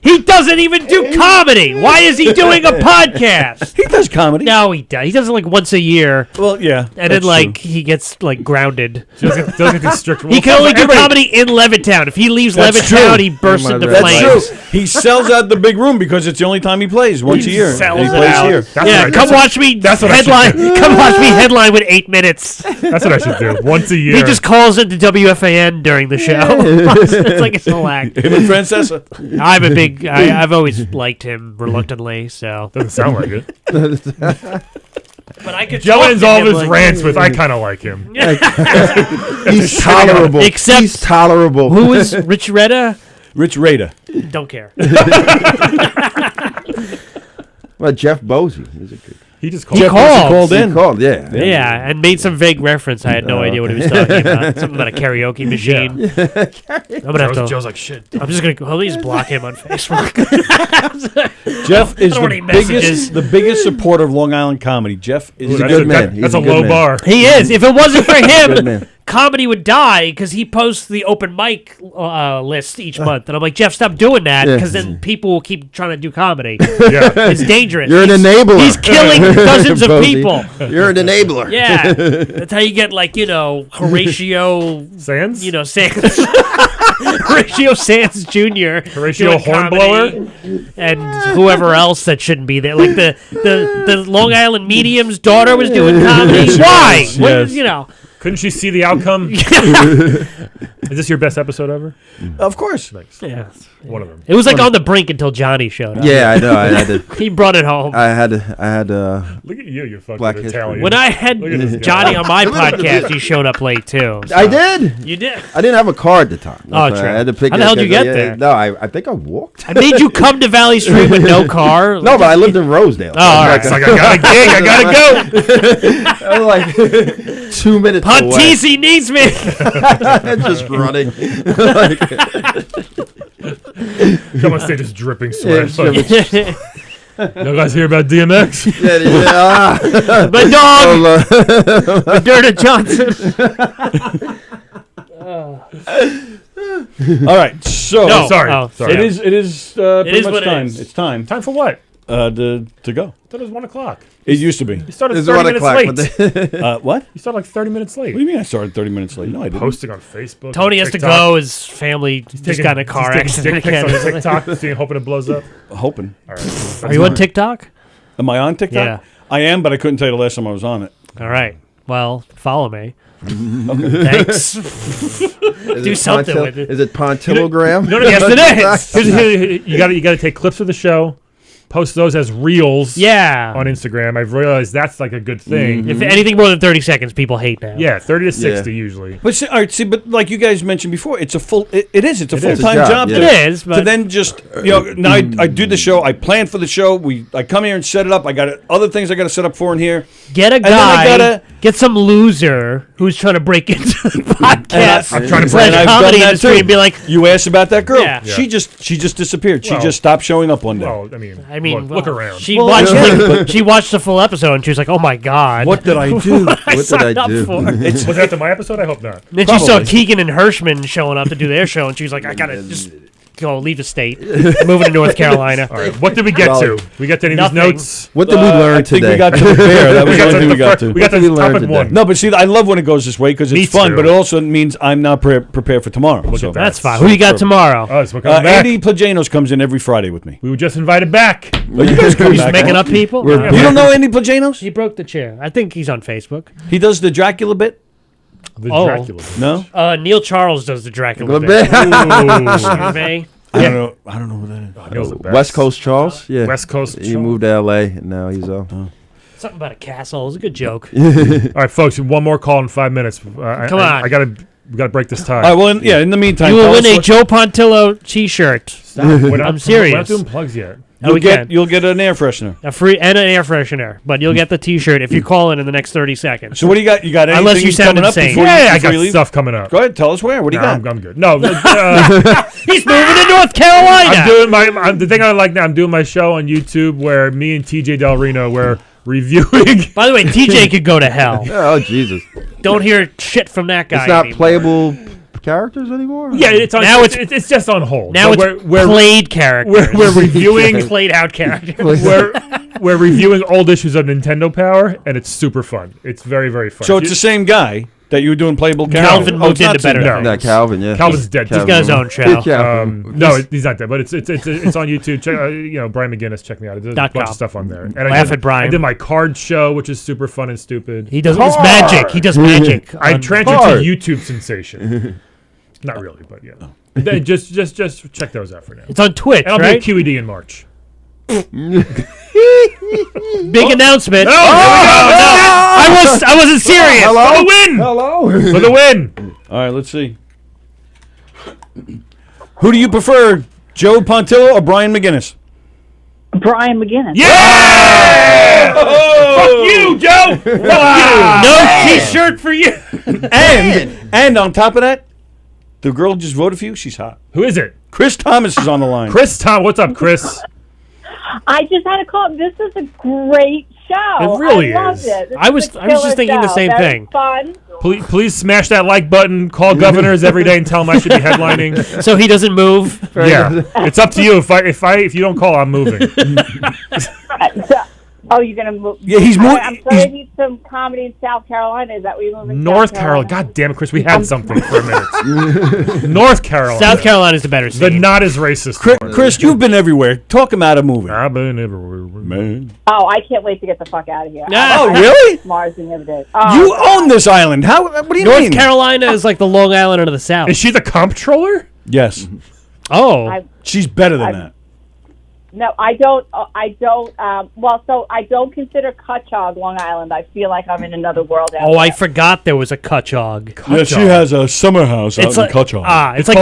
M: He doesn't even do comedy. Why is he doing a podcast?
Q: He does comedy.
M: No, he does. He does it like once a year.
Q: Well, yeah.
M: And then like he gets like grounded.
L: Doesn't get strict rules.
M: He can only do comedy in Levittown. If he leaves Levittown, he bursts into flames.
Q: That's true. He sells out the big room because it's the only time he plays once a year.
M: Sells
Q: he
M: it
Q: plays
M: out.
Q: here.
M: Come watch me headline. Come watch me headline with 8 minutes.
L: That's what I should do. Once a year.
M: He just calls into WFAN during the show. It's like a full act.
Q: Him and Francesa.
M: I'm a big. I've always liked him reluctantly. So
L: doesn't sound like it.
M: But I could.
L: Joe ends all of his
M: like,
L: rants with, "I kind of like him."
S: He's tolerable.
M: Except
S: he's tolerable.
M: Who is Rich Reda?
Q: Rich Rada.
M: Don't care.
S: Well, Jeff Bosey. He's a good.
L: He just
M: He called.
S: He called, yeah.
M: Yeah, and made some vague reference. I had no idea what he was talking about. Something about a karaoke machine. I'm gonna have to.
L: Joe's like, shit.
M: I'm just gonna. Let me just block him on Facebook.
Q: Jeff is
M: I don't want any
Q: the biggest supporter of Long Island comedy. Jeff is
S: a good man.
L: That's a low bar.
M: He is. If it wasn't for
S: Good
M: him,
S: man.
M: comedy would die because he posts the open mic list each month, and I'm like, Jeff, stop doing that because then people will keep trying to do comedy.
L: Yeah,
M: it's dangerous.
S: You're an enabler.
M: He's killing dozens of
S: Bosey.
M: people.
S: You're an enabler.
M: Yeah, that's how you get like Horatio
L: Sands.
M: Sands. Horatio Sands Jr.
L: Horatio
M: doing comedy,
L: Hornblower,
M: and whoever else that shouldn't be there. Like the Long Island medium's daughter was doing comedy. Why?
L: Yes.
M: What,
L: Couldn't she see the outcome? Is this your best episode ever?
Q: Of course.
L: Nice.
M: Yeah.
L: One of them.
M: It was like on the brink until Johnny showed up.
S: Yeah, I know. I had to.
M: He brought it home.
S: I had.
L: Look at you fucking
S: Black
L: Italian.
M: When I had
L: Look at this guy.
M: Johnny on my podcast, he showed up late too. So.
S: I did.
M: You did.
S: I didn't have a car at the time.
M: Oh,
S: That's why
M: true.
S: I had to pick
M: How
S: it
M: the hell
S: up
M: did you
S: 'cause
M: get there?
S: No, I think I walked.
M: I made you come to Valley Stream with no car.
S: No, but I lived in Rosedale.
M: Oh, all right.
L: It's like, I got a gig. I gotta go.
S: I was like 2 minutes away.
M: Puntisi needs me.
S: Just running.
L: Come on stage, just dripping
S: Yeah,
L: sweat.
S: dripping.
L: You guys hear about DMX?
S: Yeah.
M: My dog, Moderna Johnson.
Q: All right. So
L: No, sorry.
Q: It is. It is. Pretty
M: is
Q: much
M: what it
Q: time.
M: is.
Q: It's time.
L: Time for what?
Q: To go.
L: I thought it was 1 o'clock.
Q: It used to be.
L: You started
S: It's
L: 30
S: 1
L: minutes
S: o'clock,
L: late.
S: but
Q: What?
L: You started like 30 minutes late.
Q: What do you mean? I started 30 minutes late. No, I didn't.
L: Posting on Facebook.
M: Tony
L: on
M: has to
L: TikTok.
M: go. His family just got in a car
L: He's taking
M: accident
L: dick pics
M: again.
L: on TikTok, seeing, hoping it blows up.
Q: Hoping.
L: All right.
M: Are you on TikTok?
Q: Am I on TikTok?
M: Yeah.
Q: I am, but I couldn't tell you the last time I was on it.
M: All right. Well, follow me. Thanks. Do something with it.
S: Is it Pontilogram?
L: No, yes, it is. You got to take clips of the show, post those as reels.
M: Yeah.
L: On Instagram. I've realized that's like a good thing.
M: If anything more than 30 seconds, people hate now.
L: Yeah, 30 to 60 usually.
Q: But see, all right, but like you guys mentioned before, it's a full. It is. It's a
L: It is.
Q: full-time
S: It's a
Q: job.
S: job,
Q: to-
S: yeah.
M: It is,
Q: To
M: but
Q: then just now I do the show. I plan for the show. I come here and set it up. I got other things I got to set up for in here.
M: get a
Q: then I
M: guy,
Q: gotta-
M: get some loser who's trying to break into the podcast.
L: I'm trying to
M: slash
Q: And I've
M: comedy
Q: done that
M: industry
Q: too.
M: and be like,
Q: You asked about that girl.
M: Yeah.
Q: She just disappeared. She
L: Well-
Q: just stopped showing up one day.
L: Well, I mean, look
M: well,
L: around.
M: She
Q: Well,
M: watched
Q: yeah,
M: the, she watched the full episode and she was like, "Oh my god,
Q: What did I do?
M: What
S: What did
M: signed
S: I
M: up
S: do?
M: for?"
Q: It's
L: Was that to my episode? I hope not.
M: Then she saw
Q: Probably.
M: Keegan and Hirschman showing up to do their show, and she was like, "I gotta just go leave the state, moving to North Carolina."
L: All right. What did we get
S: Well,
L: to? We get to any of these
M: nothing.
L: notes?
S: What did we learn
Q: I think
S: today?
Q: we got to the bear. That was the only thing we got to.
L: We got
S: What did
L: to
S: we
L: the
S: learn
L: top of
S: today?
L: one.
Q: No, but see, I love when it goes this way because
L: Me
Q: it's fun,
L: too.
Q: but it also means I'm now prepared for tomorrow.
L: Look
Q: So,
L: at that.
M: That's fine. Who you got tomorrow?
L: Oh, so we're coming back.
Q: Andy Plajanos comes in every Friday with me.
L: We were just invited back.
Q: Oh, you guys come
M: He's
Q: back.
M: making up people.
S: We're-
Q: You don't know Andy Plajanos?
M: He broke the chair. I think he's on Facebook.
Q: He does the Dracula bit.
L: The
M: Oh.
L: Dracula.
Q: No,
M: Neil Charles does the Dracula
S: Good
M: bit.
S: bit.
M: Excuse me.
Q: I don't know. I don't know who that is.
L: Neil's the best.
S: West Coast Charles. Yeah.
L: West Coast
S: He
L: Charles.
S: moved to L.A. and now he's
M: Something about a castle. It was a good joke.
L: All right, folks. One more call in 5 minutes.
M: Come on.
L: I got to We got to break this tie.
Q: All right, well, in the meantime,
M: You will
Q: tell
M: win
Q: us
M: a
Q: what-
M: Joe Pontillo T-shirt. I'm serious.
L: We're not doing plugs yet.
M: Oh,
Q: You'll get an air freshener.
M: A free and an air freshener, but you'll get the T-shirt if you call in the next 30 seconds.
Q: So what do you got? You got anything
M: Unless you sound
Q: coming up
M: insane.
Q: before you-
L: I
Q: before
L: got
Q: you leave?
L: stuff coming up.
Q: Go ahead, tell us where. What do you got?
L: I'm good. No,
M: He's moving to North Carolina.
L: I'm doing the thing I like now. I'm doing my show on YouTube where me and TJ Del Reno were reviewing.
M: By the way, TJ could go to hell.
S: Oh Jesus!
M: Don't hear shit from that guy.
S: It's not
M: anymore.
S: playable characters anymore.
L: Yeah, it's on,
M: Now
L: it's just on hold.
M: Now
L: But
M: it's played characters.
L: We're reviewing
M: played out characters.
L: we're reviewing old issues of Nintendo Power, and it's super fun. It's very, very fun.
Q: So it's the same guy that you were doing playable
M: Calvin
Q: characters.
M: moved into better
L: No.
S: No, Calvin. Yeah,
L: Calvin's dead.
M: He's got his own show.
L: No, he's not dead, but it's on YouTube. Check, Brian McGinnis, check me out. There's a bunch
M: .com.
L: of stuff on there. And
M: Laugh at Brian.
L: I did my card show, which is super fun and stupid.
M: He does it's magic. He does magic.
L: I
M: on
L: transferred
M: card.
L: to YouTube sensation. Not really, but yeah. Then just check those out for now.
M: It's on Twitch,
L: and I'll
M: right?
L: be at QED in March.
M: Big announcement.
L: No,
M: I wasn't serious.
L: For the win.
S: Hello.
L: For the win.
Q: All right, let's see. Who do you prefer, Joe Pontillo or Brian McGinnis?
T: Brian McGinnis.
L: Yeah! Fuck you, Joe. Fuck you.
M: No T-shirt for you.
Q: And on top of that, the girl just voted for you. She's hot.
L: Who is it?
Q: Chris Thomas is on the line.
L: Chris Tom, what's up, Chris?
T: I just had a call. This is a great show.
L: It really
T: I loved
L: is.
T: it. This
M: I
T: is
M: was
T: a
M: just
T: killer
M: thinking the
T: show.
M: same
T: Very
M: thing.
T: Fun.
L: Please smash that like button. Call governors every day and tell them I should be headlining.
M: So he doesn't move.
L: Yeah, it's up to you. If you don't call, I'm moving.
T: Oh, you're gonna move?
Q: Yeah, he's moving.
T: I'm sorry, I need some comedy in South Carolina. Is that where you're moving?
L: North Carolina. God damn it, Chris. We had something for a minute. North Carolina.
M: South Carolina is the better
L: The
M: state.
L: not as racist.
Q: Chris, you've been everywhere. Talk him out of moving.
L: I've been everywhere,
Q: man.
T: Oh, I can't wait to get the fuck out of here.
Q: Oh,
T: I
Q: really?
T: Mars the other day.
Q: You own this island. How? What do you
M: North
Q: mean?
M: Carolina is like the Long Island of the South.
L: Is she the comptroller?
Q: Yes.
M: Oh,
Q: she's better than that.
T: No, I don't. Well, so I don't consider Cutchog Long Island. I feel like I'm in another world.
M: Oh, I forgot there was a Cutchog.
Q: Yeah, she has a summer house out
M: It's
Q: in
M: like
Q: Cutchog.
M: it's like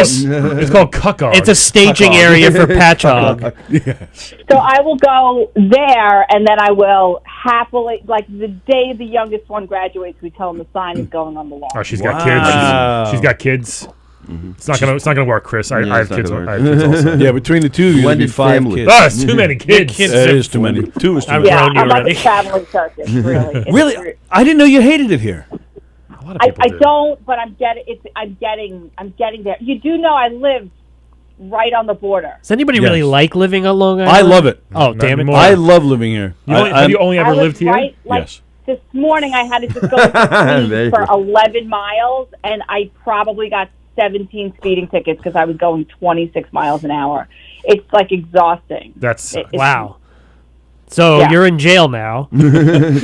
L: it's called Cuckog.
M: It's a staging area for Patchog.
Q: Yes.
T: So I will go there, and then I will happily, like the day the youngest one graduates, we tell him the sign is going on the wall.
L: Oh, she's got
Q: Wow.
L: kids. She's got kids. It's not gonna work, Chris. I
S: Yeah,
L: have
S: it's not
L: kids.
S: gonna
L: I
S: work.
L: have kids also.
Q: Yeah, between the two, you'll be
S: Blended
Q: 5
S: family.
Q: kids.
L: Oh, it's too many kids.
Q: That is too many. 2 is too
M: I've
Q: many.
T: Yeah,
M: grown you
T: I'm like
M: already.
T: a traveling circus, really. It's
Q: Really? I didn't know you hated it here.
L: A lot of
T: I
L: people do.
T: don't, but I'm getting there. You do know I live right on the border.
M: Does anybody
Q: Yes.
M: really like living on Long Island?
Q: I love it.
M: Oh,
L: Not
M: damn it.
L: anymore.
Q: I love living here.
L: Have you only ever
T: I live
L: lived here?
T: right, like,
Q: Yes.
T: This morning I had to just go to Queens
S: Very
T: for
S: good.
T: 11 miles, and I probably got 17 speeding tickets because I was going 26 miles an hour. It's like exhausting.
L: That's
M: Wow. So
T: Yeah.
M: you're in jail now.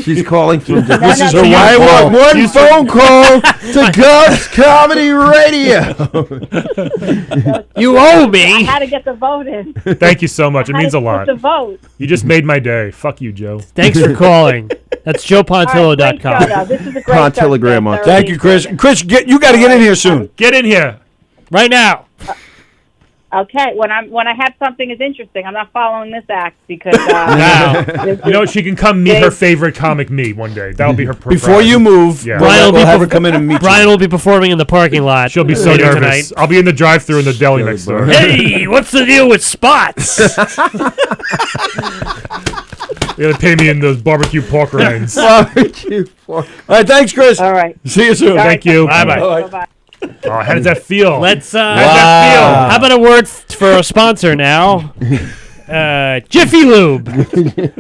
S: She's calling from.
T: No,
S: This is
T: no,
S: her
T: no.
S: I want one phone call to Gov's Comedy Radio.
M: You owe
T: I
M: me.
T: had to get the vote in.
L: Thank you so much. It
T: I had
L: means
T: to
L: a
T: get
L: lot.
T: the vote.
L: You just made my day. Fuck you, Joe.
M: Thanks for calling. That's
T: All right, great show,
M: JoePontillo.com.
T: though. This is a great
S: Pontillagram
T: show.
S: on
T: Stan.
Q: Thank you, Chris. Chris, you got to get in here soon.
L: Get in here.
M: Right now.
T: Okay, when I have something as interesting, I'm not following this act because
L: You know, she can come meet her favorite comic, me, one day. That'll be her.
Q: Before you move,
L: Yeah.
Q: Brian will have her
M: perf-
Q: come in and meet
M: Brian
Q: you.
M: will be performing in the parking lot.
L: She'll be so
M: later
L: nervous.
M: tonight.
L: I'll be in the drive-thru in the deli next door.
M: Hey, what's the deal with spots?
L: You're gonna pay me in those barbecue pork rinds.
S: Barbecue pork.
Q: All right, thanks, Chris.
T: All right.
Q: See you soon.
L: Thank you.
M: Bye-bye.
T: Bye-bye.
L: Oh, how does that feel?
M: Let's
L: How does that feel?
M: how about a word for a sponsor now? Jiffy Lube.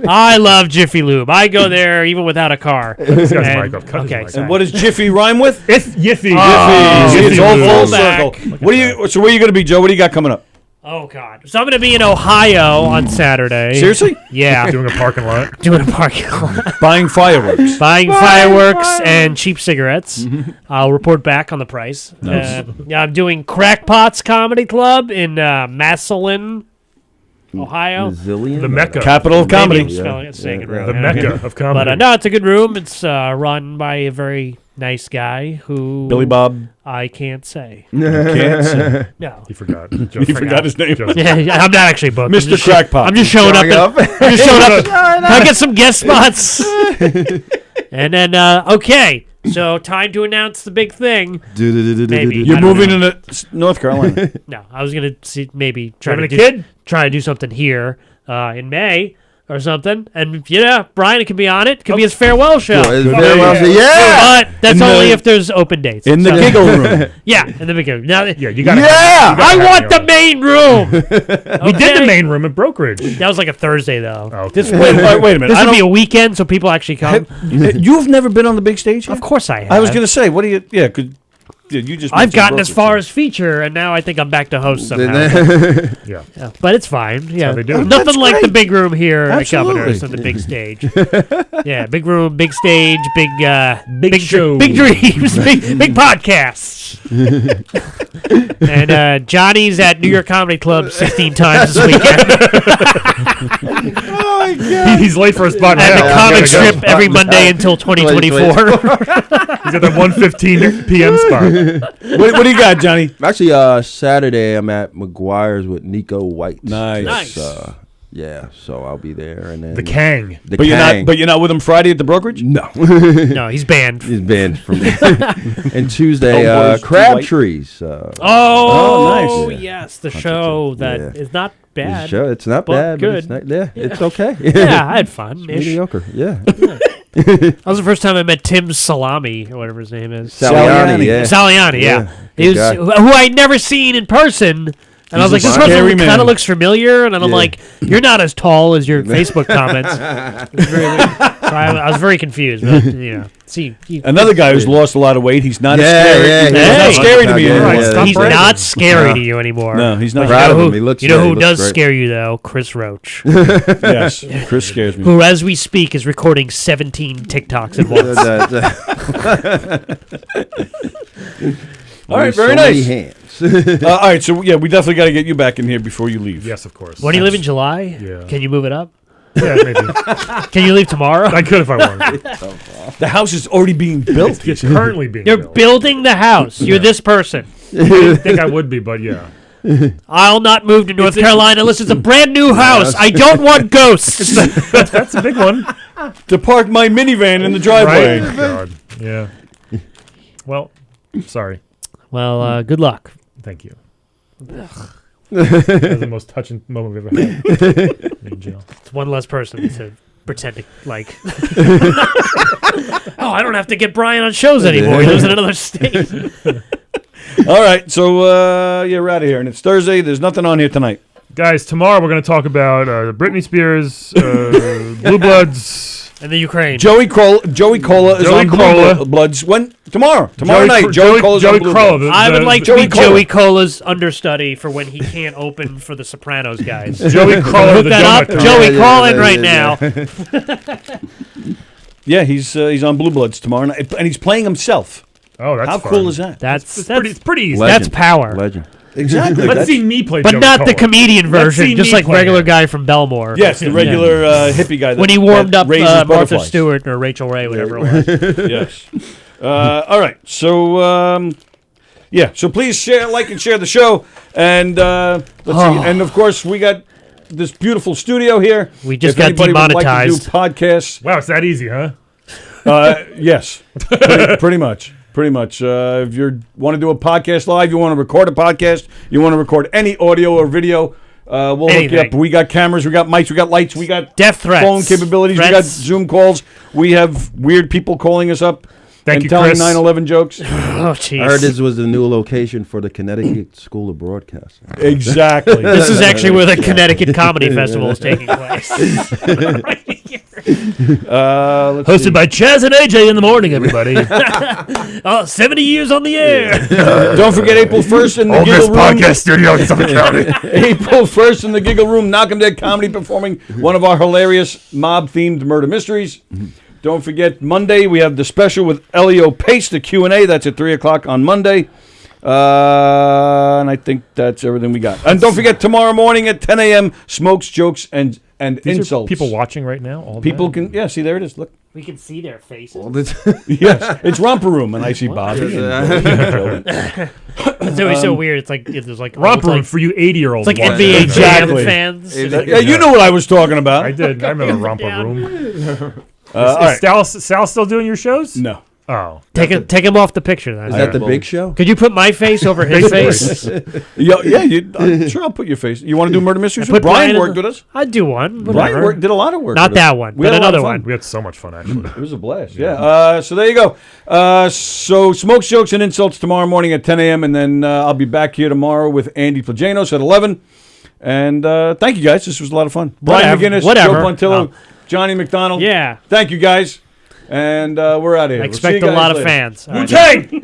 M: I love Jiffy Lube. I go there even without a car.
L: This guy's
M: And-
L: mic up. Cut his
M: okay,
L: mic.
M: sorry.
Q: And what does Jiffy rhyme with?
L: It's Yiffy.
M: Oh,
Q: Jiffy. It's all full
M: Lube.
Q: circle. What are you? So where are you going to be, Joe? What do you got coming up?
M: Oh God! So I'm going to be in Ohio on Saturday.
Q: Seriously?
M: Yeah,
L: Doing a parking lot.
M: doing a parking lot,
Q: Buying fireworks.
M: buying fireworks and cheap cigarettes. I'll report back on the price. Yeah, I'm doing Crackpots Comedy Club in Massillon, Ohio.
S: Zillion?
L: The Mecca.
Q: Capital of
M: Maybe
Q: comedy.
M: I'm spelling it, saying it wrong.
L: The Mecca of comedy.
M: But no, it's a good room. It's run by a very nice guy who
Q: Billy Bob.
M: I can't say.
Q: Can't say.
M: No,
L: He forgot.
Q: He forgot his name.
M: Yeah, I'm not actually booked.
Q: Mr. Crackpot.
M: I'm just showing up. I'm just showing up. I get some guest spots. And then, okay, so time to announce the big thing. Maybe.
Q: You're moving into North Carolina.
M: No, I was gonna see maybe try
L: Having
M: to
L: a kid?
M: try to do something here in May or something. And Brian can be on it. Could be his farewell show.
S: His farewell show, yeah.
M: But that's only if there's open dates.
Q: In the giggle room.
M: Yeah, in the big room. Now,
L: Yeah, you got.
M: I want the main room.
L: We did the main room at Brokerage.
M: That was like a Thursday though.
L: Oh,
Q: This wait a minute.
M: This
Q: I
M: would be a
Q: don't-
M: weekend, so people actually come.
Q: You've never been on the big stage?
M: Of course I have.
Q: I was going to say, what do you? Yeah, you just.
M: I've
Q: mentioned
M: gotten as
Q: Brokerage.
M: far as feature, and now I think I'm back to host somehow.
L: Yeah.
M: Yeah, but it's fine. Yeah,
L: they do it.
M: nothing
Q: That's
M: like the
Q: great.
M: big room here
Q: Absolutely.
M: at Governors and the big stage. Yeah, big room, big stage, big
L: show.
M: big dreams, big podcasts. And Johnny's at New York Comedy Club 16 times this weekend.
Q: Oh my God.
L: He's late for his spot.
M: And
L: now.
M: the comic
L: Gotta go.
M: strip every Monday until 2024.
L: He's at that 1:15 p.m. spot.
Q: What do you got, Johnny?
S: Actually, Saturday I'm at McGuire's with Nico White.
Q: Nice.
S: Yeah, so I'll be there, and then
L: The Kang.
S: The
Q: But
S: Kang.
Q: you're not with him Friday at the Brokerage?
S: No.
M: No, he's banned.
S: He's banned from And Tuesday,
Q: Oh, boys,
S: Crabtrees.
M: Oh,
Q: nice.
M: yes, the show that is not bad.
S: It's not
M: but
S: bad, but
M: good.
S: it's not, it's okay.
M: Yeah, I had fun.
S: It's mediocre, yeah.
M: That was the first time I met Tim Salami, or whatever his name is.
S: Saliani, yeah.
M: Saliani, yeah.
S: Yeah,
M: He was,
S: good
M: who
S: guy.
M: I'd never seen in person. And I was like,
Q: He's
M: this
Q: a scary
M: person
Q: man.
M: kind of looks familiar. And then I'm
S: Yeah.
M: like, you're not as tall as your Facebook comments. So I was very confused. But,
Q: Another guy who's lost a lot of weight. He's not as
S: Yeah,
Q: scary.
S: yeah,
Q: He's
S: yeah.
Q: not scary to me
S: Yeah,
Q: anymore.
S: yeah,
M: he's not scary to you anymore.
Q: No, he's not.
M: But
S: Proud of
M: who,
S: him. He looks
M: you know
S: great.
M: who
S: He looks
M: does
S: great.
M: scare you, though? Chris Roach.
Q: Yes, Chris scares me.
M: Who, as we speak, is recording 17 TikToks at once.
Q: All right,
S: So
Q: very
S: many
Q: nice.
S: hands.
Q: All right, so yeah, we definitely got to get you back in here before you leave.
L: Yes, of course.
M: When do you live in July?
L: Yeah.
M: Can you move it up?
L: Yeah, maybe.
M: Can you leave tomorrow?
L: I could if I wanted.
Q: The house is already being built.
L: It's currently being
M: You're
L: built.
M: building the house. You're this person.
L: I didn't think I would be, but yeah.
M: I'll not move to North Carolina unless it's a brand new house. I don't want ghosts.
L: That's a big one.
Q: To park my minivan in the driveway.
L: Right? God. Yeah. Well, sorry.
M: Well, good luck.
L: Thank you. That was the most touching moment we've ever had. In jail.
M: It's one less person to pretend to like. Oh, I don't have to get Brian on shows anymore. He lives in another state.
Q: All right, so yeah, we're out of here, and it's Thursday. There's nothing on here tonight.
L: Guys, tomorrow we're going to talk about Britney Spears, Blue Bloods.
M: And the Ukraine.
Q: Joey Cola is
L: Joey
Q: on
L: Cola.
Q: Blue Bloods. When? Tomorrow
L: Joey
Q: night.
L: Cr-
Q: Joey
L: Joey-
Q: Cola's
L: Joey
Q: on Blue
L: Crolla,
Q: Bloods.
M: I would like to be
Q: Cola.
M: Joey Cola's understudy for when he can't open for the Sopranos guys.
L: Joey Crolla,
M: Hook
L: the
M: that up.
L: donut
M: Joey,
S: guy.
M: call in
S: Yeah,
M: right now.
Q: Yeah, he's on Blue Bloods tomorrow night, and he's playing himself.
L: Oh, that's
Q: How
L: fun.
Q: cool is that?
M: That's
L: pretty easy.
M: That's power.
S: Legend.
Q: Exactly.
L: Let's
Q: That's-
L: see me play
M: But
L: Joey
M: not the
L: Cola.
M: comedian
L: Let's see
M: version, just
L: me
M: like
L: play
M: regular
L: it.
M: guy from Belmore.
Q: Yes, the regular hippie guy.
M: When he warmed
Q: that
M: up
Q: raises
M: Martha
Q: butterflies.
M: Stewart or Rachel Ray, whatever it was.
Q: Yes. All right. So, yeah. So please share, like, and share the show. And let's see. And of course, we got this beautiful studio here.
M: We just
Q: If
M: got
Q: anybody would like to do
M: demonetized.
Q: podcasts.
L: Wow, it's that easy, huh?
Q: Yes. Pretty much. Pretty much. If you want to do a podcast live, you want to record a podcast, you want to record any audio or video, we'll hook you up.
M: Anything.
Q: We got cameras, we got mics, we got lights, we got
M: Death threats.
Q: phone capabilities, we got
M: Threats.
Q: Zoom calls. We have weird people calling us up
L: Thank
Q: and
L: you,
Q: telling
L: Chris.
Q: 9/11 jokes.
M: Oh,
S: I heard this
M: jeez.
S: was the new location for the Connecticut School of Broadcasting.
Q: Exactly.
M: This is actually where the Connecticut Comedy Festival is taking place.
Q: Let's
L: Hosted
Q: see.
L: by Chaz and AJ in the morning, everybody.
M: 70 years on the air.
Q: Don't forget April 1st in the Giggle Room.
L: studio in Suffolk County.
Q: April 1st in the Giggle Room, Knockem Dead Comedy performing one of our hilarious mob-themed murder mysteries. Don't forget, Monday we have the special with Elio Pace, the Q&A. That's at 3 o'clock on Monday. And I think that's everything we got. And don't forget, tomorrow morning at 10 a.m., Smokes, Jokes, and
B: and
L: These
B: insults.
L: are people watching right now. All
B: People
L: day?
B: can, see, there it is. Look.
M: We can see their faces.
B: Yes, it's Romper Room, and I see Bobby.
M: It's always so weird. It's like there's like
L: Romper Room for you 80-year-olds.
M: It's like
L: watching.
M: NBA
B: Exactly.
M: Jam fans.
B: Yeah, you know what I was talking about.
L: I did. I remember Romper Room.
B: All right.
L: Sal still doing your shows?
B: No.
L: Oh.
M: Take him off the picture. Then.
S: Is that the big show?
M: Could you put my face over his face?
B: I'm sure I'll put your face. You want to do Murder Mysteries?
M: Put
B: Brian worked with us.
M: I'd do one.
B: Brian did a lot of work.
M: Not
B: with us.
M: that one,
B: We
M: but
B: had a lot of
M: another
B: fun.
M: one.
L: We had so much fun, actually.
B: It was a blast. Yeah. So there you go. So smokes, jokes, and insults tomorrow morning at 10 a.m. And then I'll be back here tomorrow with Andy Plajanos at 11. And thank you guys. This was a lot of fun. Brian McGinnis, Joe Pontillo, Johnny McDonald.
M: Yeah.
B: Thank you guys. And we're out of here.
M: I expect a lot of fans.
B: Wu-Tang!